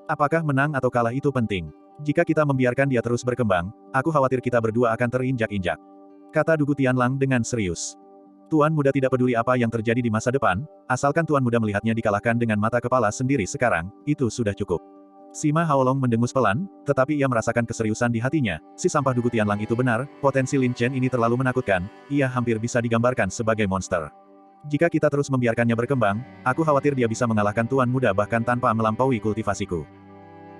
Speaker 1: Apakah menang atau kalah itu penting? Jika kita membiarkan dia terus berkembang, aku khawatir kita berdua akan terinjak-injak. Kata Dugu Tianlang dengan serius. Tuan Muda tidak peduli apa yang terjadi di masa depan, asalkan Tuan Muda melihatnya dikalahkan dengan mata kepala sendiri sekarang, itu sudah cukup. Sima Haolong mendengus pelan, tetapi ia merasakan keseriusan di hatinya, si sampah Dugu Tianlang itu benar, potensi Lin Chen ini terlalu menakutkan, ia hampir bisa digambarkan sebagai monster. Jika kita terus membiarkannya berkembang, aku khawatir dia bisa mengalahkan Tuan Muda bahkan tanpa melampaui kultivasiku.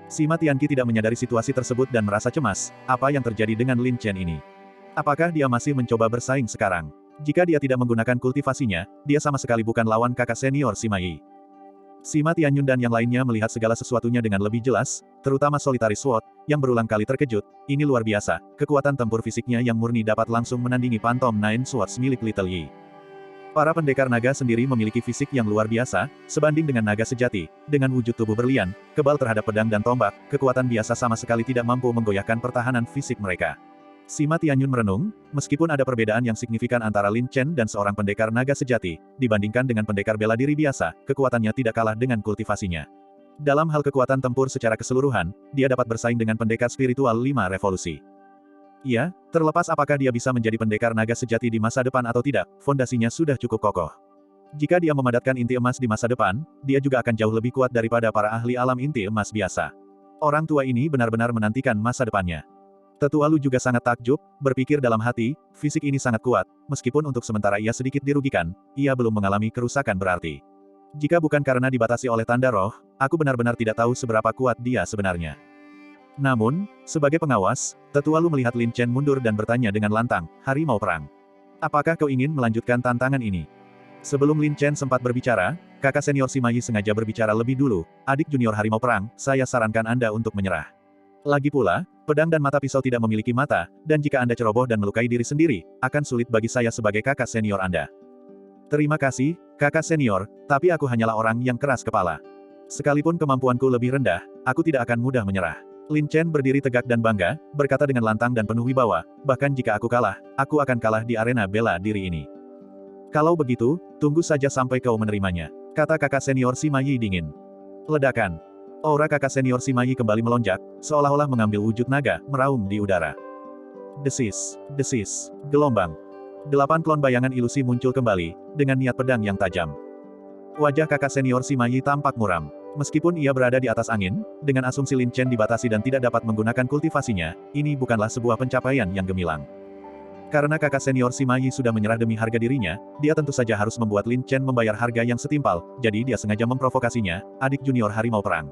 Speaker 1: Sima Tianqi tidak menyadari situasi tersebut dan merasa cemas, apa yang terjadi dengan Lin Chen ini. Apakah dia masih mencoba bersaing sekarang? Jika dia tidak menggunakan kultivasinya, dia sama sekali bukan lawan kakak senior Sima Yi. Sima Tianyun dan yang lainnya melihat segala sesuatunya dengan lebih jelas, terutama Solitary Sword, yang berulang kali terkejut. Ini luar biasa, kekuatan tempur fisiknya yang murni dapat langsung menandingi Phantom Nine Swords milik Little Yi. Para pendekar naga sendiri memiliki fisik yang luar biasa, sebanding dengan naga sejati, dengan wujud tubuh berlian, kebal terhadap pedang dan tombak, kekuatan biasa sama sekali tidak mampu menggoyahkan pertahanan fisik mereka. Sima Tianyun merenung, meskipun ada perbedaan yang signifikan antara Lin Chen dan seorang pendekar naga sejati, dibandingkan dengan pendekar bela diri biasa, kekuatannya tidak kalah dengan kultivasinya. Dalam hal kekuatan tempur secara keseluruhan, dia dapat bersaing dengan pendekar spiritual 5 revolusi. Iya, terlepas apakah dia bisa menjadi pendekar naga sejati di masa depan atau tidak, fondasinya sudah cukup kokoh. Jika dia memadatkan inti emas di masa depan, dia juga akan jauh lebih kuat daripada para ahli alam inti emas biasa. Orang tua ini benar-benar menantikan masa depannya. Tetua Lu juga sangat takjub, berpikir dalam hati, fisik ini sangat kuat, meskipun untuk sementara ia sedikit dirugikan, ia belum mengalami kerusakan berarti. Jika bukan karena dibatasi oleh tanda roh, aku benar-benar tidak tahu seberapa kuat dia sebenarnya. Namun, sebagai pengawas, Tetua Lu melihat Lin Chen mundur dan bertanya dengan lantang, harimau perang. Apakah kau ingin melanjutkan tantangan ini? Sebelum Lin Chen sempat berbicara, kakak senior Sima Yi sengaja berbicara lebih dulu, adik junior harimau perang, saya sarankan Anda untuk menyerah. Lagi pula, pedang dan mata pisau tidak memiliki mata, dan jika Anda ceroboh dan melukai diri sendiri, akan sulit bagi saya sebagai kakak senior Anda. Terima kasih, kakak senior, tapi aku hanyalah orang yang keras kepala. Sekalipun kemampuanku lebih rendah, aku tidak akan mudah menyerah. Lin Chen berdiri tegak dan bangga, berkata dengan lantang dan penuh wibawa, bahkan jika aku kalah, aku akan kalah di arena bela diri ini. Kalau begitu, tunggu saja sampai kau menerimanya, kata kakak senior Sima Yi dingin. Ledakan. Aura kakak senior Sima Yi kembali melonjak, seolah-olah mengambil wujud naga, meraung di udara. Desis, desis, gelombang. 8 klon bayangan ilusi muncul kembali, dengan niat pedang yang tajam. Wajah kakak senior Sima Yi tampak muram. Meskipun ia berada di atas angin, dengan asumsi Lin Chen dibatasi dan tidak dapat menggunakan kultivasinya, ini bukanlah sebuah pencapaian yang gemilang. Karena kakak senior Sima Yi sudah menyerah demi harga dirinya, dia tentu saja harus membuat Lin Chen membayar harga yang setimpal, jadi dia sengaja memprovokasinya, adik junior harimau perang.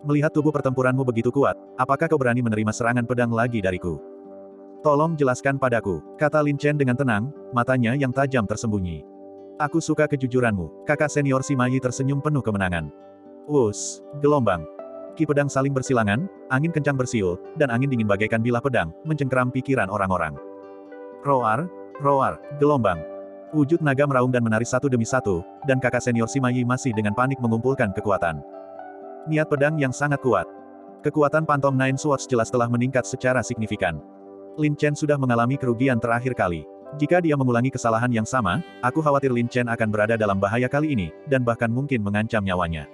Speaker 1: Melihat tubuh pertempuranmu begitu kuat, apakah kau berani menerima serangan pedang lagi dariku? Tolong jelaskan padaku, kata Lin Chen dengan tenang, matanya yang tajam tersembunyi. Aku suka kejujuranmu, kakak senior Sima Yi tersenyum penuh kemenangan. Wus, gelombang. Ki pedang saling bersilangan, angin kencang bersiul, dan angin dingin bagaikan bilah pedang, mencengkeram pikiran orang-orang. Roar, roar, gelombang. Wujud naga meraung dan menari satu demi satu, dan kakak senior Sima Yi masih dengan panik mengumpulkan kekuatan. Niat pedang yang sangat kuat. Kekuatan Phantom Nine Swords jelas telah meningkat secara signifikan. Lin Chen sudah mengalami kerugian terakhir kali. Jika dia mengulangi kesalahan yang sama, aku khawatir Lin Chen akan berada dalam bahaya kali ini, dan bahkan mungkin mengancam nyawanya.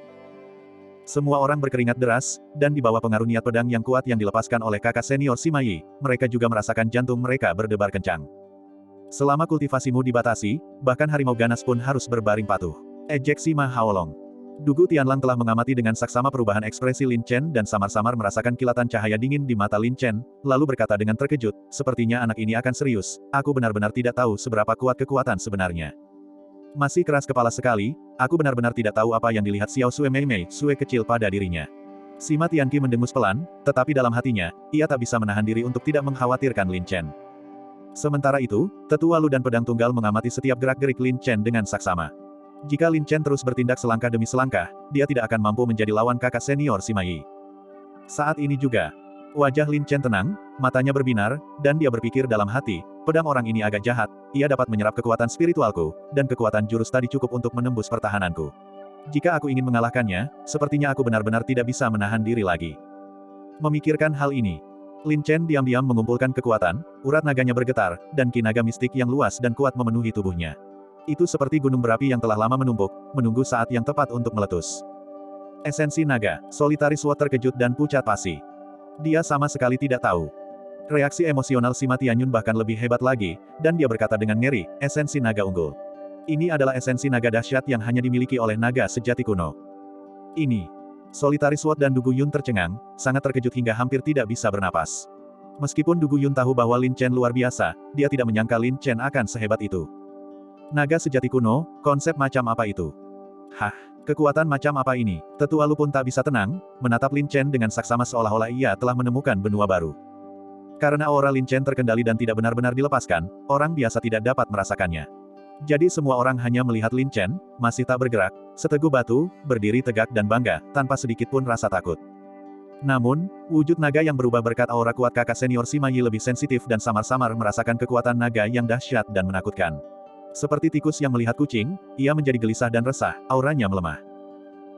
Speaker 1: Semua orang berkeringat deras, dan di bawah pengaruh niat pedang yang kuat yang dilepaskan oleh kakak senior Sima Yi, mereka juga merasakan jantung mereka berdebar kencang. Selama kultivasimu dibatasi, bahkan harimau ganas pun harus berbaring patuh. Ejek Sima Haolong. Dugu Tianlang telah mengamati dengan saksama perubahan ekspresi Lin Chen dan samar-samar merasakan kilatan cahaya dingin di mata Lin Chen, lalu berkata dengan terkejut, sepertinya anak ini akan serius, aku benar-benar tidak tahu seberapa kuat kekuatan sebenarnya. Masih keras kepala sekali, aku benar-benar tidak tahu apa yang dilihat Xiao Sue Mei Mei, Sue kecil pada dirinya. Sima Tianqi mendengus pelan, tetapi dalam hatinya, ia tak bisa menahan diri untuk tidak mengkhawatirkan Lin Chen. Sementara itu, Tetua Lu dan pedang tunggal mengamati setiap gerak-gerik Lin Chen dengan saksama. Jika Lin Chen terus bertindak selangkah demi selangkah, dia tidak akan mampu menjadi lawan kakak senior Sima Yi. Saat ini juga, wajah Lin Chen tenang, matanya berbinar, dan dia berpikir dalam hati, pedang orang ini agak jahat, ia dapat menyerap kekuatan spiritualku, dan kekuatan jurus tadi cukup untuk menembus pertahananku. Jika aku ingin mengalahkannya, sepertinya aku benar-benar tidak bisa menahan diri lagi. Memikirkan hal ini, Lin Chen diam-diam mengumpulkan kekuatan, urat naganya bergetar, dan ki naga mistik yang luas dan kuat memenuhi tubuhnya. Itu seperti gunung berapi yang telah lama menumpuk, menunggu saat yang tepat untuk meletus. Esensi naga, Solitary Sword terkejut dan pucat pasi. Dia sama sekali tidak tahu. Reaksi emosional Sima Tianyun bahkan lebih hebat lagi, dan dia berkata dengan ngeri, esensi naga unggul. Ini adalah esensi naga dahsyat yang hanya dimiliki oleh naga sejati kuno. Ini. Solitary Sword dan Dugu Yun tercengang, sangat terkejut hingga hampir tidak bisa bernapas. Meskipun Dugu Yun tahu bahwa Lin Chen luar biasa, dia tidak menyangka Lin Chen akan sehebat itu. Naga sejati kuno, konsep macam apa itu? Hah, kekuatan macam apa ini? Tetua Lu pun tak bisa tenang, menatap Lin Chen dengan saksama seolah-olah ia telah menemukan benua baru. Karena aura Lin Chen terkendali dan tidak benar-benar dilepaskan, orang biasa tidak dapat merasakannya. Jadi semua orang hanya melihat Lin Chen, masih tak bergerak, seteguh batu, berdiri tegak dan bangga, tanpa sedikit pun rasa takut. Namun, wujud naga yang berubah berkat aura kuat kakak senior Sima Yi lebih sensitif dan samar-samar merasakan kekuatan naga yang dahsyat dan menakutkan. Seperti tikus yang melihat kucing, ia menjadi gelisah dan resah, auranya melemah.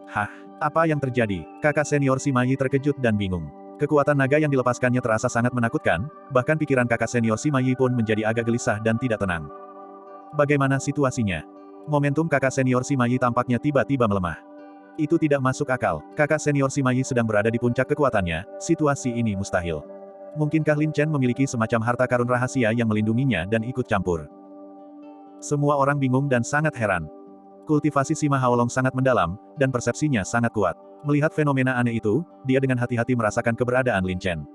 Speaker 1: Hah, apa yang terjadi? Kakak senior Sima Yi terkejut dan bingung. Kekuatan naga yang dilepaskannya terasa sangat menakutkan, bahkan pikiran kakak senior Sima Yi pun menjadi agak gelisah dan tidak tenang. Bagaimana situasinya? Momentum kakak senior Sima Yi tampaknya tiba-tiba melemah. Itu tidak masuk akal, kakak senior Sima Yi sedang berada di puncak kekuatannya, situasi ini mustahil. Mungkinkah Lin Chen memiliki semacam harta karun rahasia yang melindunginya dan ikut campur? Semua orang bingung dan sangat heran. Kultivasi Sima Haolong sangat mendalam, dan persepsinya sangat kuat. Melihat fenomena aneh itu, dia dengan hati-hati merasakan keberadaan Lin Chen.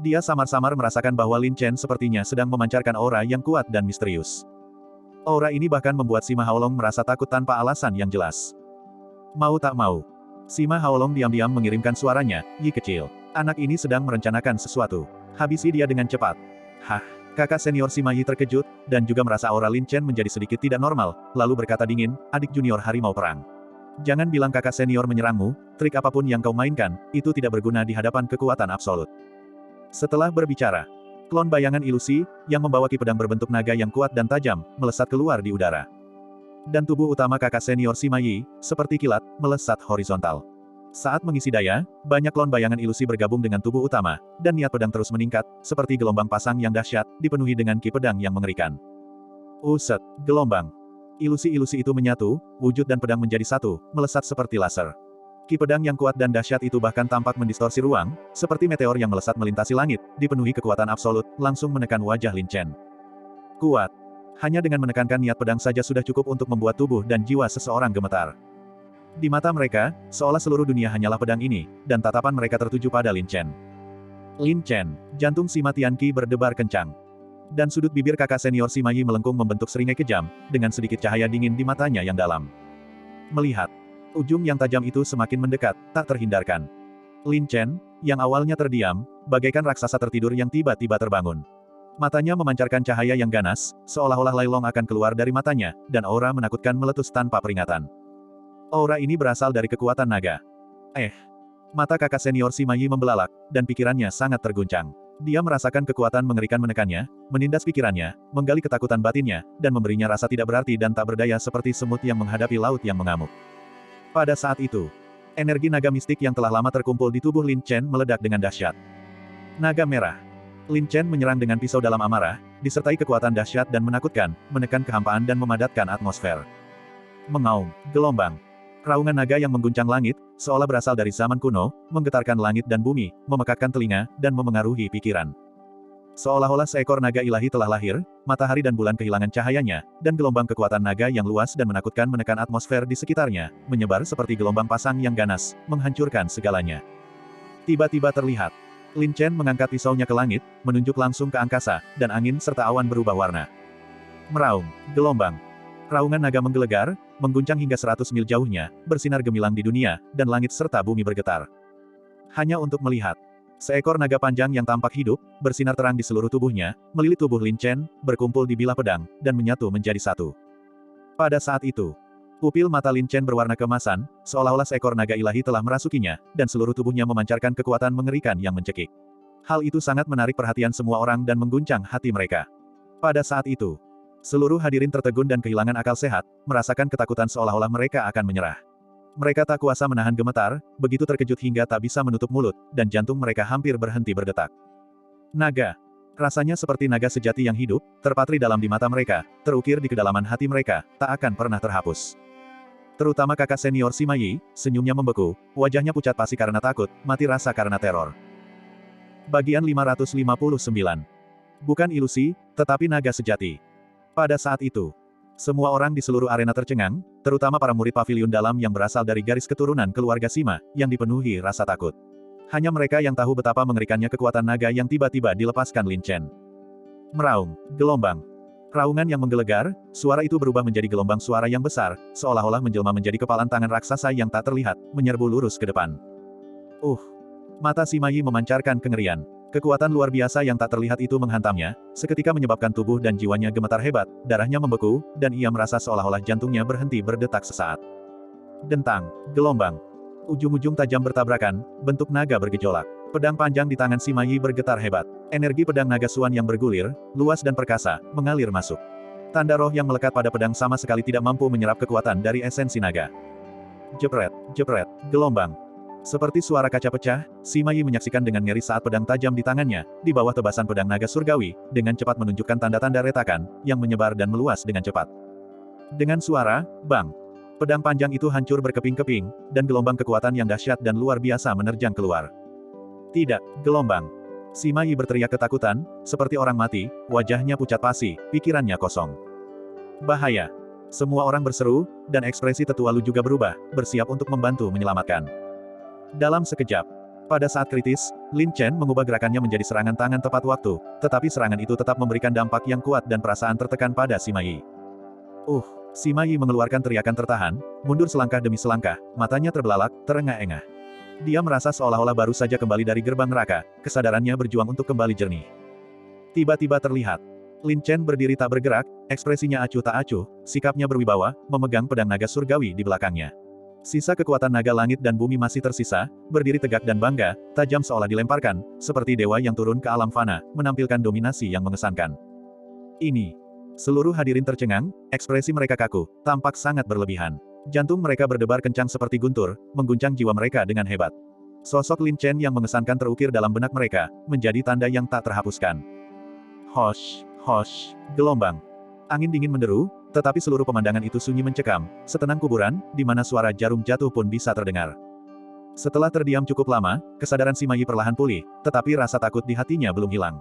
Speaker 1: Dia samar-samar merasakan bahwa Lin Chen sepertinya sedang memancarkan aura yang kuat dan misterius. Aura ini bahkan membuat Sima Haolong merasa takut tanpa alasan yang jelas. Mau tak mau, Sima Haolong diam-diam mengirimkan suaranya, "Yi kecil. Anak ini sedang merencanakan sesuatu. Habisi dia dengan cepat." Hah, kakak senior Sima Yi terkejut, dan juga merasa aura Lin Chen menjadi sedikit tidak normal, lalu berkata dingin, "Adik junior harimau perang. Jangan bilang kakak senior menyerangmu, trik apapun yang kau mainkan, itu tidak berguna di hadapan kekuatan absolut." Setelah berbicara, klon bayangan ilusi, yang membawa ki pedang berbentuk naga yang kuat dan tajam, melesat keluar di udara. Dan tubuh utama kakak senior Sima Yi, seperti kilat, melesat horizontal. Saat mengisi daya, banyak klon bayangan ilusi bergabung dengan tubuh utama, dan niat pedang terus meningkat, seperti gelombang pasang yang dahsyat, dipenuhi dengan ki pedang yang mengerikan. Uset, gelombang. Ilusi-ilusi itu menyatu, wujud dan pedang menjadi satu, melesat seperti laser. Ki pedang yang kuat dan dahsyat itu bahkan tampak mendistorsi ruang, seperti meteor yang melesat melintasi langit, dipenuhi kekuatan absolut, langsung menekan wajah Lin Chen. Kuat. Hanya dengan menekankan niat pedang saja sudah cukup untuk membuat tubuh dan jiwa seseorang gemetar. Di mata mereka, seolah seluruh dunia hanyalah pedang ini, dan tatapan mereka tertuju pada Lin Chen. Lin Chen, jantung Sima Tianqi berdebar kencang. Dan sudut bibir kakak senior Sima Yi melengkung membentuk seringai kejam, dengan sedikit cahaya dingin di matanya yang dalam. Melihat ujung yang tajam itu semakin mendekat, tak terhindarkan. Lin Chen, yang awalnya terdiam, bagaikan raksasa tertidur yang tiba-tiba terbangun. Matanya memancarkan cahaya yang ganas, seolah-olah Lailong akan keluar dari matanya, dan aura menakutkan meletus tanpa peringatan. Aura ini berasal dari kekuatan naga. Mata kakak senior Sima Yi membelalak, dan pikirannya sangat terguncang. Dia merasakan kekuatan mengerikan menekannya, menindas pikirannya, menggali ketakutan batinnya, dan memberinya rasa tidak berarti dan tak berdaya seperti semut yang menghadapi laut yang mengamuk. Pada saat itu, energi naga mistik yang telah lama terkumpul di tubuh Lin Chen meledak dengan dahsyat. Naga merah. Lin Chen menyerang dengan pisau dalam amarah, disertai kekuatan dahsyat dan menakutkan, menekan kehampaan dan memadatkan atmosfer. Mengaum, gelombang. Raungan naga yang mengguncang langit, seolah berasal dari zaman kuno, menggetarkan langit dan bumi, memekakkan telinga, dan memengaruhi pikiran. Seolah-olah seekor naga ilahi telah lahir, matahari dan bulan kehilangan cahayanya, dan gelombang kekuatan naga yang luas dan menakutkan menekan atmosfer di sekitarnya, menyebar seperti gelombang pasang yang ganas, menghancurkan segalanya. Tiba-tiba terlihat, Lin Chen mengangkat pisaunya ke langit, menunjuk langsung ke angkasa, dan angin serta awan berubah warna. Meraung, gelombang. Raungan naga menggelegar, mengguncang hingga 100 mil jauhnya, bersinar gemilang di dunia, dan langit serta bumi bergetar. Hanya untuk melihat. Seekor naga panjang yang tampak hidup, bersinar terang di seluruh tubuhnya, melilit tubuh Lin Chen, berkumpul di bilah pedang, dan menyatu menjadi satu. Pada saat itu, pupil mata Lin Chen berwarna keemasan, seolah-olah seekor naga ilahi telah merasukinya, dan seluruh tubuhnya memancarkan kekuatan mengerikan yang mencekik. Hal itu sangat menarik perhatian semua orang dan mengguncang hati mereka. Pada saat itu, seluruh hadirin tertegun dan kehilangan akal sehat, merasakan ketakutan seolah-olah mereka akan menyerah. Mereka tak kuasa menahan gemetar, begitu terkejut hingga tak bisa menutup mulut, dan jantung mereka hampir berhenti berdetak. Naga. Rasanya seperti naga sejati yang hidup, terpatri dalam di mata mereka, terukir di kedalaman hati mereka, tak akan pernah terhapus. Terutama kakak senior Sima Yi, senyumnya membeku, wajahnya pucat pasi karena takut, mati rasa karena teror. Bagian 559. Bukan ilusi, tetapi naga sejati. Pada saat itu, semua orang di seluruh arena tercengang, terutama para murid pavilion dalam yang berasal dari garis keturunan keluarga Sima, yang dipenuhi rasa takut. Hanya mereka yang tahu betapa mengerikannya kekuatan naga yang tiba-tiba dilepaskan Lin Chen. Meraung, gelombang. Raungan yang menggelegar, suara itu berubah menjadi gelombang suara yang besar, seolah-olah menjelma menjadi kepalan tangan raksasa yang tak terlihat, menyerbu lurus ke depan. Mata Sima Yi memancarkan kengerian. Kekuatan luar biasa yang tak terlihat itu menghantamnya, seketika menyebabkan tubuh dan jiwanya gemetar hebat, darahnya membeku, dan ia merasa seolah-olah jantungnya berhenti berdetak sesaat. Dentang, gelombang. Ujung-ujung tajam bertabrakan, bentuk naga bergejolak. Pedang panjang di tangan Sima Yi bergetar hebat. Energi pedang naga Suan yang bergulir, luas dan perkasa, mengalir masuk. Tanda roh yang melekat pada pedang sama sekali tidak mampu menyerap kekuatan dari esensi naga. Jepret, jepret, gelombang. Seperti suara kaca pecah, Sima Yi menyaksikan dengan ngeri saat pedang tajam di tangannya, di bawah tebasan pedang naga surgawi, dengan cepat menunjukkan tanda-tanda retakan, yang menyebar dan meluas dengan cepat. Dengan suara, bang. Pedang panjang itu hancur berkeping-keping, dan gelombang kekuatan yang dahsyat dan luar biasa menerjang keluar. Tidak, gelombang. Sima Yi berteriak ketakutan, seperti orang mati, wajahnya pucat pasi, pikirannya kosong. Bahaya. Semua orang berseru, dan ekspresi tetua Lu juga berubah, bersiap untuk membantu menyelamatkan. Dalam sekejap. Pada saat kritis, Lin Chen mengubah gerakannya menjadi serangan tangan tepat waktu, tetapi serangan itu tetap memberikan dampak yang kuat dan perasaan tertekan pada Sima Yi. Sima Yi mengeluarkan teriakan tertahan, mundur selangkah demi selangkah, matanya terbelalak, terengah-engah. Dia merasa seolah-olah baru saja kembali dari gerbang neraka, kesadarannya berjuang untuk kembali jernih. Tiba-tiba terlihat. Lin Chen berdiri tak bergerak, ekspresinya acuh tak acuh, sikapnya berwibawa, memegang pedang naga surgawi di belakangnya. Sisa kekuatan naga langit dan bumi masih tersisa, berdiri tegak dan bangga, tajam seolah dilemparkan, seperti dewa yang turun ke alam fana, menampilkan dominasi yang mengesankan. Ini. Seluruh hadirin tercengang, ekspresi mereka kaku, tampak sangat berlebihan. Jantung mereka berdebar kencang seperti guntur, mengguncang jiwa mereka dengan hebat. Sosok Lin Chen yang mengesankan terukir dalam benak mereka, menjadi tanda yang tak terhapuskan. Hosh, hosh, gelombang. Angin dingin menderu, tetapi seluruh pemandangan itu sunyi mencekam, setenang kuburan, di mana suara jarum jatuh pun bisa terdengar. Setelah terdiam cukup lama, kesadaran Sima Yi perlahan pulih, tetapi rasa takut di hatinya belum hilang.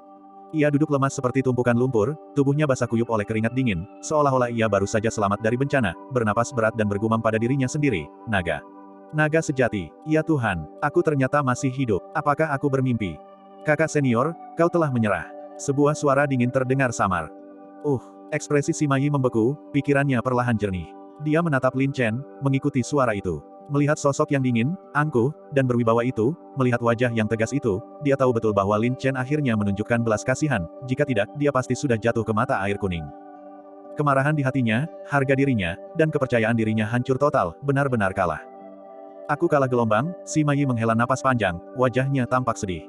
Speaker 1: Ia duduk lemas seperti tumpukan lumpur, tubuhnya basah kuyup oleh keringat dingin, seolah-olah ia baru saja selamat dari bencana, bernapas berat dan bergumam pada dirinya sendiri, naga. Naga sejati, ya Tuhan, aku ternyata masih hidup, apakah aku bermimpi? Kakak senior, kau telah menyerah. Sebuah suara dingin terdengar samar. Ekspresi Sima Yi membeku, pikirannya perlahan jernih. Dia menatap Lin Chen, mengikuti suara itu. Melihat sosok yang dingin, angkuh, dan berwibawa itu, melihat wajah yang tegas itu, dia tahu betul bahwa Lin Chen akhirnya menunjukkan belas kasihan, jika tidak, dia pasti sudah jatuh ke mata air kuning. Kemarahan di hatinya, harga dirinya, dan kepercayaan dirinya hancur total, benar-benar kalah. Aku kalah gelombang, Sima Yi menghela napas panjang, wajahnya tampak sedih.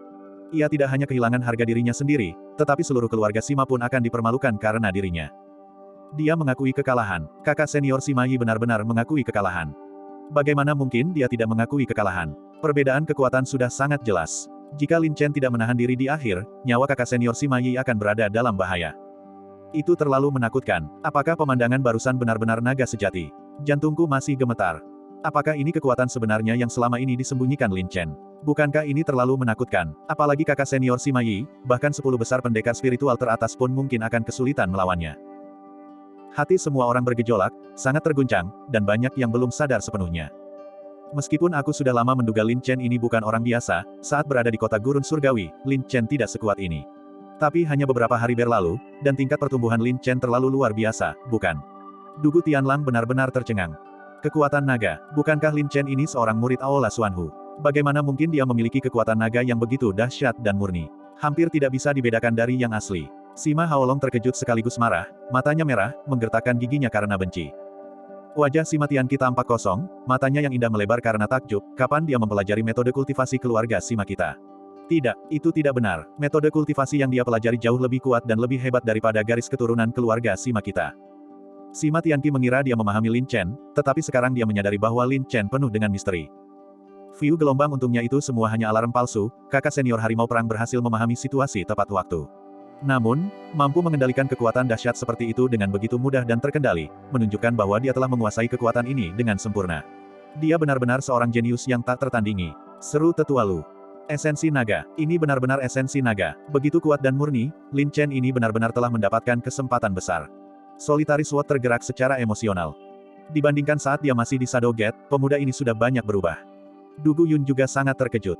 Speaker 1: Ia tidak hanya kehilangan harga dirinya sendiri, tetapi seluruh keluarga Sima pun akan dipermalukan karena dirinya. Dia mengakui kekalahan, kakak senior Sima Yi benar-benar mengakui kekalahan. Bagaimana mungkin dia tidak mengakui kekalahan? Perbedaan kekuatan sudah sangat jelas. Jika Lin Chen tidak menahan diri di akhir, nyawa kakak senior Sima Yi akan berada dalam bahaya. Itu terlalu menakutkan. Apakah pemandangan barusan benar-benar naga sejati? Jantungku masih gemetar. Apakah ini kekuatan sebenarnya yang selama ini disembunyikan Lin Chen? Bukankah ini terlalu menakutkan? Apalagi kakak senior Sima Yi, bahkan 10 besar pendekar spiritual teratas pun mungkin akan kesulitan melawannya. Hati semua orang bergejolak, sangat terguncang, dan banyak yang belum sadar sepenuhnya. Meskipun aku sudah lama menduga Lin Chen ini bukan orang biasa, saat berada di kota gurun surgawi, Lin Chen tidak sekuat ini. Tapi hanya beberapa hari berlalu, dan tingkat pertumbuhan Lin Chen terlalu luar biasa, bukan? Dugu Tianlang benar-benar tercengang. Kekuatan naga, bukankah Lin Chen ini seorang murid Aola Xuanhu? Bagaimana mungkin dia memiliki kekuatan naga yang begitu dahsyat dan murni? Hampir tidak bisa dibedakan dari yang asli. Sima Haolong terkejut sekaligus marah, matanya merah, menggertakkan giginya karena benci. Wajah Sima Tianqi tampak kosong, matanya yang indah melebar karena takjub, kapan dia mempelajari metode kultivasi keluarga Sima kita? Tidak, itu tidak benar, metode kultivasi yang dia pelajari jauh lebih kuat dan lebih hebat daripada garis keturunan keluarga Sima kita. Sima Tianqi mengira dia memahami Lin Chen, tetapi sekarang dia menyadari bahwa Lin Chen penuh dengan misteri. View gelombang untungnya itu semua hanya alarm palsu, kakak senior harimau perang berhasil memahami situasi tepat waktu. Namun, mampu mengendalikan kekuatan dahsyat seperti itu dengan begitu mudah dan terkendali, menunjukkan bahwa dia telah menguasai kekuatan ini dengan sempurna. Dia benar-benar seorang jenius yang tak tertandingi. Seru Tetua Lu. Esensi naga, ini benar-benar esensi naga. Begitu kuat dan murni, Lin Chen ini benar-benar telah mendapatkan kesempatan besar. Solitary Sword tergerak secara emosional. Dibandingkan saat dia masih di Shadow Gate, pemuda ini sudah banyak berubah. Dugu Yun juga sangat terkejut.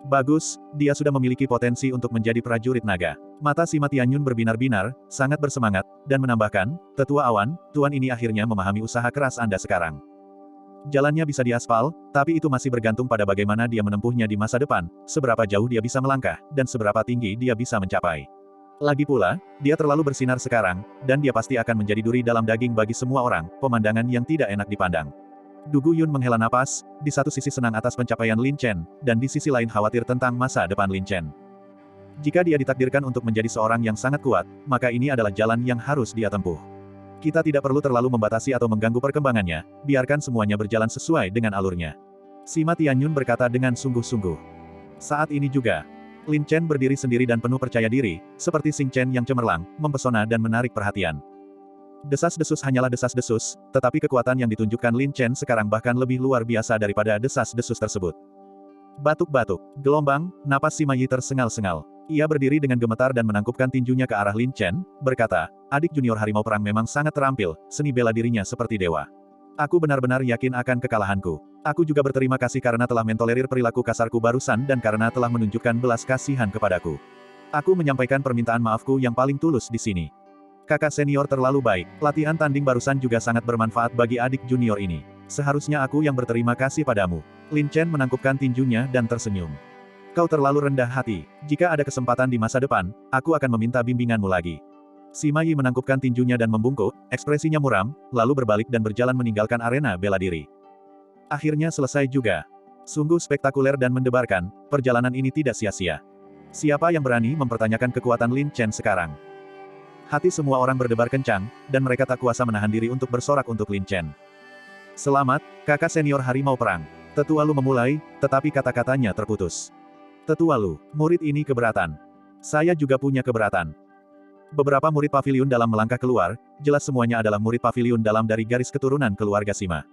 Speaker 1: Bagus, dia sudah memiliki potensi untuk menjadi prajurit naga. Mata Sima Tianyun berbinar-binar, sangat bersemangat, dan menambahkan, Tetua Awan, Tuan ini akhirnya memahami usaha keras Anda sekarang. Jalannya bisa diaspal, tapi itu masih bergantung pada bagaimana dia menempuhnya di masa depan, seberapa jauh dia bisa melangkah, dan seberapa tinggi dia bisa mencapai. Lagi pula, dia terlalu bersinar sekarang, dan dia pasti akan menjadi duri dalam daging bagi semua orang, pemandangan yang tidak enak dipandang. Du Guyun menghela napas, di satu sisi senang atas pencapaian Lin Chen, dan di sisi lain khawatir tentang masa depan Lin Chen. Jika dia ditakdirkan untuk menjadi seorang yang sangat kuat, maka ini adalah jalan yang harus dia tempuh. Kita tidak perlu terlalu membatasi atau mengganggu perkembangannya, biarkan semuanya berjalan sesuai dengan alurnya. Sima Tianyun berkata dengan sungguh-sungguh. Saat ini juga, Lin Chen berdiri sendiri dan penuh percaya diri, seperti Xing Chen yang cemerlang, mempesona dan menarik perhatian. Desas-desus hanyalah desas-desus, tetapi kekuatan yang ditunjukkan Lin Chen sekarang bahkan lebih luar biasa daripada desas-desus tersebut. Batuk-batuk, gelombang, napas Sima Yi tersengal-sengal. Ia berdiri dengan gemetar dan menangkupkan tinjunya ke arah Lin Chen, berkata, adik junior harimau perang memang sangat terampil, seni bela dirinya seperti dewa. Aku benar-benar yakin akan kekalahanku. Aku juga berterima kasih karena telah mentolerir perilaku kasarku barusan dan karena telah menunjukkan belas kasihan kepadaku. Aku menyampaikan permintaan maafku yang paling tulus di sini. Kakak senior terlalu baik, latihan tanding barusan juga sangat bermanfaat bagi adik junior ini. Seharusnya aku yang berterima kasih padamu. Lin Chen menangkupkan tinjunya dan tersenyum. Kau terlalu rendah hati. Jika ada kesempatan di masa depan, aku akan meminta bimbinganmu lagi. Sima Yi menangkupkan tinjunya dan membungkuk, ekspresinya muram, lalu berbalik dan berjalan meninggalkan arena bela diri. Akhirnya selesai juga. Sungguh spektakuler dan mendebarkan, perjalanan ini tidak sia-sia. Siapa yang berani mempertanyakan kekuatan Lin Chen sekarang? Hati semua orang berdebar kencang, dan mereka tak kuasa menahan diri untuk bersorak untuk Lin Chen. Selamat, kakak senior harimau perang. Tetua Lu memulai, tetapi kata-katanya terputus. Tetua Lu, murid ini keberatan. Saya juga punya keberatan. Beberapa murid paviliun dalam melangkah keluar, jelas semuanya adalah murid paviliun dalam dari garis keturunan keluarga Sima.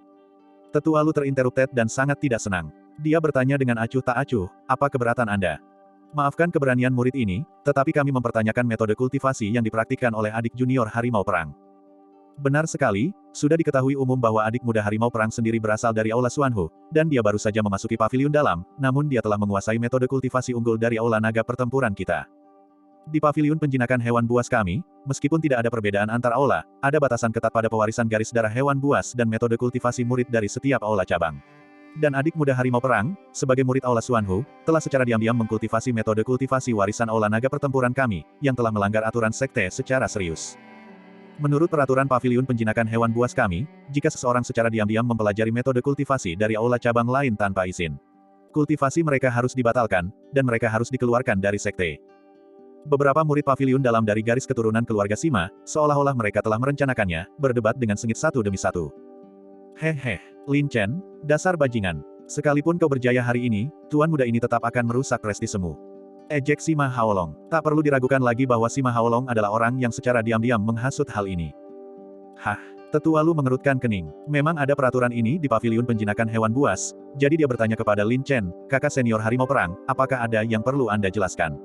Speaker 1: Tetua Lu terinterrupted dan sangat tidak senang. Dia bertanya dengan acuh tak acuh, apa keberatan Anda? Maafkan keberanian murid ini, tetapi kami mempertanyakan metode kultivasi yang dipraktikkan oleh adik junior harimau perang. Benar sekali, sudah diketahui umum bahwa adik muda harimau perang sendiri berasal dari Aula Xuanhu, dan dia baru saja memasuki paviliun dalam, namun dia telah menguasai metode kultivasi unggul dari Aula Naga Pertempuran kita. Di paviliun penjinakan hewan buas kami, meskipun tidak ada perbedaan antar aula, ada batasan ketat pada pewarisan garis darah hewan buas dan metode kultivasi murid dari setiap aula cabang. Dan adik muda harimau perang, sebagai murid Aula Xuanhu, telah secara diam-diam mengkultivasi metode kultivasi warisan Aula Naga Pertempuran kami, yang telah melanggar aturan sekte secara serius. Menurut peraturan paviliun penjinakan hewan buas kami, jika seseorang secara diam-diam mempelajari metode kultivasi dari aula cabang lain tanpa izin, kultivasi mereka harus dibatalkan, dan mereka harus dikeluarkan dari sekte. Beberapa murid paviliun dalam dari garis keturunan keluarga Sima, seolah-olah mereka telah merencanakannya, berdebat dengan sengit satu demi satu. Hehe, Lin Chen, dasar bajingan. Sekalipun kau berjaya hari ini, tuan muda ini tetap akan merusak prestisimu. Ejek Sima Haolong. Tak perlu diragukan lagi bahwa Sima Haolong adalah orang yang secara diam-diam menghasut hal ini. Hah, Tetua Lu mengerutkan kening. Memang ada peraturan ini di paviliun penjinakan hewan buas, jadi dia bertanya kepada Lin Chen, kakak senior harimau perang, apakah ada yang perlu Anda jelaskan?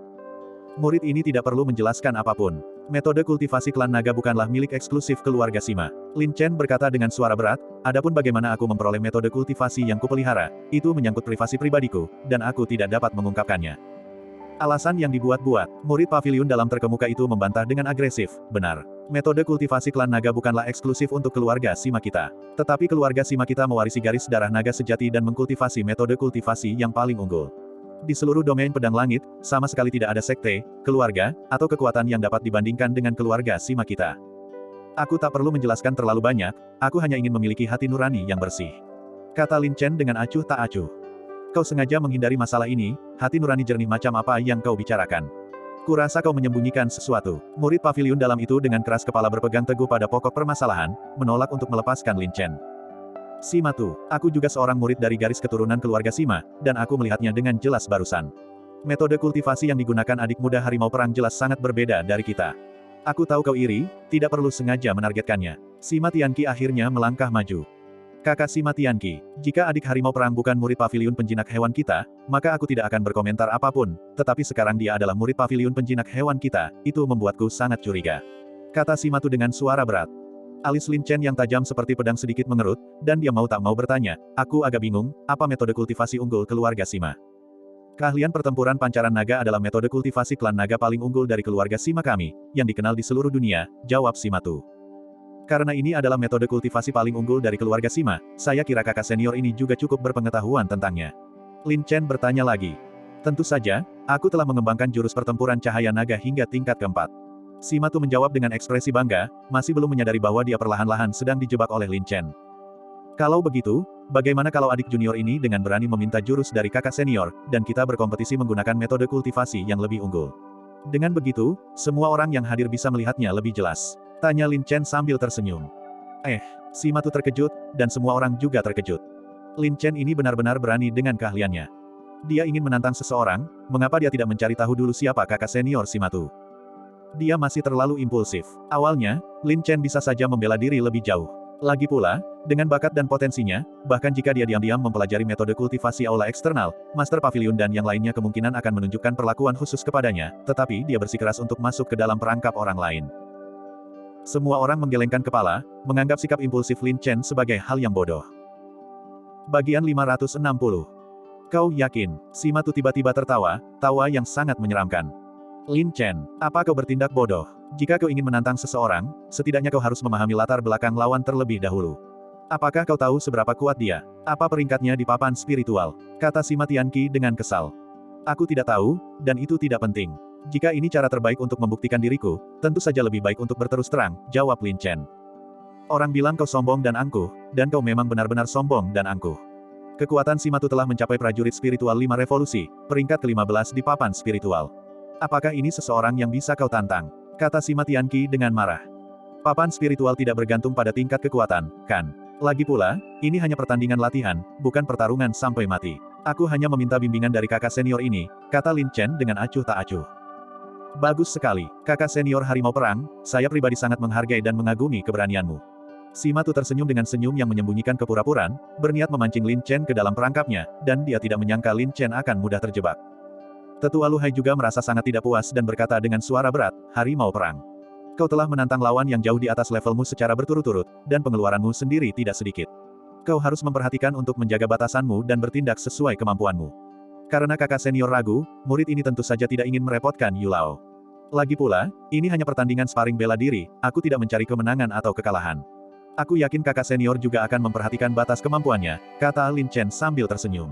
Speaker 1: Murid ini tidak perlu menjelaskan apapun. Metode kultivasi klan naga bukanlah milik eksklusif keluarga Sima. Lin Chen berkata dengan suara berat, adapun bagaimana aku memperoleh metode kultivasi yang kupelihara, itu menyangkut privasi pribadiku, dan aku tidak dapat mengungkapkannya. Alasan yang dibuat-buat, murid paviliun dalam terkemuka itu membantah dengan agresif, benar. Metode kultivasi klan naga bukanlah eksklusif untuk keluarga Sima kita. Tetapi keluarga Sima kita mewarisi garis darah naga sejati dan mengkultivasi metode kultivasi yang paling unggul. Di seluruh domain pedang langit, sama sekali tidak ada sekte, keluarga, atau kekuatan yang dapat dibandingkan dengan keluarga Sima kita. Aku tak perlu menjelaskan terlalu banyak, aku hanya ingin memiliki hati nurani yang bersih. Kata Lin Chen dengan acuh tak acuh. Kau sengaja menghindari masalah ini, hati nurani jernih macam apa yang kau bicarakan. Kurasa kau menyembunyikan sesuatu. Murid paviliun dalam itu dengan keras kepala berpegang teguh pada pokok permasalahan, menolak untuk melepaskan Lin Chen. Sima Tu, aku juga seorang murid dari garis keturunan keluarga Sima, dan aku melihatnya dengan jelas barusan. Metode kultivasi yang digunakan adik muda harimau perang jelas sangat berbeda dari kita. Aku tahu kau iri, tidak perlu sengaja menargetkannya. Sima Tianqi akhirnya melangkah maju. Kakak Sima Tianqi, jika adik harimau perang bukan murid paviliun penjinak hewan kita, maka aku tidak akan berkomentar apapun, tetapi sekarang dia adalah murid paviliun penjinak hewan kita, itu membuatku sangat curiga. Kata Sima Tu dengan suara berat. Alis Lin Chen yang tajam seperti pedang sedikit mengerut, dan dia mau tak mau bertanya, aku agak bingung, apa metode kultivasi unggul keluarga Sima? Keahlian pertempuran pancaran naga adalah metode kultivasi klan naga paling unggul dari keluarga Sima kami, yang dikenal di seluruh dunia, jawab Simatu. Karena ini adalah metode kultivasi paling unggul dari keluarga Sima, saya kira kakak senior ini juga cukup berpengetahuan tentangnya. Lin Chen bertanya lagi. Tentu saja, aku telah mengembangkan jurus pertempuran cahaya naga hingga tingkat keempat. Simatu menjawab dengan ekspresi bangga, masih belum menyadari bahwa dia perlahan-lahan sedang dijebak oleh Lin Chen. Kalau begitu, bagaimana kalau adik junior ini dengan berani meminta jurus dari kakak senior, dan kita berkompetisi menggunakan metode kultivasi yang lebih unggul? Dengan begitu, semua orang yang hadir bisa melihatnya lebih jelas. Tanya Lin Chen sambil tersenyum. Simatu terkejut, dan semua orang juga terkejut. Lin Chen ini benar-benar berani dengan keahliannya. Dia ingin menantang seseorang, mengapa dia tidak mencari tahu dulu siapa kakak senior Simatu? Dia masih terlalu impulsif. Awalnya, Lin Chen bisa saja membela diri lebih jauh. Lagi pula, dengan bakat dan potensinya, bahkan jika dia diam-diam mempelajari metode kultivasi aula eksternal, Master Pavilion dan yang lainnya kemungkinan akan menunjukkan perlakuan khusus kepadanya, tetapi dia bersikeras untuk masuk ke dalam perangkap orang lain. Semua orang menggelengkan kepala, menganggap sikap impulsif Lin Chen sebagai hal yang bodoh. Bagian 560. Kau yakin? Simatu tiba-tiba tertawa, tawa yang sangat menyeramkan. Lin Chen, apa kau bertindak bodoh? Jika kau ingin menantang seseorang, setidaknya kau harus memahami latar belakang lawan terlebih dahulu. Apakah kau tahu seberapa kuat dia? Apa peringkatnya di papan spiritual? Kata Sima Tianqi dengan kesal. Aku tidak tahu, dan itu tidak penting. Jika ini cara terbaik untuk membuktikan diriku, tentu saja lebih baik untuk berterus terang, jawab Lin Chen. Orang bilang kau sombong dan angkuh, dan kau memang benar-benar sombong dan angkuh. Kekuatan Simatu telah mencapai prajurit spiritual 5 revolusi, peringkat ke-15 di papan spiritual. Apakah ini seseorang yang bisa kau tantang? Kata Sima Tianqi dengan marah. Papan spiritual tidak bergantung pada tingkat kekuatan, kan? Lagi pula, ini hanya pertandingan latihan, bukan pertarungan sampai mati. Aku hanya meminta bimbingan dari kakak senior ini, kata Lin Chen dengan acuh tak acuh. Bagus sekali, kakak senior harimau perang, saya pribadi sangat menghargai dan mengagumi keberanianmu. Simatu tersenyum dengan senyum yang menyembunyikan kepura-puraan, berniat memancing Lin Chen ke dalam perangkapnya, dan dia tidak menyangka Lin Chen akan mudah terjebak. Tetua Lu Hai juga merasa sangat tidak puas dan berkata dengan suara berat, harimau perang. Kau telah menantang lawan yang jauh di atas levelmu secara berturut-turut, dan pengeluaranmu sendiri tidak sedikit. Kau harus memperhatikan untuk menjaga batasanmu dan bertindak sesuai kemampuanmu. Karena kakak senior ragu, murid ini tentu saja tidak ingin merepotkan Yu Lao. Lagi pula, ini hanya pertandingan sparring bela diri, aku tidak mencari kemenangan atau kekalahan. Aku yakin kakak senior juga akan memperhatikan batas kemampuannya, kata Lin Chen sambil tersenyum.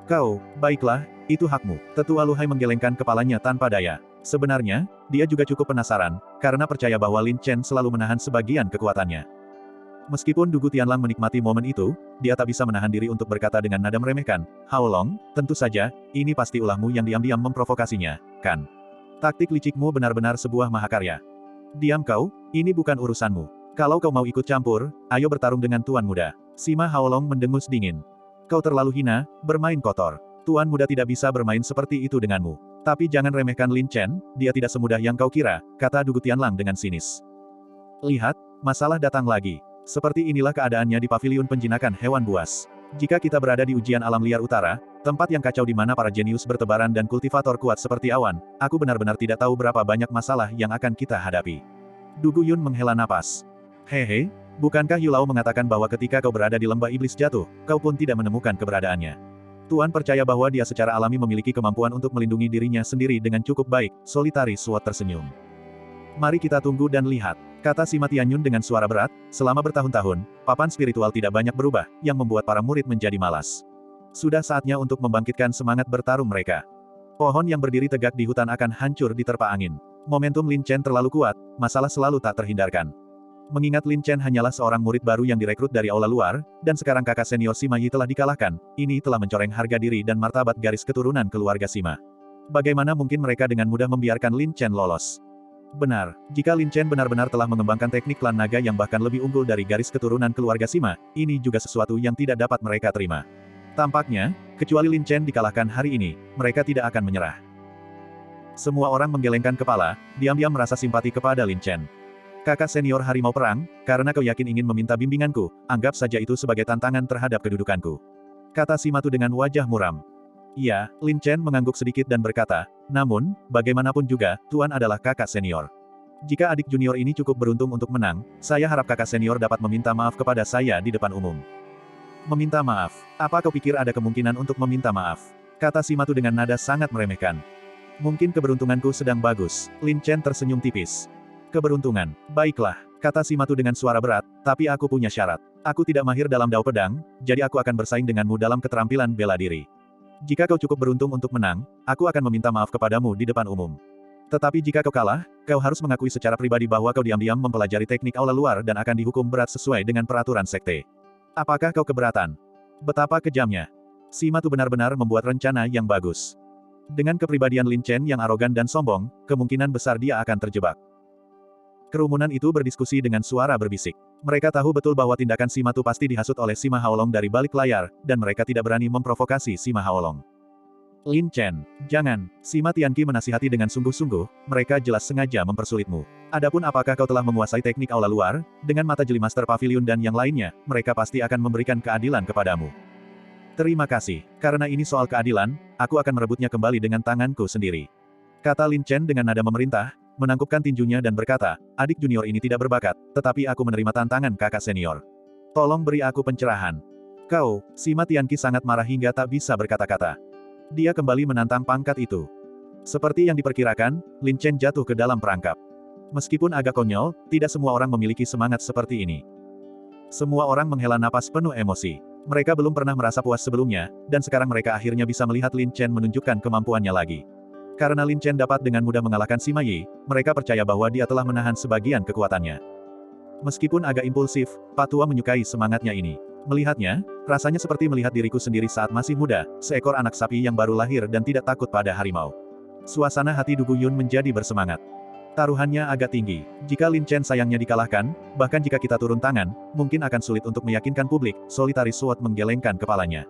Speaker 1: Kau, baiklah, itu hakmu. Tetua Lu Hai menggelengkan kepalanya tanpa daya. Sebenarnya, dia juga cukup penasaran, karena percaya bahwa Lin Chen selalu menahan sebagian kekuatannya. Meskipun Dugu Tianlang menikmati momen itu, dia tak bisa menahan diri untuk berkata dengan nada meremehkan, Hao Long, tentu saja, ini pasti ulahmu yang diam-diam memprovokasinya, kan? Taktik licikmu benar-benar sebuah mahakarya. Diam kau, ini bukan urusanmu. Kalau kau mau ikut campur, ayo bertarung dengan Tuan Muda. Sima Hao Long mendengus dingin. Kau terlalu hina, bermain kotor. Tuan Muda tidak bisa bermain seperti itu denganmu. Tapi jangan remehkan Lin Chen, dia tidak semudah yang kau kira, kata Dugu Tianlang dengan sinis. Lihat, masalah datang lagi. Seperti inilah keadaannya di paviliun penjinakan hewan buas. Jika kita berada di ujian alam liar utara, tempat yang kacau di mana para jenius bertebaran dan kultivator kuat seperti awan, aku benar-benar tidak tahu berapa banyak masalah yang akan kita hadapi. Dugu Yun menghela napas. Hehe, bukankah Yu Lao mengatakan bahwa ketika kau berada di lembah iblis jatuh, kau pun tidak menemukan keberadaannya? Tuan percaya bahwa dia secara alami memiliki kemampuan untuk melindungi dirinya sendiri dengan cukup baik, Solitari Sword tersenyum. Mari kita tunggu dan lihat, kata Sima Tianyun dengan suara berat, selama bertahun-tahun, papan spiritual tidak banyak berubah, yang membuat para murid menjadi malas. Sudah saatnya untuk membangkitkan semangat bertarung mereka. Pohon yang berdiri tegak di hutan akan hancur diterpa angin. Momentum Lin Chen terlalu kuat, masalah selalu tak terhindarkan. Mengingat Lin Chen hanyalah seorang murid baru yang direkrut dari aula luar, dan sekarang kakak senior Sima Yi telah dikalahkan, ini telah mencoreng harga diri dan martabat garis keturunan keluarga Sima. Bagaimana mungkin mereka dengan mudah membiarkan Lin Chen lolos? Benar, jika Lin Chen benar-benar telah mengembangkan teknik klan naga yang bahkan lebih unggul dari garis keturunan keluarga Sima, ini juga sesuatu yang tidak dapat mereka terima. Tampaknya, kecuali Lin Chen dikalahkan hari ini, mereka tidak akan menyerah. Semua orang menggelengkan kepala, diam-diam merasa simpati kepada Lin Chen. Kakak senior harimau perang, karena kau yakin ingin meminta bimbinganku, anggap saja itu sebagai tantangan terhadap kedudukanku. Kata Simatu dengan wajah muram. Iya, Lin Chen mengangguk sedikit dan berkata, namun, bagaimanapun juga, Tuan adalah kakak senior. Jika adik junior ini cukup beruntung untuk menang, saya harap kakak senior dapat meminta maaf kepada saya di depan umum. Meminta maaf? Apa kau pikir ada kemungkinan untuk meminta maaf? Kata si Matu dengan nada sangat meremehkan. Mungkin keberuntunganku sedang bagus. Lin Chen tersenyum tipis. Keberuntungan, baiklah, kata si Matu dengan suara berat, tapi aku punya syarat. Aku tidak mahir dalam dao pedang, jadi aku akan bersaing denganmu dalam keterampilan bela diri. Jika kau cukup beruntung untuk menang, aku akan meminta maaf kepadamu di depan umum. Tetapi jika kau kalah, kau harus mengakui secara pribadi bahwa kau diam-diam mempelajari teknik aula luar dan akan dihukum berat sesuai dengan peraturan sekte. Apakah kau keberatan? Betapa kejamnya. Si Matu benar-benar membuat rencana yang bagus. Dengan kepribadian Lin Chen yang arogan dan sombong, kemungkinan besar dia akan terjebak. Kerumunan itu berdiskusi dengan suara berbisik. Mereka tahu betul bahwa tindakan Si Matu pasti dihasut oleh Sima Haolong dari balik layar, dan mereka tidak berani memprovokasi Sima Haolong. Lin Chen, jangan, Sima Tianqi menasihati dengan sungguh-sungguh, mereka jelas sengaja mempersulitmu. Adapun apakah kau telah menguasai teknik aula luar, dengan mata jeli Master Pavilion dan yang lainnya, mereka pasti akan memberikan keadilan kepadamu. Terima kasih, karena ini soal keadilan, aku akan merebutnya kembali dengan tanganku sendiri. Kata Lin Chen dengan nada memerintah, menangkupkan tinjunya dan berkata, adik junior ini tidak berbakat, tetapi aku menerima tantangan kakak senior. Tolong beri aku pencerahan. Kau, Sima Tianqi sangat marah hingga tak bisa berkata-kata. Dia kembali menantang pangkat itu. Seperti yang diperkirakan, Lin Chen jatuh ke dalam perangkap. Meskipun agak konyol, tidak semua orang memiliki semangat seperti ini. Semua orang menghela napas penuh emosi. Mereka belum pernah merasa puas sebelumnya, dan sekarang mereka akhirnya bisa melihat Lin Chen menunjukkan kemampuannya lagi. Karena Lin Chen dapat dengan mudah mengalahkan Sima Yi, mereka percaya bahwa dia telah menahan sebagian kekuatannya. Meskipun agak impulsif, Pak Tua menyukai semangatnya ini. Melihatnya, rasanya seperti melihat diriku sendiri saat masih muda, seekor anak sapi yang baru lahir dan tidak takut pada harimau. Suasana hati Du Guyun menjadi bersemangat. Taruhannya agak tinggi. Jika Lin Chen sayangnya dikalahkan, bahkan jika kita turun tangan, mungkin akan sulit untuk meyakinkan publik, Solitary Sword menggelengkan kepalanya.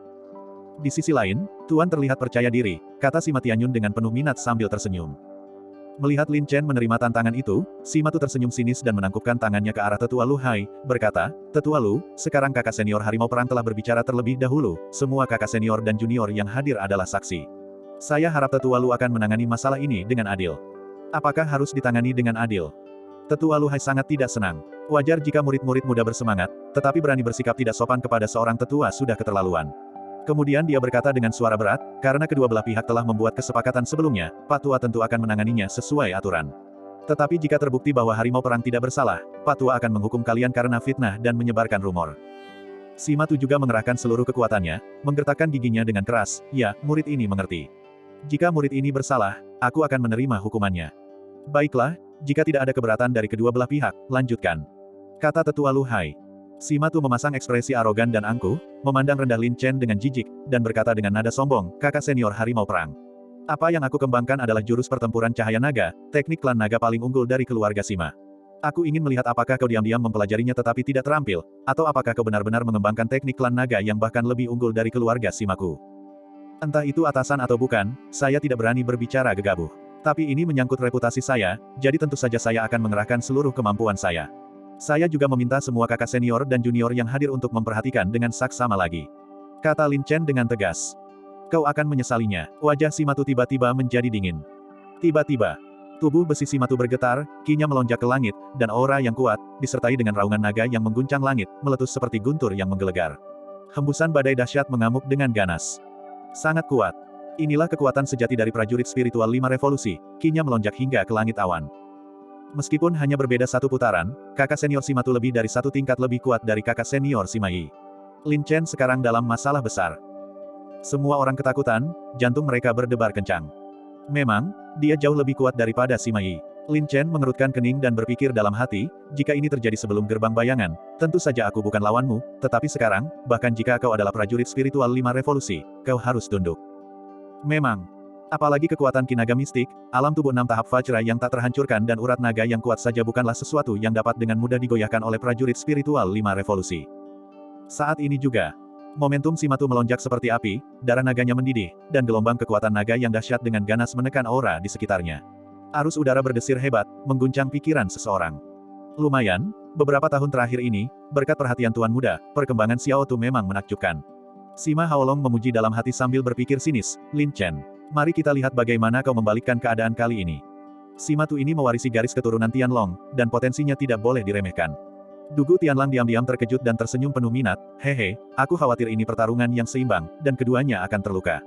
Speaker 1: Di sisi lain, Tuan terlihat percaya diri, kata Sima Tianyun dengan penuh minat sambil tersenyum. Melihat Lin Chen menerima tantangan itu, Si Matu tersenyum sinis dan menangkupkan tangannya ke arah Tetua Lu Hai, berkata, Tetua Lu, sekarang kakak senior Harimau Perang telah berbicara terlebih dahulu, semua kakak senior dan junior yang hadir adalah saksi. Saya harap Tetua Lu akan menangani masalah ini dengan adil. Apakah harus ditangani dengan adil? Tetua Lu Hai sangat tidak senang. Wajar jika murid-murid muda bersemangat, tetapi berani bersikap tidak sopan kepada seorang tetua sudah keterlaluan. Kemudian dia berkata dengan suara berat, karena kedua belah pihak telah membuat kesepakatan sebelumnya, Pak Tua tentu akan menanganinya sesuai aturan. Tetapi jika terbukti bahwa Harimau Perang tidak bersalah, Pak Tua akan menghukum kalian karena fitnah dan menyebarkan rumor. Si Matu juga mengerahkan seluruh kekuatannya, menggertakkan giginya dengan keras, ya, murid ini mengerti. Jika murid ini bersalah, aku akan menerima hukumannya. Baiklah, jika tidak ada keberatan dari kedua belah pihak, lanjutkan. Kata Tetua Lu Hai. Si Matu memasang ekspresi arogan dan angkuh, memandang rendah Lin Chen dengan jijik, dan berkata dengan nada sombong, kakak senior Harimau Perang. Apa yang aku kembangkan adalah jurus pertempuran cahaya naga, teknik klan naga paling unggul dari keluarga Sima. Aku ingin melihat apakah kau diam-diam mempelajarinya tetapi tidak terampil, atau apakah kau benar-benar mengembangkan teknik klan naga yang bahkan lebih unggul dari keluarga Simaku. Entah itu atasan atau bukan, saya tidak berani berbicara gegabah. Tapi ini menyangkut reputasi saya, jadi tentu saja saya akan mengerahkan seluruh kemampuan saya. Saya juga meminta semua kakak senior dan junior yang hadir untuk memperhatikan dengan saksama lagi. Kata Lin Chen dengan tegas. Kau akan menyesalinya. Wajah Si Matu tiba-tiba menjadi dingin. Tiba-tiba, tubuh besi Si Matu bergetar, kinya melonjak ke langit, dan aura yang kuat, disertai dengan raungan naga yang mengguncang langit, meletus seperti guntur yang menggelegar. Hembusan badai dahsyat mengamuk dengan ganas. Sangat kuat. Inilah kekuatan sejati dari prajurit spiritual 5 revolusi, kinya melonjak hingga ke langit awan. Meskipun hanya berbeda satu putaran, kakak senior Si Matu lebih dari satu tingkat lebih kuat dari kakak senior Sima Yi. Lin Chen sekarang dalam masalah besar. Semua orang ketakutan, jantung mereka berdebar kencang. Memang, dia jauh lebih kuat daripada Sima Yi. Lin Chen mengerutkan kening dan berpikir dalam hati, jika ini terjadi sebelum gerbang bayangan, tentu saja aku bukan lawanmu, tetapi sekarang, bahkan jika kau adalah prajurit spiritual 5 revolusi, kau harus tunduk. Memang. Apalagi kekuatan kinaga mistik, alam tubuh 6 tahap Vajra yang tak terhancurkan dan urat naga yang kuat saja bukanlah sesuatu yang dapat dengan mudah digoyahkan oleh prajurit spiritual 5 revolusi. Saat ini juga, momentum Si Matu melonjak seperti api, darah naganya mendidih, dan gelombang kekuatan naga yang dahsyat dengan ganas menekan aura di sekitarnya. Arus udara berdesir hebat, mengguncang pikiran seseorang. Lumayan, beberapa tahun terakhir ini, berkat perhatian Tuan Muda, perkembangan Xiao Tu memang menakjubkan. Sima Haolong memuji dalam hati sambil berpikir sinis, Lin Chen. Mari kita lihat bagaimana kau membalikkan keadaan kali ini. Si Matu ini mewarisi garis keturunan Tianlong, dan potensinya tidak boleh diremehkan. Dugu Tianlang diam-diam terkejut dan tersenyum penuh minat, hehe, aku khawatir ini pertarungan yang seimbang, dan keduanya akan terluka.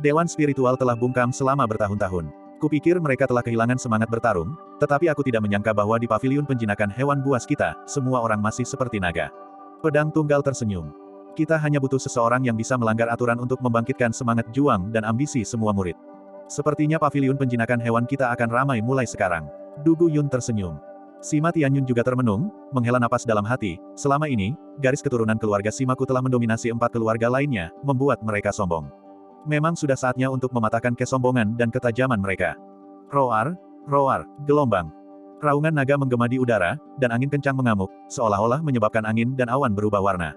Speaker 1: Dewan spiritual telah bungkam selama bertahun-tahun. Kupikir mereka telah kehilangan semangat bertarung, tetapi aku tidak menyangka bahwa di paviliun penjinakan hewan buas kita, semua orang masih seperti naga. Pedang Tunggal tersenyum. Kita hanya butuh seseorang yang bisa melanggar aturan untuk membangkitkan semangat juang dan ambisi semua murid. Sepertinya paviliun penjinakan hewan kita akan ramai mulai sekarang. Du Guyun tersenyum. Sima Tianyun juga termenung, menghela napas dalam hati. Selama ini, garis keturunan keluarga Simaku telah mendominasi 4 keluarga lainnya, membuat mereka sombong. Memang sudah saatnya untuk mematahkan kesombongan dan ketajaman mereka. Roar, roar, gelombang. Raungan naga menggema di udara, dan angin kencang mengamuk, seolah-olah menyebabkan angin dan awan berubah warna.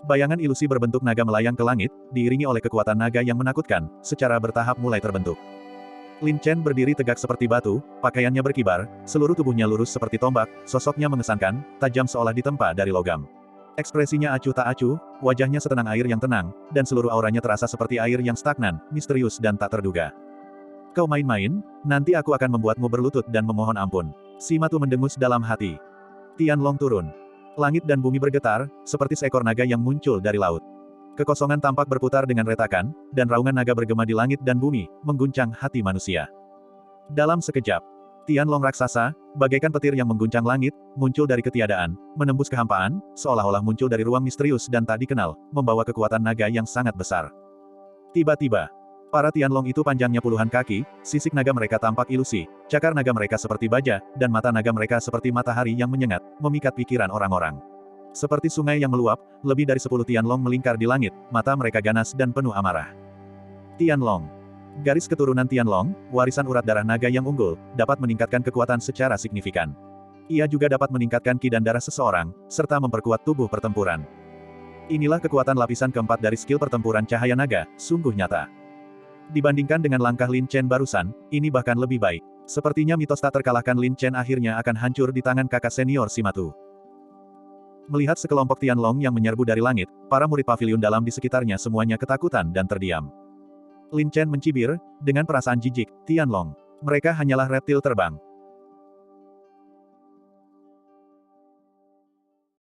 Speaker 1: Bayangan ilusi berbentuk naga melayang ke langit, diiringi oleh kekuatan naga yang menakutkan, secara bertahap mulai terbentuk. Lin Chen berdiri tegak seperti batu, pakaiannya berkibar, seluruh tubuhnya lurus seperti tombak, sosoknya mengesankan, tajam seolah ditempa dari logam. Ekspresinya acuh tak acuh, wajahnya setenang air yang tenang, dan seluruh auranya terasa seperti air yang stagnan, misterius dan tak terduga. Kau main-main, nanti aku akan membuatmu berlutut dan memohon ampun. Sima Tu mendengus dalam hati. Tianlong turun. Langit dan bumi bergetar, seperti seekor naga yang muncul dari laut. Kekosongan tampak berputar dengan retakan, dan raungan naga bergema di langit dan bumi, mengguncang hati manusia. Dalam sekejap, Tianlong raksasa, bagaikan petir yang mengguncang langit, muncul dari ketiadaan, menembus kehampaan, seolah-olah muncul dari ruang misterius dan tak dikenal, membawa kekuatan naga yang sangat besar. Tiba-tiba, para Tianlong itu panjangnya puluhan kaki, sisik naga mereka tampak ilusi, cakar naga mereka seperti baja, dan mata naga mereka seperti matahari yang menyengat, memikat pikiran orang-orang. Seperti sungai yang meluap, lebih dari 10 Tianlong melingkar di langit, mata mereka ganas dan penuh amarah. Tianlong. Garis keturunan Tianlong, warisan urat darah naga yang unggul, dapat meningkatkan kekuatan secara signifikan. Ia juga dapat meningkatkan ki dan darah seseorang, serta memperkuat tubuh pertempuran. Inilah kekuatan lapisan keempat dari skill pertempuran cahaya naga, sungguh nyata. Dibandingkan dengan langkah Lin Chen barusan, ini bahkan lebih baik. Sepertinya mitos tak terkalahkan Lin Chen akhirnya akan hancur di tangan kakak senior Sima Tu. Melihat sekelompok Tianlong yang menyerbu dari langit, para murid paviliun dalam di sekitarnya semuanya ketakutan dan terdiam. Lin Chen mencibir, dengan perasaan jijik, Tianlong. Mereka hanyalah reptil terbang.